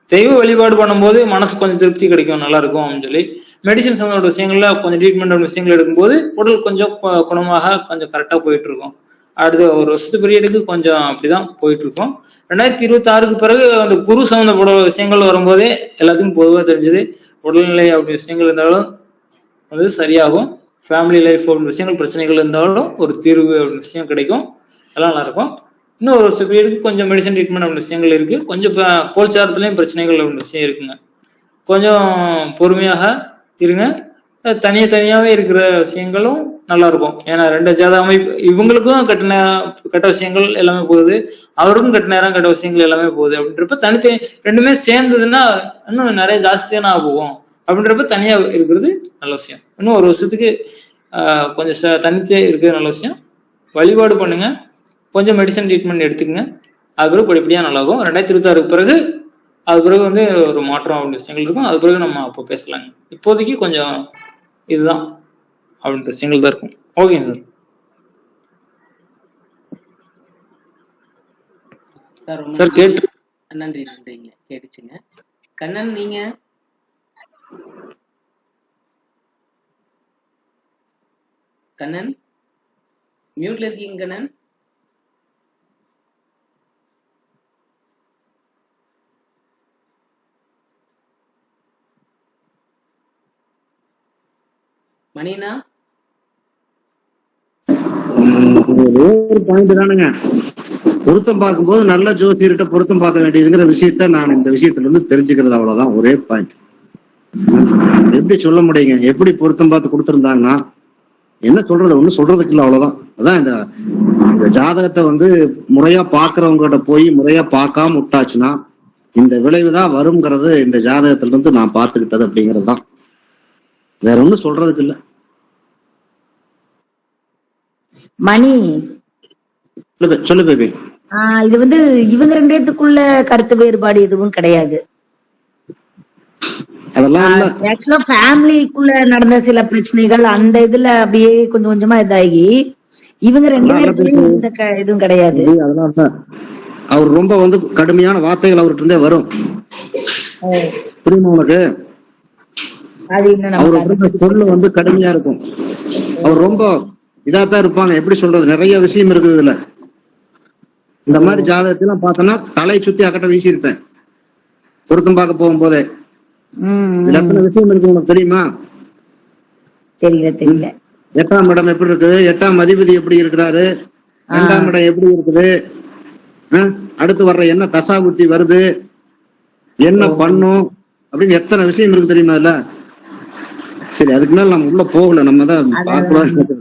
தெய்வ வழிபாடு பண்ணும்போது மனசு கொஞ்சம் திருப்தி கிடைக்கும், நல்லா இருக்கும் அப்படின்னு சொல்லி மெடிசன் சம்பந்தப்பட்ட விஷயங்கள்ல கொஞ்சம் ட்ரீட்மெண்ட் விஷயங்கள் எடுக்கும்போது உடல் கொஞ்சம் குணமாக கொஞ்சம் கரெக்டா போயிட்டு இருக்கும். அடுத்த ஒரு வருஷத்து பீரியடுக்கு கொஞ்சம் அப்படிதான் போயிட்டு இருக்கும். 2026க்கு பிறகு அந்த குரு சம்பந்தப்பட்ட விஷயங்கள் வரும்போதே எல்லாத்துக்கும் பொதுவாக தெரிஞ்சது உடல்நிலை அப்படி விஷயங்கள் இருந்தாலும் வந்து சரியாகும். ஃபேமிலி லைஃப் அப்படின்னு விஷயங்கள் பிரச்சனைகள் இருந்தாலும் ஒரு தீர்வு அப்படின்னு விஷயம் கிடைக்கும். எல்லாம் நல்லா இருக்கும். இன்னும் ஒரு வருஷ பீரியடுக்கு கொஞ்சம் மெடிசன் ட்ரீட்மெண்ட் அப்படின்னு விஷயங்கள் இருக்கு. கொஞ்சம் கோல்சாரத்துலயும் பிரச்சனைகள் அப்படின்னு விஷயம் இருக்குங்க. கொஞ்சம் பொறுமையாக இருங்க. தனியாவே இருக்கிற விஷயங்களும் நல்லா இருக்கும். ஏன்னா 2 ஜாத அமைப்பு இவங்களுக்கும் கெட்ட விஷயங்கள் எல்லாமே போகுது, அவருக்கும் கெட்ட நேரம் கெட்ட விஷயங்கள் எல்லாமே போகுது. அப்படின்றப்ப தனித்தனி ரெண்டுமே சேர்ந்ததுன்னா இன்னும் நிறைய ஜாஸ்தியான போகும். அப்படின்றப்ப தனியா இருக்கிறது நல்ல விஷயம். இன்னும் ஒரு வருஷத்துக்கு கொஞ்சம் தனித்தே இருக்கிறது நல்ல விஷயம். வழிபாடு பண்ணுங்க, கொஞ்சம் மெடிசன் ட்ரீட்மெண்ட் எடுத்துக்கங்க, அது பிறகு படிப்படியா நல்லாகும். 2026 பிறகு அது பிறகு ஒரு மாற்றம் அப்படின்ற விஷயங்கள் இருக்கும். அது பிறகு நம்ம அப்போ பேசலாங்க. இப்போதைக்கு கொஞ்சம் இதுதான் அப்படின்ற விஷயங்கள் தான் இருக்கும். ஓகேங்க சார். சார் கேட்டு நன்றிங்க, கேட்டுச்சுங்க. கண்ணன் நீங்க கண்ணன் மியூட்ல இருக்கீங்க கண்ணன். மணினா ஒரு பாயிண்ட் தானுங்க. பொருத்தம் பார்க்கும்போது நல்ல ஜோசியர்கிட்ட பொருத்தம் பார்க்க வேண்டியதுங்கிற விஷயத்த நான் இந்த விஷயத்துல இருந்து தெரிஞ்சுக்கிறது, அவ்வளவுதான். ஒரே பாயிண்ட். எப்படி சொல்ல முடியுங்க? எப்படி பொருத்தம் பார்த்து கொடுத்துருந்தாங்கன்னா என்ன சொல்றது? ஒண்ணும் சொல்றதுக்கு இல்லை, அவ்வளவுதான். அதான் இந்த ஜாதகத்தை முறையா பாக்குறவங்ககிட்ட போய் முறையா பார்க்காம விட்டாச்சுன்னா இந்த விளைவுதான் வருங்கிறது இந்த ஜாதகத்துல இருந்து நான் பார்த்துக்கிட்டது அப்படிங்கிறது தான். வேற ஒண்ணும் சொல்றதுக்கு இல்ல. மணி சொல்லு பேபி. இது இவங்க 2 பேத்துக்குள்ள கருத்து வேறுபாடு எதுவும் கிடையாது. அதெல்லாம் ஆக்சுவலா ஃபேமிலிக்குள்ள நடந்த சில பிரச்சனைகள் அந்த இதுல அப்படியே கொஞ்சம் கொஞ்சமா இதாகி இவங்க 2 பேருக்குள்ளயும் இந்த இதுவும் கிடையாது. அதெல்லாம் அவர் ரொம்ப கடுமையான வார்த்தைகள் அவர்கிட்ட இருந்தே வரும். புரியுமா உனக்கு? அவரு சொல்லு கடுமையா இருக்கும். அவர் ரொம்ப இதாத்தான் இருப்பாங்க. எப்படி சொல்றது? நிறைய விஷயம் இருக்குது இதுல. இந்த மாதிரி ஜாதகத்தெல்லாம் பார்த்தோன்னா தலை சுத்தி அக்கட்ட வீசி இருப்பேன் பொருத்தம் பார்க்க போகும்போதே. இதுல எத்தனை விஷயம் இருக்கு உனக்கு தெரியுமா? தெரியல. 8ஆம் இடம் எப்படி இருக்குது, 8ஆம் அதிபதி எப்படி இருக்கிறாரு, 2ஆம் இடம் எப்படி இருக்குது, அடுத்து வர்ற என்ன தசாபுத்தி வருது, என்ன பண்ணும் அப்படின்னு எத்தனை விஷயம் இருக்கு தெரியுமா அதுல. சரி, அதுக்கு மேல நம்ம உள்ள போகல, நம்ம தான் பார்க்கக்கூடாது.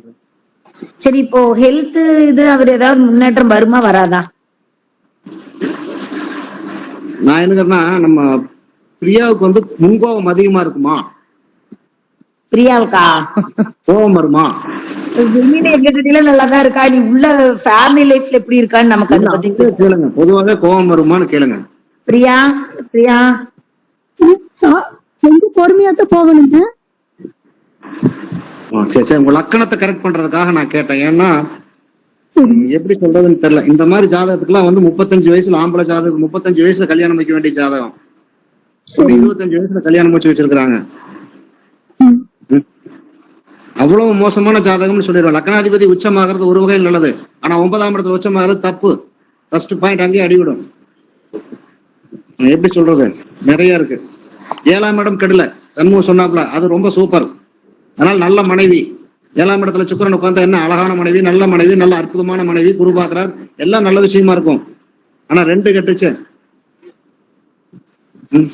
சரி, இப்போ ஹெல்த் இது அவர் ஏதாவது முன்னேற்றம் வருமா வராதா? நான் என்ன சொன்னா, நம்ம பிரியாவுக்கு முன்கோபம் அதிகமா இருக்குமா? பிரியாவுக்கா கோபம் வருமா? நல்லாதான் இருக்கா? நீ உள்ள ஃபேமிலி லைஃப்ல எப்படி இருக்கான்னு நமக்கு அதை பத்தி கேளுங்க. பொதுவாக கோபம் வருமான்னு கேளுங்க. பிரியா ரொம்ப பொறுமையாத்தான் போகணுங்க. சரி, உங்க லக்கணத்தை கரெக்ட் பண்றதுக்காக நான் கேட்டேன். ஏன்னா எப்படி சொல்றதுன்னு தெரியல. இந்த மாதிரி ஜாதகத்துக்குலாம் 35 வயசுல ஆம்பளை ஜாதகம், 35 வயசுல கல்யாணம் வைக்க வேண்டிய ஜாதகம் 25 வயசுல கல்யாணம் வச்சு வச்சிருக்காங்க. அவ்வளவு மோசமான ஜாதகம்னு சொல்லிடுவோம். லக்னாதிபதி உச்சமாகிறது ஒரு வகையில் நல்லது, ஆனா 9ஆம் இடத்துல உச்சமாகிறது தப்பு. ஃபர்ஸ்ட் பாயிண்ட் அங்கேயே அடிவிடும். எப்படி சொல்றது? நிறைய இருக்கு. 7ஆம் இடம் கெடல, சண்முகம் சொன்னாப்ல, அது ரொம்ப சூப்பர். அதனால நல்ல மனைவி. 7ஆம் இடத்துல சுக்கிரன் உட்கார்ந்தா என்ன அழகான மனைவி, நல்ல மனைவி, நல்ல அற்புதமான மனைவி, குரு பாக்குறார், எல்லாம் நல்ல விஷயமா இருக்கும். ஆனா 2 கெட்டுச்சு.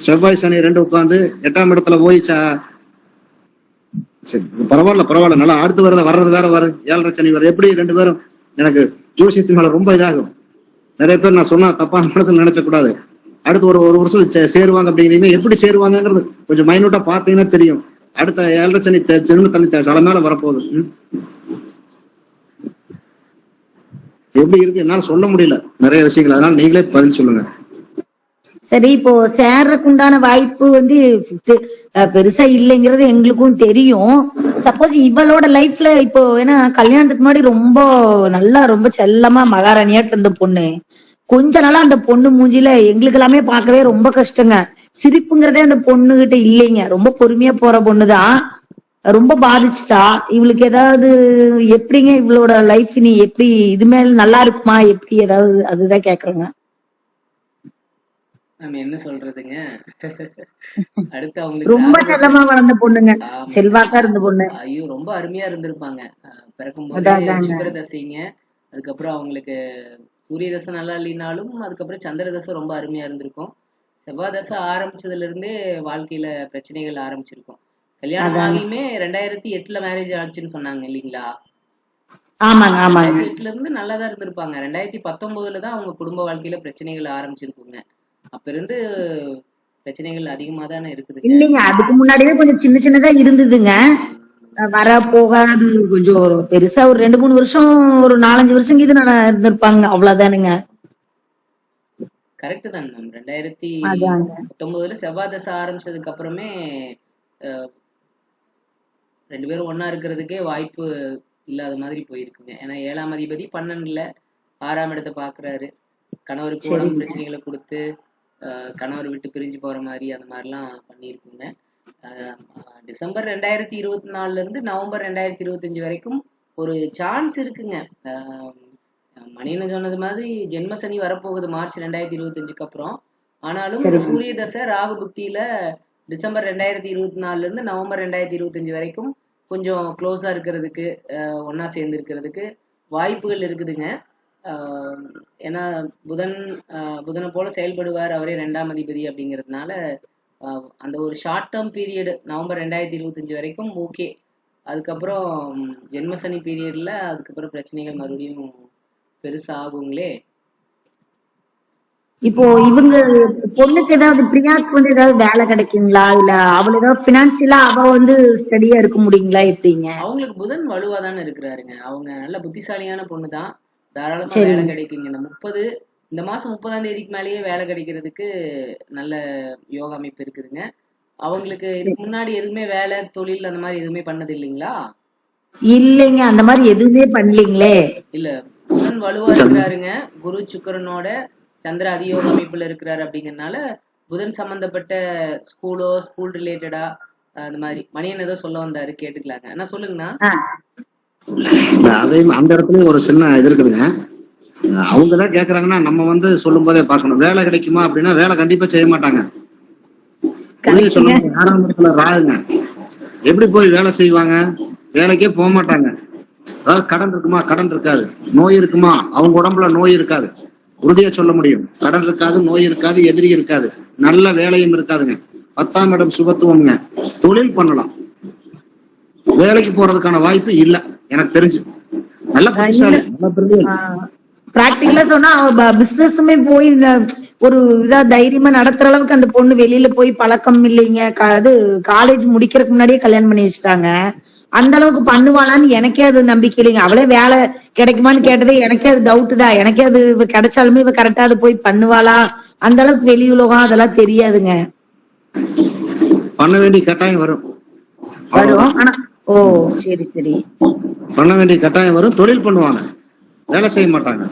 செவ்வாய் சனி 2 உட்கார்ந்து 8ஆம் இடத்துல போய் சரி, பரவாயில்ல நல்லா அடுத்து வர்றது வேற வரும். 7.5 சனி வருது. எப்படி 2 பேரும் எனக்கு ஜோசியத்தின் மேல ரொம்ப இதாகும். நிறைய பேர் நான் சொன்னா தப்பான மனசுல நினைச்ச கூடாது. அடுத்து ஒரு வருஷம் சேருவாங்க அப்படிங்கிறீங்க. எப்படி சேருவாங்கிறது கொஞ்சம் மைனூட்டா பாத்தீங்கன்னா தெரியும். அடுத்த 7.5 சனி ஜென்ம தள்ளி சில மேல வரப்போகுது. எப்படி இருக்கு என்னால சொல்ல முடியல நிறைய விஷயங்கள். அதனால நீங்களே பதில் சொல்லுங்க. சரி, இப்போ சேர்றதுக்கு உண்டான வாய்ப்பு பெருசா இல்லைங்கிறது எங்களுக்கும் தெரியும். சப்போஸ் இவளோட லைஃப்ல இப்போ ஏன்னா கல்யாணத்துக்கு முன்னாடி ரொம்ப செல்லமா மகாராணியாட்டு இருந்த பொண்ணு, கொஞ்ச நாளா அந்த பொண்ணு மூஞ்சில எங்களுக்கு எல்லாமே பார்க்கவே ரொம்ப கஷ்டங்க. சிரிப்புங்கிறதே அந்த பொண்ணுகிட்ட இல்லைங்க. ரொம்ப பொறுமையா போற பொண்ணுதான், ரொம்ப பாதிச்சுட்டா. இவளுக்கு ஏதாவது எப்படிங்க இவளோட லைஃப் நீ எப்படி இது மேல நல்லா இருக்குமா எப்படி ஏதாவது அதுதான் கேக்குறேங்க. நம்ம என்ன சொல்றதுங்க? அடுத்து அவங்களுக்கு ரொம்ப செல்லமா வளர்ந்த பொண்ணுங்க, செல்வாக்கா இருந்த பொண்ணு. ஐயோ, ரொம்ப அருமையா இருந்திருப்பாங்க. பிறக்கும்போது சுக்கிர தசைங்க. அதுக்கப்புறம் அவங்களுக்கு சூரிய தசை நல்லா இல்லைனாலும் அதுக்கப்புறம் சந்திர தசை ரொம்ப அருமையா இருந்திருக்கும். செவ்வாய் தசை ஆரம்பிச்சதுல இருந்தே வாழ்க்கையில பிரச்சனைகள் ஆரம்பிச்சிருக்கும். கல்யாணம் ஆகியுமே 2008 மேரேஜ் ஆச்சுன்னு சொன்னாங்க இல்லீங்களா? ஆமாங்க ஆமாங்க 2008 இருந்து நல்லாதான் இருந்திருப்பாங்க. 2019 தான் அவங்க குடும்ப வாழ்க்கையில பிரச்சனைகள் ஆரம்பிச்சிருக்குங்க. அப்ப இருந்து பிரச்சனைகள் அதிகமா தானே இருக்குதுங்க. இல்லைங்க, அதுக்கு முன்னாடியே கொஞ்சம் சின்ன சின்னதா இருந்ததுங்க. வர போக அது கொஞ்சம் ஒரு பெருசா ஒரு 2-3 வருஷம், ஒரு 4-5 வருஷம் இது இருந்திருப்பாங்க, அவ்வளவுதானுங்க. கரெக்ட் தான் மேம். அதாங்க 2019 செவ்வாய் தசை ஆரம்பிச்சதுக்கு அப்புறமே அஹ், 2 பேரும் ஒண்ணா இருக்கிறதுக்கே வாய்ப்பு இல்லாத மாதிரி போயிருக்குங்க. ஏன்னா 7ஆம் அதிபதி 12ல 6ஆம் இடத்தை பாக்குறாரு. கணவருக்கு உடம்பு சரிங்க பிரச்சனைகளை கொடுத்து கணவர் விட்டு பிரிஞ்சு போற மாதிரி அந்த மாதிரிலாம் பண்ணியிருக்குங்க. டிசம்பர் 2024 இருந்து நவம்பர் 2025 வரைக்கும் ஒரு சான்ஸ் இருக்குங்க. மணியன் சொன்னது மாதிரி ஜென்ம சனி வரப்போகுது மார்ச் 2025க்கு அப்புறம். ஆனாலும் சரிங்க சூரிய தசை ராகு புக்தியில டிசம்பர் 2024 இருந்து நவம்பர் 2025 வரைக்கும் கொஞ்சம் க்ளோஸா இருக்கிறதுக்கு ஒன்னா சேர்ந்து இருக்கிறதுக்கு வாய்ப்புகள் இருக்குதுங்க. ஏன்னா புதனை போல செயல்படுவார், அவரே 2ஆம் அதிபதி அப்படிங்கிறதுனால அந்த ஒரு ஷார்ட் டேர்ம் பீரியடு நவம்பர் 2025 வரைக்கும் ஓகே. அதுக்கப்புறம் ஜென்மசனி பீரியட்ல அதுக்கப்புறம் பிரச்சனைகள் மறுபடியும் பெருசா ஆகுங்களே. இப்போ இவங்க பொண்ணுக்கு ஏதாவது, பிரியாக்கு வந்து ஏதாவது வேலை கிடைக்குங்களா, இல்ல அவள் ஏதாவது பினான்சியலா அவ வந்து ஸ்டடியா இருக்க முடியுங்களா, எப்படிங்க? அவங்களுக்கு புதன் வலுவா தானே இருக்கிறாருங்க. அவங்க நல்ல புத்திசாலியான பொண்ணுதான், தாராளமா வேலை சரிங்க கிடைக்குங்க. இந்த மாசம் 30ஆம் தேதிக்கு மேலேயே வேலை கிடைக்கிறதுக்கு நல்ல யோக அமைப்பு இருக்குதுங்க. அவங்களுக்கு இதுக்கு முன்னாடி எதுவுமே வேலை தொழில் அந்த மாதிரி எதுவுமே பண்ணது இல்லைங்களா? இல்லைங்க, அந்த மாதிரி எதுவுமே பண்ணலீங்களே. இல்ல, புதன் வலுவா இருக்கிறாருங்க. குரு சுக்கிரனோட சந்திர அதியோக அமைப்புல இருக்கிறாரு. அப்படிங்கறதுனால புதன் சம்பந்தப்பட்ட ஸ்கூல் ரிலேட்டடா அந்த மாதிரி மணியன் ஏதோ சொல்ல வந்தாரு, கேட்டுக்கலாங்க. என்ன சொல்லுங்கண்ணா? அதையும் அந்த இடத்துலயும் ஒரு சின்ன இது இருக்குதுங்க. அவங்கதான் கேக்குறாங்கன்னா நம்ம வந்து சொல்லும் போதே பாக்கணும். வேலை கிடைக்குமா அப்படின்னா வேலை கண்டிப்பா செய்ய மாட்டாங்க. உதவி சொல்லுங்க. 6ஆம் இடத்துல ராகுங்க, எப்படி போய் வேலை செய்வாங்க? வேலைக்கே போக மாட்டாங்க. அதாவது கடன் இருக்குமா? கடன் இருக்காது. நோய் இருக்குமா? அவங்க உடம்புல நோய் இருக்காது. உறுதியா சொல்ல முடியும். கடன் இருக்காது, நோய் இருக்காது, எதிரி இருக்காது, நல்ல வேலையும் இருக்காதுங்க. 10ஆம் இடம் சுபத்துவம்ங்க. தொழில் பண்ணலாம், வேலைக்கு போறதுக்கான வாய்ப்பு இல்ல எனக்கு தெரிஞ்சு. நல்ல புத்திசாலி, நல்ல பிரில்லியன்ட். பிராக்டிகலா சொன்னா அவ பிசினஸுமே போய் ஒரு இதா தைரியமா நடத்துற அளவுக்கு அந்த பொண்ணு வெளியில போய் பழக்கம் இல்லைங்க. அது காலேஜ் முடிக்கிறதுக்கு முன்னாடியே கல்யாணம் பண்ணி வச்சுட்டாங்க. அந்த அளவுக்கு பண்ணுவாளான்னு எனக்கே அது நம்பிக்கை இல்லைங்க. அவளே வேலை கிடைக்குமான்னு கேட்டதே எனக்கே அது டவுட் தான். எனக்கே அது கிடைச்சாலுமே இவ கரெக்டா அது போய் பண்ணுவாளா? அந்த அளவுக்கு வெளி உலகம் அதெல்லாம் தெரியாதுங்க. பண்ண வேண்டிய கட்டாயம் வரும். ஆனா ஓ சரி சரி, பண்ண வேண்டிய கட்டாயம் வரும். தொழில் பண்ணுவாங்க, வேலை செய்ய மாட்டாங்க.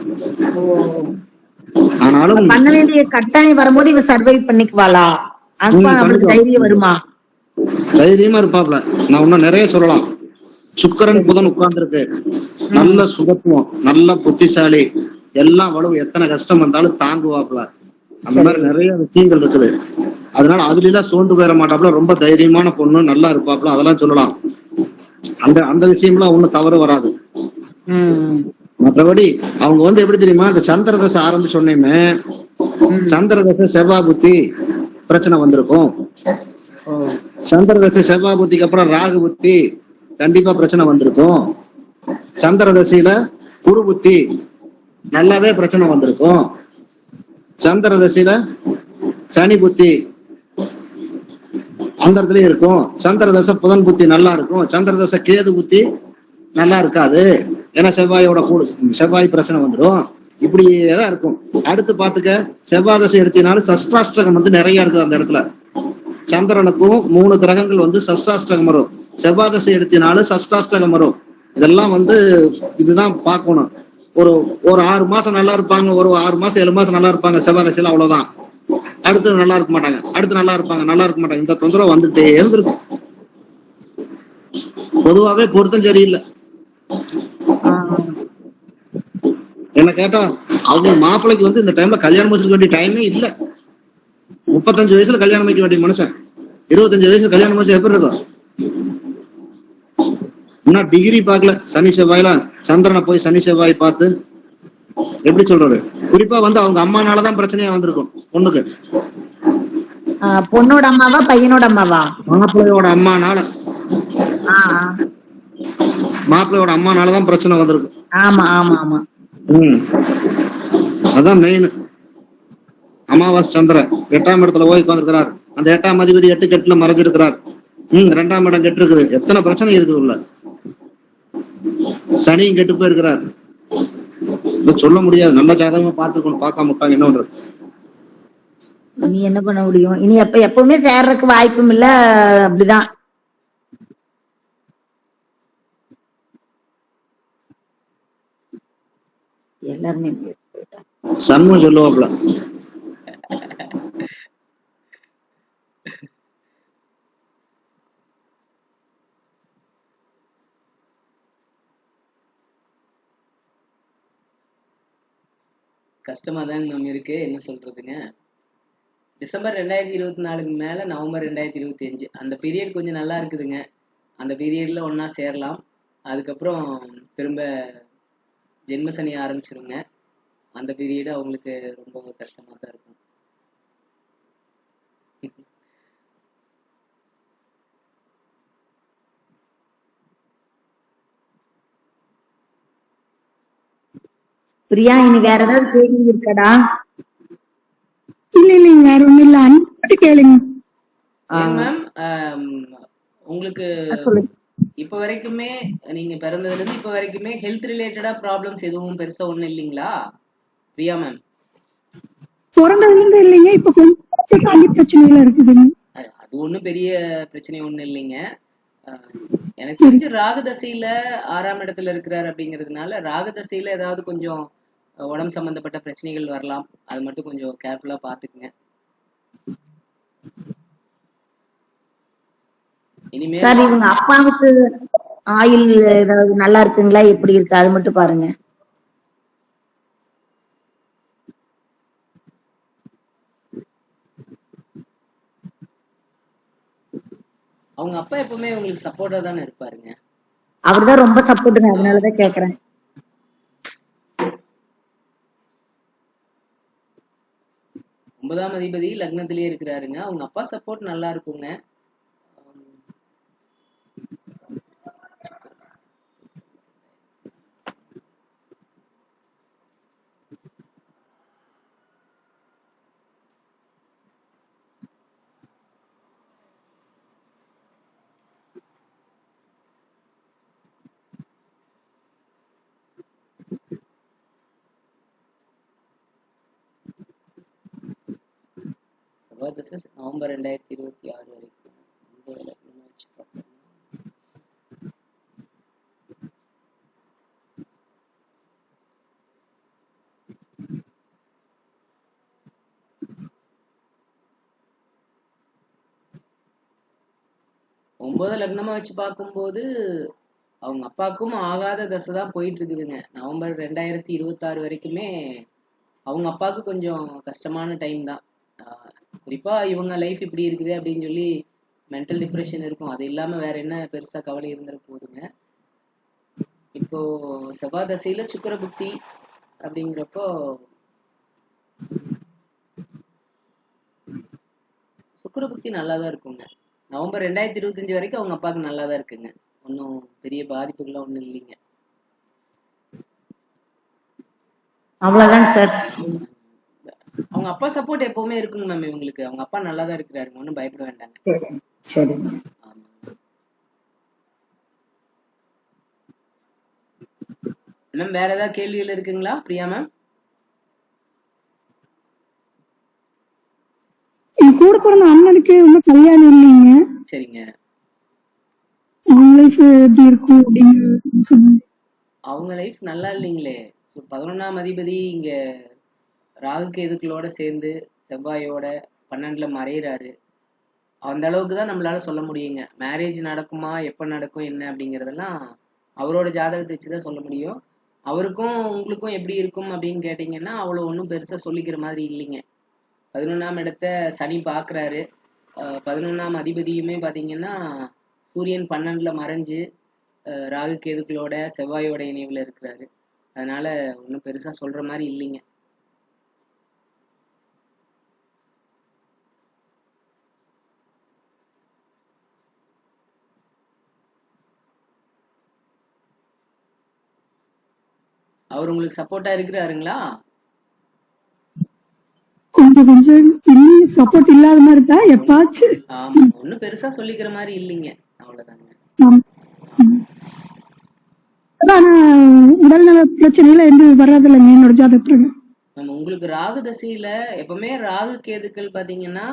ஆனாலும் பண்ண வேண்டிய கட்டாயம் வரும்போது இவ சர்வை பண்ணிக்குவாளா? அவளுக்கு தைரியம் வருமா? தைரியமா இருப்பாப்ல. நான் இன்னும் நிறைய சொல்லலாம். சுக்கிரன் புதன் உட்கார்ந்து இருக்கு, நல்ல சுகத்துவம், நல்ல புத்திசாலி, எல்லாம் வலுவு, எத்தனை கஷ்டம் வந்தாலும் தாங்குவாப்ல. அந்த மாதிரி நிறைய விஷயங்கள் இருக்குது. அதனால அதுல எல்லாம் சோர்ந்து போயிட மாட்டாப்ல. ரொம்ப தைரியமான பொண்ணு, நல்லா இருப்பாப்ல, அதெல்லாம் சொல்லலாம். அந்த விஷயம்லாம் ஒண்ணும் தவறு வராது. மற்றபடி அவங்க வந்து எப்படி தெரியுமா, இந்த சந்திர தசை ஆரம்பிச்சு சொன்னேமே, சந்திர தசை செவ்வாய் புத்தி பிரச்சனை வந்திருக்கும். சந்திர தசை செவ்வாய் புத்திக்கு அப்புறம் ராகு புத்தி கண்டிப்பா பிரச்சனை வந்திருக்கும். சந்திர தசையில குரு புத்தி நல்லாவே பிரச்சனை வந்திருக்கும். சந்திர தசையில சனி புத்தி அந்த இடத்துலயும் இருக்கும். சந்திர தசை புதன் புத்தி நல்லா இருக்கும். சந்திர தசை கேது புத்தி நல்லா இருக்காது. ஏன்னா செவ்வாய் பிரச்சனை வந்துடும். இப்படி ஏதான் இருக்கும். அடுத்து பாத்துக்க, செவ்வாய் தசை எடுத்தினாலும் சஷ்டாஷ்டகம் வந்து நிறைய இருக்குது அந்த இடத்துல. சந்திரனுக்கும் 3 கிரகங்கள் வந்து சஷ்டாஷ்டகம் வரும். செவ்வாய் தசை எடுத்தினாலும் சஷ்டாஷ்டகம் வரும். இதெல்லாம் வந்து இதுதான் பார்க்கணும். ஒரு 6 மாசம் நல்லா இருப்பாங்க, ஒரு 6 மாசம் 7 மாசம் நல்லா இருப்பாங்க செவ்வாய் தசையில, அவ்வளவுதான். அடுத்து நல்லா இருக்க மாட்டாங்க, அடுத்து நல்லா இருப்பாங்க, நல்லா இருக்க மாட்டாங்க. இந்த தொந்தரவு வந்துட்டே இருந்திருக்கும். பொதுவாவே பொருத்தம் சரியில்லை. என்ன கேட்டா அவங்க மாப்பிள்ளைக்கு வந்து இந்த டைம்ல கல்யாணம் முடிச்சுக்க வேண்டிய டைமே இல்ல. 35 வயசுல கல்யாணம் வைக்க வேண்டிய மனுஷன் 25 வயசுல கல்யாணம் முடிச்சு எப்படி இருக்கும்? இன்னும் டிகிரி பார்க்கல. சனி செவ்வாயில சந்திரனை போய் சனி செவ்வாய் பார்த்து எப்படி சொல்றது, குறிப்பா வந்து அவங்க அம்மானாலதான் பிரச்சனையா வந்திருக்கும் பொண்ணுக்கு. பொண்ணோட அம்மாவா பையனோட அம்மாவா? மாப்பிள்ளையோட அம்மானால ஆ, ஆ. மாப்பிள்ளையோட அம்மானாலதான் பிரச்சனை வந்திருக்கு. ஆமா ஆமா ஆமா. அதான் மெயின். அமாவாசை சந்திரன் 8ஆம் இடத்துல போய் உட்கார்ந்திருக்கிறார். அந்த 8ஆம் அதிபதி 8 கெட்டுல மறைஞ்சிருக்கிறார். 2ஆம் இடம் கெட்டு இருக்குது. எத்தனை பிரச்சனை இருக்குது உள்ள. சனியும் கெட்டு போயிருக்கிறார். சொல்ல முடியாது. நல்ல ஜாதகமா பார்த்துக்கணும். பார்க்காம விட்டாங்க என்ன பண்றது. இனி என்ன பண்ண முடியும்? இனி எப்பவுமே சேர்றதுக்கு வாய்ப்பும் இல்ல. அப்படிதான். எல்லாருமே சண்முகம் சொல்லுவாப்ல. கஷ்டமா தான் நம்ம இருக்கு, என்ன சொல்றதுங்க. டிசம்பர் 2024 மேல நவம்பர் 2025 அந்த பீரியட் கொஞ்சம் நல்லா இருக்குதுங்க. அந்த பீரியட்ல ஒன்னா சேரலாம். அதுக்கப்புறம் திரும்ப ஜென்ம சனி ஆரம்பிச்சிருங்க. அந்த பீரியட் அவங்களுக்கு ரொம்ப கஷ்டமா தான் இருக்கும். பிரியா, இனி வேற ஏதாவது கேள்வி இருக்கடா? இல்ல இல்லைங்க, வேற ஒண்ணும் இல்ல. அன்பு கேளுங்க. மேம், உங்களுக்கு சொல்லுங்க. இப்ப வரைக்குமே நீங்க பிறந்ததுல இருந்து இப்ப வரைக்குமே ஹெல்த் ரிலேட்டடா ப்ராப்ளம்ஸ் எதுவும் பெருசா ஒண்ணும் இல்லைங்களா பிரியா மேம்? பிறந்ததுல இருந்து இல்லைங்க, இப்ப கொஞ்சம் சளி பிரச்சனையில இருக்குதுங்க. அது ஒண்ணும் பெரிய பிரச்சனை ஒண்ணும் இல்லைங்க. எனக்கு தெரிஞ்சு ராகதசையில 6ஆம் இடத்துல இருக்கிறாரு அப்படிங்கிறதுனால ராகதசையில ஏதாவது கொஞ்சம் உடம்பு சம்பந்தப்பட்ட பிரச்சனைகள் வரலாம். அது மட்டும் கொஞ்சம் கேர்ஃபுல்லா பாத்துக்குங்க. இனிமே சார், இவங்க அப்பாவுக்கு ஆயில் ஏதாவது நல்லா இருக்குங்களா, எப்படி இருக்கு, அது மட்டும் பாருங்க. அவங்க அப்பா எப்பவுமே உங்களுக்கு சப்போர்ட்டா தானே இருப்பாருங்க. அவர்தான் ரொம்ப சப்போர்ட்டுங்க, அதனாலதான் கேக்குறேன். ஒன்பதாம் அதிபதி லக்னத்திலேயே இருக்கிறாருங்க. அவங்க அப்பா சப்போர்ட் நல்லா இருக்குங்க. நவம்பர் 2026 வரைக்கும் வச்சு பார்த்தோம்னா 9 லக்னமா வச்சு பார்க்கும்போது அவங்க அப்பாவுக்கும் ஆகாத தசை தான் போயிட்டு இருக்குதுங்க. நவம்பர் 2026 வரைக்குமே அவங்க அப்பாவுக்கு கொஞ்சம் கஷ்டமான டைம் தான். குறிப்பா இவங்க லைஃப் இப்படி இருக்குது அப்படின்னு சொல்லி மென்டல் டிப்ரெஷன் இருக்கும். அது இல்லாம வேற என்ன பெருசா கவலை இருந்துட போகுதுங்க. இப்போ செவ்வாய் தசையில சுக்கிர புக்தி அப்படிங்கிறப்போ சுக்கிர புக்தி நல்லாதான் இருக்குங்க. நவம்பர் 2025 வரைக்கும் அவங்க அப்பாவுக்கு நல்லாதான் இருக்குங்க. ஒன்னும் பெரிய பாதிப்புகள்லாம் ஒண்ணும் இல்லைங்க. அவ்வளவுதாங்க சார். அவங்க அப்பா சப்போர்ட் எப்பவுமே இருக்குங்க மேம் இவங்களுக்கு. அவங்க அப்பா நல்லாதான் இருக்கிறாருங்க, ஒன்னும் பயப்பட வேண்டாங்க. சரி. மேம், வேற ஏதாவது கேள்விகள் இருக்குங்களா பிரியா மேம்? என் கூட பிறந்த அண்ணனுக்கு இன்னும் கல்யாணம் இல்லைங்க. சரிங்க. அவங்க லைஃப் எப்படி இருக்கும் அப்படின்னு சொல்லுங்க. அவங்க லைஃப் நல்லா இல்லைங்களே. 11ஆம் அதிபதி இங்க ராகு கேதுக்களோட சேர்ந்து செவ்வாயோட 12ல மறையிறாரு. அந்த அளவுக்கு தான் நம்மளால சொல்ல முடியுங்க. மேரேஜ் நடக்குமா, எப்ப நடக்கும், என்ன அப்படிங்கறதெல்லாம் அவரோட ஜாதகத்தை வச்சுதான் சொல்ல முடியும். அவருக்கும் உங்களுக்கும் எப்படி இருக்கும் அப்படின்னு கேட்டீங்கன்னா அவ்வளவு ஒன்றும் பெருசா சொல்லிக்கிற மாதிரி இல்லைங்க. 11ஆம் இடத்த சனி பாக்குறாரு. 11ஆம் அதிபதியுமே பாத்தீங்கன்னா சூரியன் 12ல மறைஞ்சு ராகு கேதுக்களோட செவ்வாயோட இணைவுல இருக்கிறாரு. அதனால ஒன்றும் பெருசா சொல்ற மாதிரி இல்லைங்க. அவர் உங்களுக்கு சப்போர்ட்டா இருக்கிறாருங்களா? கொஞ்சம் சப்போர்ட் இல்லாத மாதிரி தான் எப்பாச்சு. ஆமா, ஒண்ணும் பெருசா சொல்லிக்கிற மாதிரி இல்லைங்க, அவ்வளவுதாங்க. ஆனா உடல்நல பிரச்சனையில எந்த வராது இல்லைங்க என்னோட ஜாதகத்துல. நம்ம உங்களுக்கு ராகு தசையில எப்பவுமே ராகு கேதுக்கள் பாத்தீங்கன்னா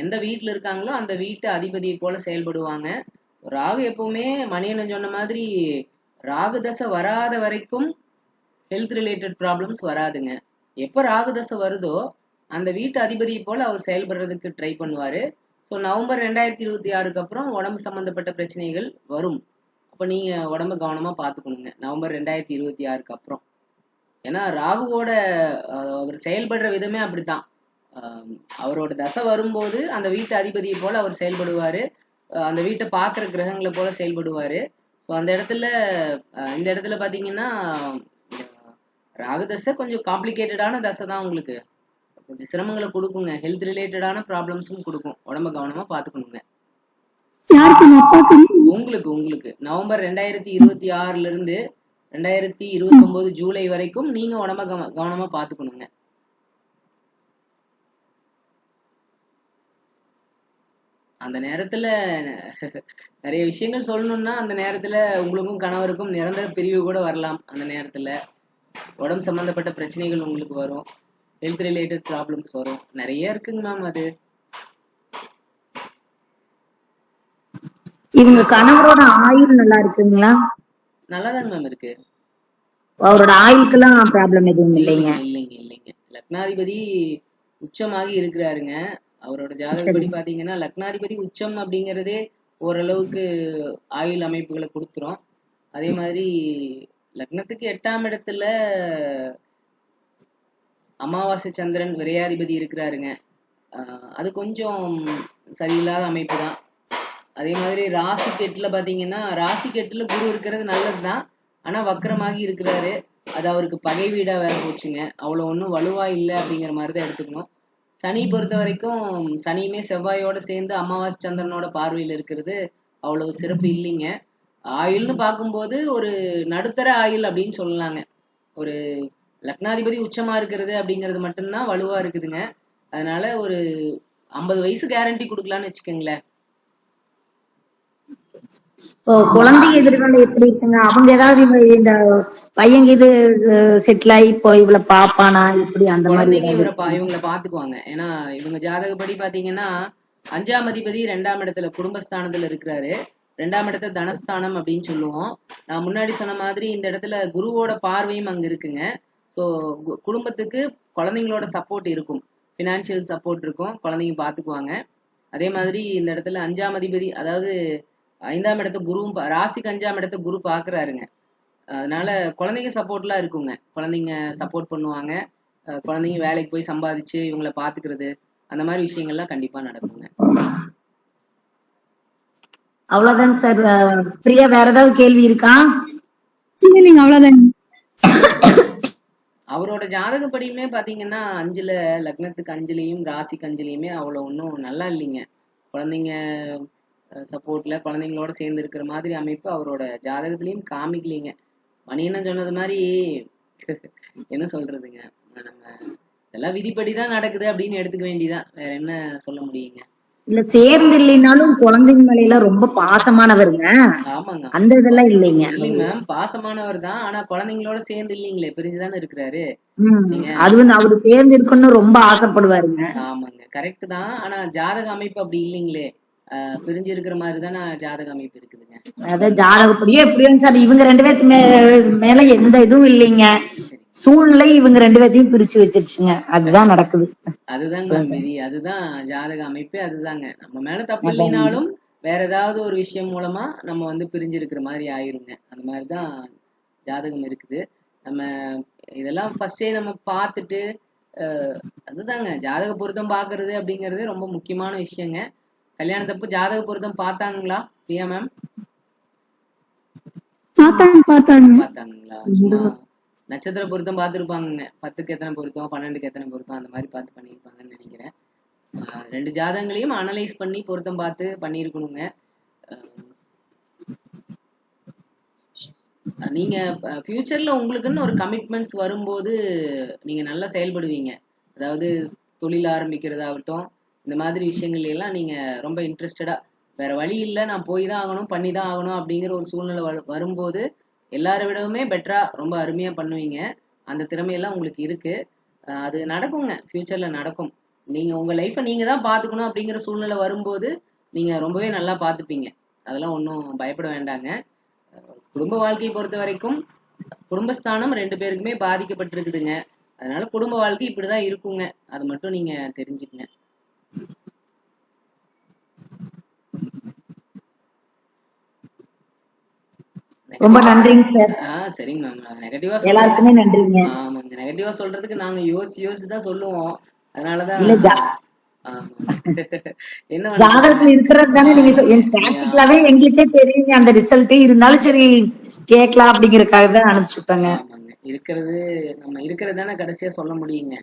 எந்த வீட்டுல இருக்காங்களோ அந்த வீட்டு அதிபதியை போல செயல்படுவாங்க. ராகு எப்பவுமே மணியண்ணன் சொன்ன மாதிரி ராகு தசை வராத வரைக்கும் ஹெல்த் ரிலேட்டட் ப்ராப்ளம்ஸ் வராதுங்க. எப்போ ராகு தசை வருதோ அந்த வீட்டு அதிபதியை போல அவர் செயல்படுறதுக்கு ட்ரை பண்ணுவாரு. ஸோ நவம்பர் 2026க்கு அப்புறம் உடம்பு சம்பந்தப்பட்ட பிரச்சனைகள் வரும். அப்ப நீங்க உடம்ப கவனமா பாத்துக்கணுங்க நவம்பர் 2026க்கு அப்புறம். ஏன்னா ராகுவோட அவர் செயல்படுற விதமே அப்படித்தான். அவரோட தசை வரும்போது அந்த வீட்டு அதிபதியை போல அவர் செயல்படுவாரு. அந்த வீட்டை பாக்குற கிரகங்களை போல செயல்படுவாரு. ஸோ அந்த இடத்துல இந்த இடத்துல பாத்தீங்கன்னா ராகு தசை கொஞ்சம் காம்ப்ளிகேட்டடான தசை தான். உங்களுக்கு கொஞ்சம் சிரமங்களை கொடுக்குங்க. ஹெல்த் ரிலேட்டடான ப்ராப்ளம்ஸும் கொடுக்கும். உடம்ப கவனமா பாத்துக்கணுங்க. உங்களுக்கு நவம்பர் 2026ல இருந்து 2029 ஜூலை வரைக்கும் நீங்க உடம்ப கவனமா பாத்துக்கணுங்க. அந்த நேரத்துல நிறைய விஷயங்கள் சொல்லணும்னா அந்த நேரத்துல உங்களுக்கும் கணவருக்கும் நிரந்தர பிரிவு கூட வரலாம். அந்த நேரத்துல உடம்பு சம்பந்தப்பட்ட பிரச்சனைகள் உங்களுக்கு வரும். ஹெல்த் ரிலேட்டட் ப்ராப்ளம்ஸ் வரும். நிறைய இருக்குங்க மேம். அது இவங்க கணவரோட ஆயுள் நல்லா இருக்குங்களா? நல்லாதாங்க மேம் இருக்கு. அவரோட ஆயுளுக்கெல்லாம் ப்ராப்ளம் எதுவும் இல்லைங்க? இல்லைங்க. லக்னாதிபதி உச்சமாகி இருக்கிறாருங்க. அவரோட ஜாதகப்படி பாத்தீங்கன்னா லக்னாதிபதி உச்சம் அப்படிங்கறதே ஓரளவுக்கு ஆயுள் அமைப்புகளை கொடுத்துரும். அதே மாதிரி லக்னத்துக்கு 8ஆம் இடத்துல அமாவாசை சந்திரன் விரையாதிபதி இருக்கிறாருங்க. அது கொஞ்சம் சரியில்லாத அமைப்பு தான். அதே மாதிரி ராசி கெட்டுல பாத்தீங்கன்னா ராசி கெட்டுல குரு இருக்கிறது நல்லதுதான். ஆனா வக்கரமாகி இருக்கிறாரு. அது அவருக்கு பகை வீடா வேற போச்சுங்க. அவ்வளவு ஒன்றும் வலுவா இல்லை அப்படிங்கிற மாதிரிதான் எடுத்துக்கணும். சனி பொறுத்த வரைக்கும் சனியுமே செவ்வாயோட சேர்ந்து அமாவாசை சந்திரனோட பார்வையில் இருக்கிறது அவ்வளவு சிறப்பு இல்லைங்க. ஆயுள்னு பார்க்கும்போது ஒரு நடுத்தர ஆயுள் அப்படின்னு சொல்லலாங்க. ஒரு லக்னாதிபதி உச்சமா இருக்கிறது அப்படிங்கிறது மட்டும்தான் வலுவா இருக்குதுங்க. அதனால ஒரு 50 வயசு கேரண்டி கொடுக்கலான்னு வச்சுக்கோங்களேன். குழந்தை எதிர்காலம் எப்படி இருக்குங்க? அவங்க ஏதாவது இந்த பையன் இது செட்டில் ஆகி இப்போ இவளை பாப்பானா இப்படி அந்த மாதிரி இவங்களை பாத்துக்குவாங்க. ஏன்னா இவங்க ஜாதகப்படி பாத்தீங்கன்னா 5ஆம் அதிபதி 2ஆம் இடத்துல குடும்பஸ்தானத்துல இருக்கிறாரு. 2ஆம் இடத்துல தனஸ்தானம் அப்படின்னு சொல்லுவோம். நான் முன்னாடி சொன்ன மாதிரி இந்த இடத்துல குருவோட பார்வையும் அங்க இருக்குங்க. ஸோ குடும்பத்துக்கு குழந்தைங்களோட சப்போர்ட் இருக்கும். பினான்சியல் சப்போர்ட் இருக்கும். குழந்தைங்க பாத்துக்குவாங்க. அதே மாதிரி இந்த இடத்துல 5ஆம் அதிபதி அதாவது 5ஆம் இடத்த குருவும் ராசிக்கு 5ஆம் இடத்த குரு பாக்குறாருங்க. அதனால குழந்தைங்க சப்போர்ட்லாம் இருக்குங்க. குழந்தைங்க சப்போர்ட் பண்ணுவாங்க. குழந்தைங்க வேலைக்கு போய் சம்பாதிச்சு இவங்களை பாத்துக்கிறது அந்த மாதிரி விஷயங்கள்லாம் கண்டிப்பா நடக்குங்க. அவ்வளவுதாங்க சார். பிரியா வேற ஏதாவது கேள்வி இருக்கா? இல்லைங்க அவ்வளவுதாங்க. அவரோட ஜாதகப்படியுமே பாத்தீங்கன்னா 5ல லக்னத்துக்கு 5லயும் ராசிக்கு 5லயுமே அவ்வளவு ஒன்றும் நல்லா இல்லைங்க. குழந்தைங்க சப்போர்ட்ல குழந்தைங்களோட சேர்ந்து இருக்கிற மாதிரி அமைப்பு அவரோட ஜாதகத்திலயும் காமிக்கலீங்க. மணியண்ணன் சொன்னது மாதிரி என்ன சொல்றதுங்க, நம்ம இதெல்லாம் விதிப்படிதான் நடக்குது அப்படின்னு எடுத்துக்க வேண்டியதான். வேற என்ன சொல்ல முடியுங்க. இல்ல சேர்ந்து இல்லைனாலும் குழந்தைங்க மேல ரொம்ப பாசமானவருங்க. ஆமாங்க. அந்த இதெல்லாம் இல்லைங்க. இல்லைங்க மேம், பாசமானவர் தான். ஆனா குழந்தைங்களோட சேர்ந்து இல்லைங்களே, பிரிஞ்சுதானே இருக்கிறாரு. அது அவரு சேர்ந்து இருக்கணும்னு ரொம்ப ஆசைப்படுவாருங்க. ஆமாங்க, கரெக்ட் தான். ஆனா ஜாதக அமைப்பு அப்படி இல்லைங்களே. பிரிஞ்சு இருக்கிற மாதிரிதானே ஜாதக அமைப்பு இருக்குதுங்க. அதான் ஜாதகப்படியே எப்படியும் சார் இவங்க 2 பேருக்கு மேல எந்த இதுவும் இல்லைங்க. சூழ்நிலை இவங்க 2 பேர்த்தையும் பிரிச்சு வச்சிருச்சுங்க. அதுதான் நடக்குது. அதுதாங்க விதி. அதுதான் ஜாதக அமைப்பே. அதுதாங்க. நம்ம மேல தப்பு இல்லைனாலும் வேற ஏதாவது ஒரு விஷயம் மூலமா நம்ம பிரிஞ்சு இருக்கிற மாதிரி ஆயிருங்க. அந்த மாதிரிதான் ஜாதகம் இருக்குது. நம்ம இதெல்லாம் ஃபர்ஸ்டே நம்ம பார்த்துட்டு அதுதாங்க ஜாதக பொருத்தம் பாக்குறது அப்படிங்கறது ரொம்ப முக்கியமான விஷயங்க. கல்யாணத்தப்ப ஜாதக பொருத்தம் பார்த்தாங்களா பிரியா மேம்? பார்த்தாங்களா? நட்சத்திர பொருத்தம் பார்த்துருப்பாங்க. 10க்கு எத்தனை பொருத்தம், 12க்கு எத்தனை பொருத்தம், அந்த மாதிரி பார்த்து பண்ணியிருப்பாங்கன்னு நினைக்கிறேன். 2 ஜாதகங்களையும் அனலைஸ் பண்ணி பொருத்தம் பார்த்து பண்ணியிருக்கணுங்க. நீங்க ஃபியூச்சர்ல உங்களுக்குன்னு ஒரு கமிட்மெண்ட்ஸ் வரும்போது நீங்க நல்லா செயல்படுவீங்க. அதாவது தொழில் ஆரம்பிக்கிறதாகட்டும், இந்த மாதிரி விஷயங்கள்ல எல்லாம் நீங்க ரொம்ப இன்ட்ரெஸ்டடா, வேற வழி இல்ல, நான் போய் தான் ஆகணும், பண்ணி தான் ஆகணும் அப்படிங்கிற ஒரு சூழ்நிலை வரும்போது எல்லாரை விடவுமே பெட்டரா ரொம்ப அருமையா பண்ணுவீங்க. அந்த திறமையெல்லாம் உங்களுக்கு இருக்கு. அது நடக்குங்க, ஃபியூச்சர்ல நடக்கும். நீங்க உங்க லைஃப்ப நீங்க தான் பாத்துக்கணும் அப்படிங்கிற சூழ்நிலை வரும்போது நீங்க ரொம்பவே நல்லா பாத்துப்பீங்க. அதெல்லாம் ஒன்றும் பயப்பட வேண்டாங்க. குடும்ப வாழ்க்கையை பொறுத்த வரைக்கும் குடும்பஸ்தானம் 2 பேருக்குமே பாதிக்கப்பட்டிருக்குதுங்க. அதனால குடும்ப வாழ்க்கை இப்படிதான் இருக்குங்க. அது மட்டும் நீங்க தெரிஞ்சுக்கங்க. ரொம்ப நன்றிங்க சார். சரிங்க மேம். நெகட்டிவா எல்லாருக்குமே நன்றிங்க. ஆமாங்க. நெகட்டிவா சொல்றதுக்கு நாங்க யோசிச்சு தான் சொல்லுவோம். அதனாலதான் என்ன ஜாதகத்துல இருக்கிறது தானே நீங்க பிராக்டிகலாவே எங்கிட்டே தெரியுங்க அந்த ரிசல்ட். இருந்தாலும் சரி கேட்கலாம் அப்படிங்கறதுக்காக தான் அனுப்பிச்சுட்டாங்க. ஆமாங்க. நம்ம இருக்கிறது தானே கடைசியா சொல்ல முடியுங்க.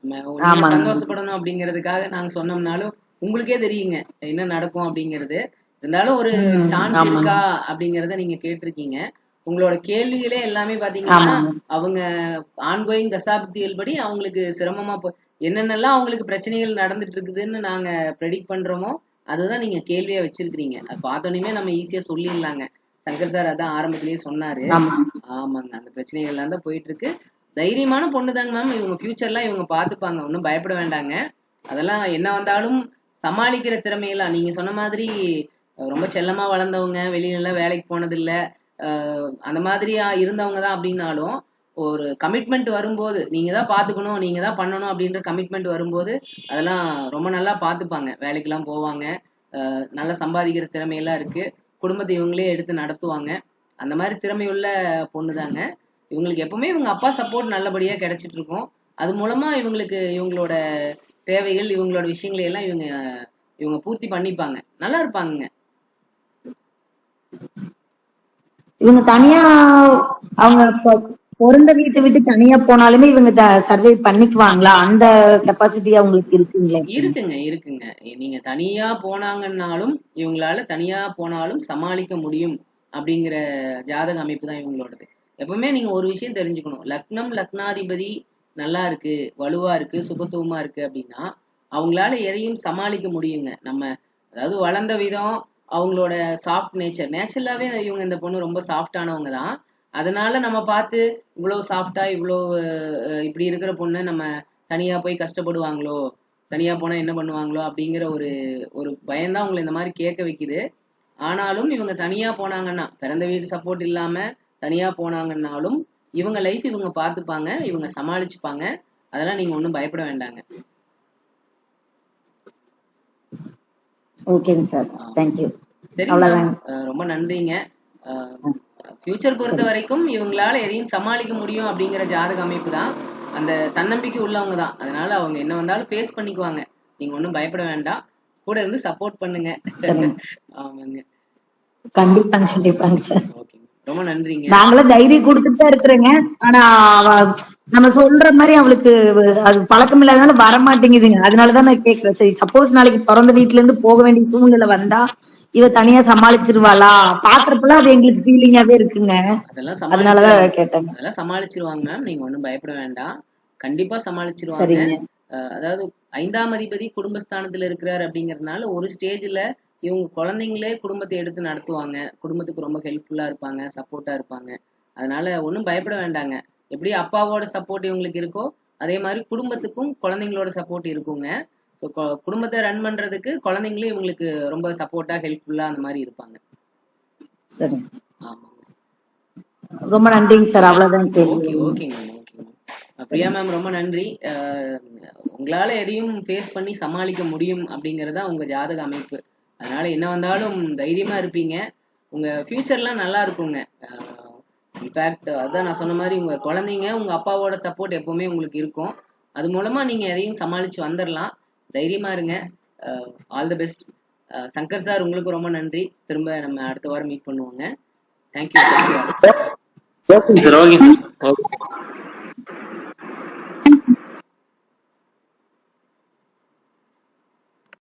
நம்ம சந்தோஷப்படணும் அப்படிங்கறதுக்காக நாங்க சொன்னோம்னாலும் உங்களுக்கே தெரியுங்க என்ன நடக்கும் அப்படிங்கறது. இருந்தாலும் ஒரு சான்ஸ் இருக்கா அப்படிங்கறத நீங்க கேட்டிருக்கீங்க. உங்களோட கேள்விகளே எல்லாமே பாத்தீங்கன்னா அவங்க ஆன்கோயிங் தசாப்திகள் படி அவங்களுக்கு சிரமமா என்னென்னலாம் அவங்களுக்கு பிரச்சனைகள் நடந்துட்டு இருக்குதுன்னு நாங்க ப்ரெடிக்ட் பண்றோமோ அதுதான் நீங்க கேள்வியா வச்சிருக்கீங்க. அது பார்த்தோன்னே நம்ம ஈஸியா சொல்லிடலாங்க. சங்கர் சார் அதான் ஆரம்பத்திலேயே சொன்னாரு. ஆமாங்க. அந்த பிரச்சனைகள் எல்லாம் தான் போயிட்டு இருக்கு. தைரியமான பொண்ணுதாங்க மேம். இவங்க ஃபியூச்சர்லாம் இவங்க பாத்துப்பாங்க. ஒன்னும் பயப்பட வேண்டாங்க. அதெல்லாம் என்ன வந்தாலும் சமாளிக்கிற திறமையெல்லாம் நீங்க சொன்ன மாதிரி ரொம்ப செல்லமா வளர்ந்தவங்க, வெளியில வேலைக்கு போனது இல்ல, அந்த மாதிரியா இருந்தவங்க தான் அப்படின்னாலும் ஒரு கமிட்மெண்ட் வரும்போது நீங்க தான் பாத்துக்கணும், நீங்க தான் பண்ணணும் அப்படின்ற கமிட்மெண்ட் வரும்போது அதெல்லாம் ரொம்ப நல்லா பாத்துப்பாங்க. வேலைக்கெல்லாம் போவாங்க. நல்லா சம்பாதிக்கிற திறமையெல்லாம் இருக்கு. குடும்பத்தை இவங்களே எடுத்து நடத்துவாங்க. அந்த மாதிரி திறமையுள்ள பொண்ணுதாங்க. இவங்களுக்கு எப்பவுமே இவங்க அப்பா சப்போர்ட் நல்லபடியா கிடைச்சிட்டு இருக்கும். அது மூலமா இவங்களுக்கு இவங்களோட தேவைகள், இவங்களோட விஷயங்களை எல்லாம் இவங்க பூர்த்தி பண்ணிப்பாங்க. நல்லா இருப்பாங்க. இவங்க தனியா அவங்க பிறந்த வீட்டை விட்டு தனியா போனாலுமே இவங்க சர்வே பண்ணிக்குவாங்களா? அந்த கெப்பாசிட்டி அவங்களுக்கு இருக்குங்களா? இருக்குங்க. நீங்க தனியா போனாங்கன்னாலும் இவங்களால தனியா போனாலும் சமாளிக்க முடியும் அப்படிங்கிற ஜாதக அமைப்பு தான் இவங்களோடது. எப்பவுமே நீங்க ஒரு விஷயம் தெரிஞ்சுக்கணும். லக்னம் லக்னாதிபதி நல்லா இருக்கு, வலுவா இருக்கு, சுபத்துவமா இருக்கு அப்படின்னா அவங்களால எதையும் சமாளிக்க முடியுங்க. நம்ம அதாவது வளர்ந்த விதம், அவங்களோட சாஃப்ட் நேச்சர்லாவே இவங்க இந்த பொண்ணு ரொம்ப சாஃப்டானவங்க தான். அதனால நம்ம பார்த்து இவ்வளவு சாஃப்டா இவ்வளவு இப்படி இருக்கிற பொண்ணு நம்ம தனியா போய் கஷ்டப்படுவாங்களோ, தனியா போனா என்ன பண்ணுவாங்களோ அப்படிங்கிற ஒரு பயம்தான் உங்களை இந்த மாதிரி கேட்க வைக்குது. ஆனாலும் இவங்க தனியா போனாங்கன்னா, பிறந்த வீட்டு சப்போர்ட் இல்லாம தனியா போனாங்கன்னாலும் இவங்க லைஃப் இவங்க பார்த்துப்பாங்க, இவங்க சமாளிச்சுப்பாங்க. அதெல்லாம் நீங்க ஒன்றும் பயப்பட வேண்டாங்க. ஓகேங்க சார். தேங்க்யூ. சரி, ரொம்ப நன்றிங்க. ஃபியூச்சர் பொறுத்த வரைக்கும் இவங்களால எதையும் சமாளிக்க முடியும் அப்படிங்கிற ஜாதக அமைப்பு தான். அந்த தன்னம்பிக்கை உள்ளவங்க தான். அதனால அவங்க என்ன வந்தாலும் ஃபேஸ் பண்ணிக்குவாங்க. நீங்க ஒன்றும் பயப்பட வேண்டாம். கூட இருந்து சப்போர்ட் பண்ணுங்க. ஆமாங்க. கண்டிப்பாங்க சார். ஓகே, ரொம்ப நன்றிங்க. நாங்களும் தைரியம் கொடுத்துட்டு தான் இருக்கிறேங்க. ஆனா நம்ம சொல்ற மாதிரி அவளுக்கு அது பழக்கம் இல்லாதனால வரமாட்டேங்குதுங்க. அதனாலதான் நான் கேட்கிறேன். சரி, சப்போஸ் நாளைக்கு பிறந்த வீட்டுல இருந்து போக வேண்டிய சூழ்நிலை வந்தா இவ தனியா சமாளிச்சிருவாளா பாக்குறப்பெல்லாம் அது எங்களுக்கு ஃபீலிங்காவே இருக்குங்க. அதனாலதான் கேட்டேன். அதெல்லாம் சமாளிச்சிருவாங்க மேம். நீங்க ஒன்றும் பயப்பட வேண்டாம். கண்டிப்பா சமாளிச்சிருவாங்க. அதாவது 5ஆம் அதிபதி குடும்பஸ்தானத்துல இருக்கிறாரு அப்படிங்கறதுனால ஒரு ஸ்டேஜ்ல இவங்க குழந்தைங்களே குடும்பத்தை எடுத்து நடத்துவாங்க. குடும்பத்துக்கு ரொம்ப ஹெல்ப்ஃபுல்லா இருப்பாங்க, சப்போர்ட்டா இருப்பாங்க. அதனால ஒன்றும் பயப்பட வேண்டாங்க. எப்படி அப்பாவோட சப்போர்ட் இவங்களுக்கு இருக்கோ அதே மாதிரி குடும்பத்துக்கும் குழந்தைங்களோட சப்போர்ட் இருக்குங்க. குடும்பத்தை ரன் பண்றதுக்கு குழந்தைங்களும் இவங்களுக்கு ரொம்ப சப்போர்ட்டா ஹெல்ப்ஃபுல்லா அந்த மாதிரி இருப்பாங்க. சரி, ஆமாங்க. ரொம்ப நன்றிங்க சார். அவ்வளவுதான். ஓகேங்க மேம். பிரியா மேம், ரொம்ப நன்றி. உங்களால எதையும் ஃபேஸ் பண்ணி சமாளிக்க முடியும் அப்படிங்கறதா உங்க ஜாதக அமைப்பு. அதனால என்ன வந்தாலும் தைரியமா இருப்பீங்க. உங்க ஃபியூச்சர்லாம் நல்லா இருக்குங்க. இன்ஃபேக்ட் அதான் நான் சொன்ன மாதிரி உங்க குழந்தைங்க உங்க அப்பாவோட சப்போர்ட் எப்பவுமே உங்களுக்கு இருக்கும். அது மூலமா நீங்க எதையும் சமாளிச்சு வந்துடலாம். தைரியமா இருங்க. All the best. Shankar sir, உங்களுக்கு ரொம்ப நன்றி. திரும்ப நம்ம அடுத்த வாரம் மீட் பண்ணுவோங்க. Thank you. Okay sir. Okay sir.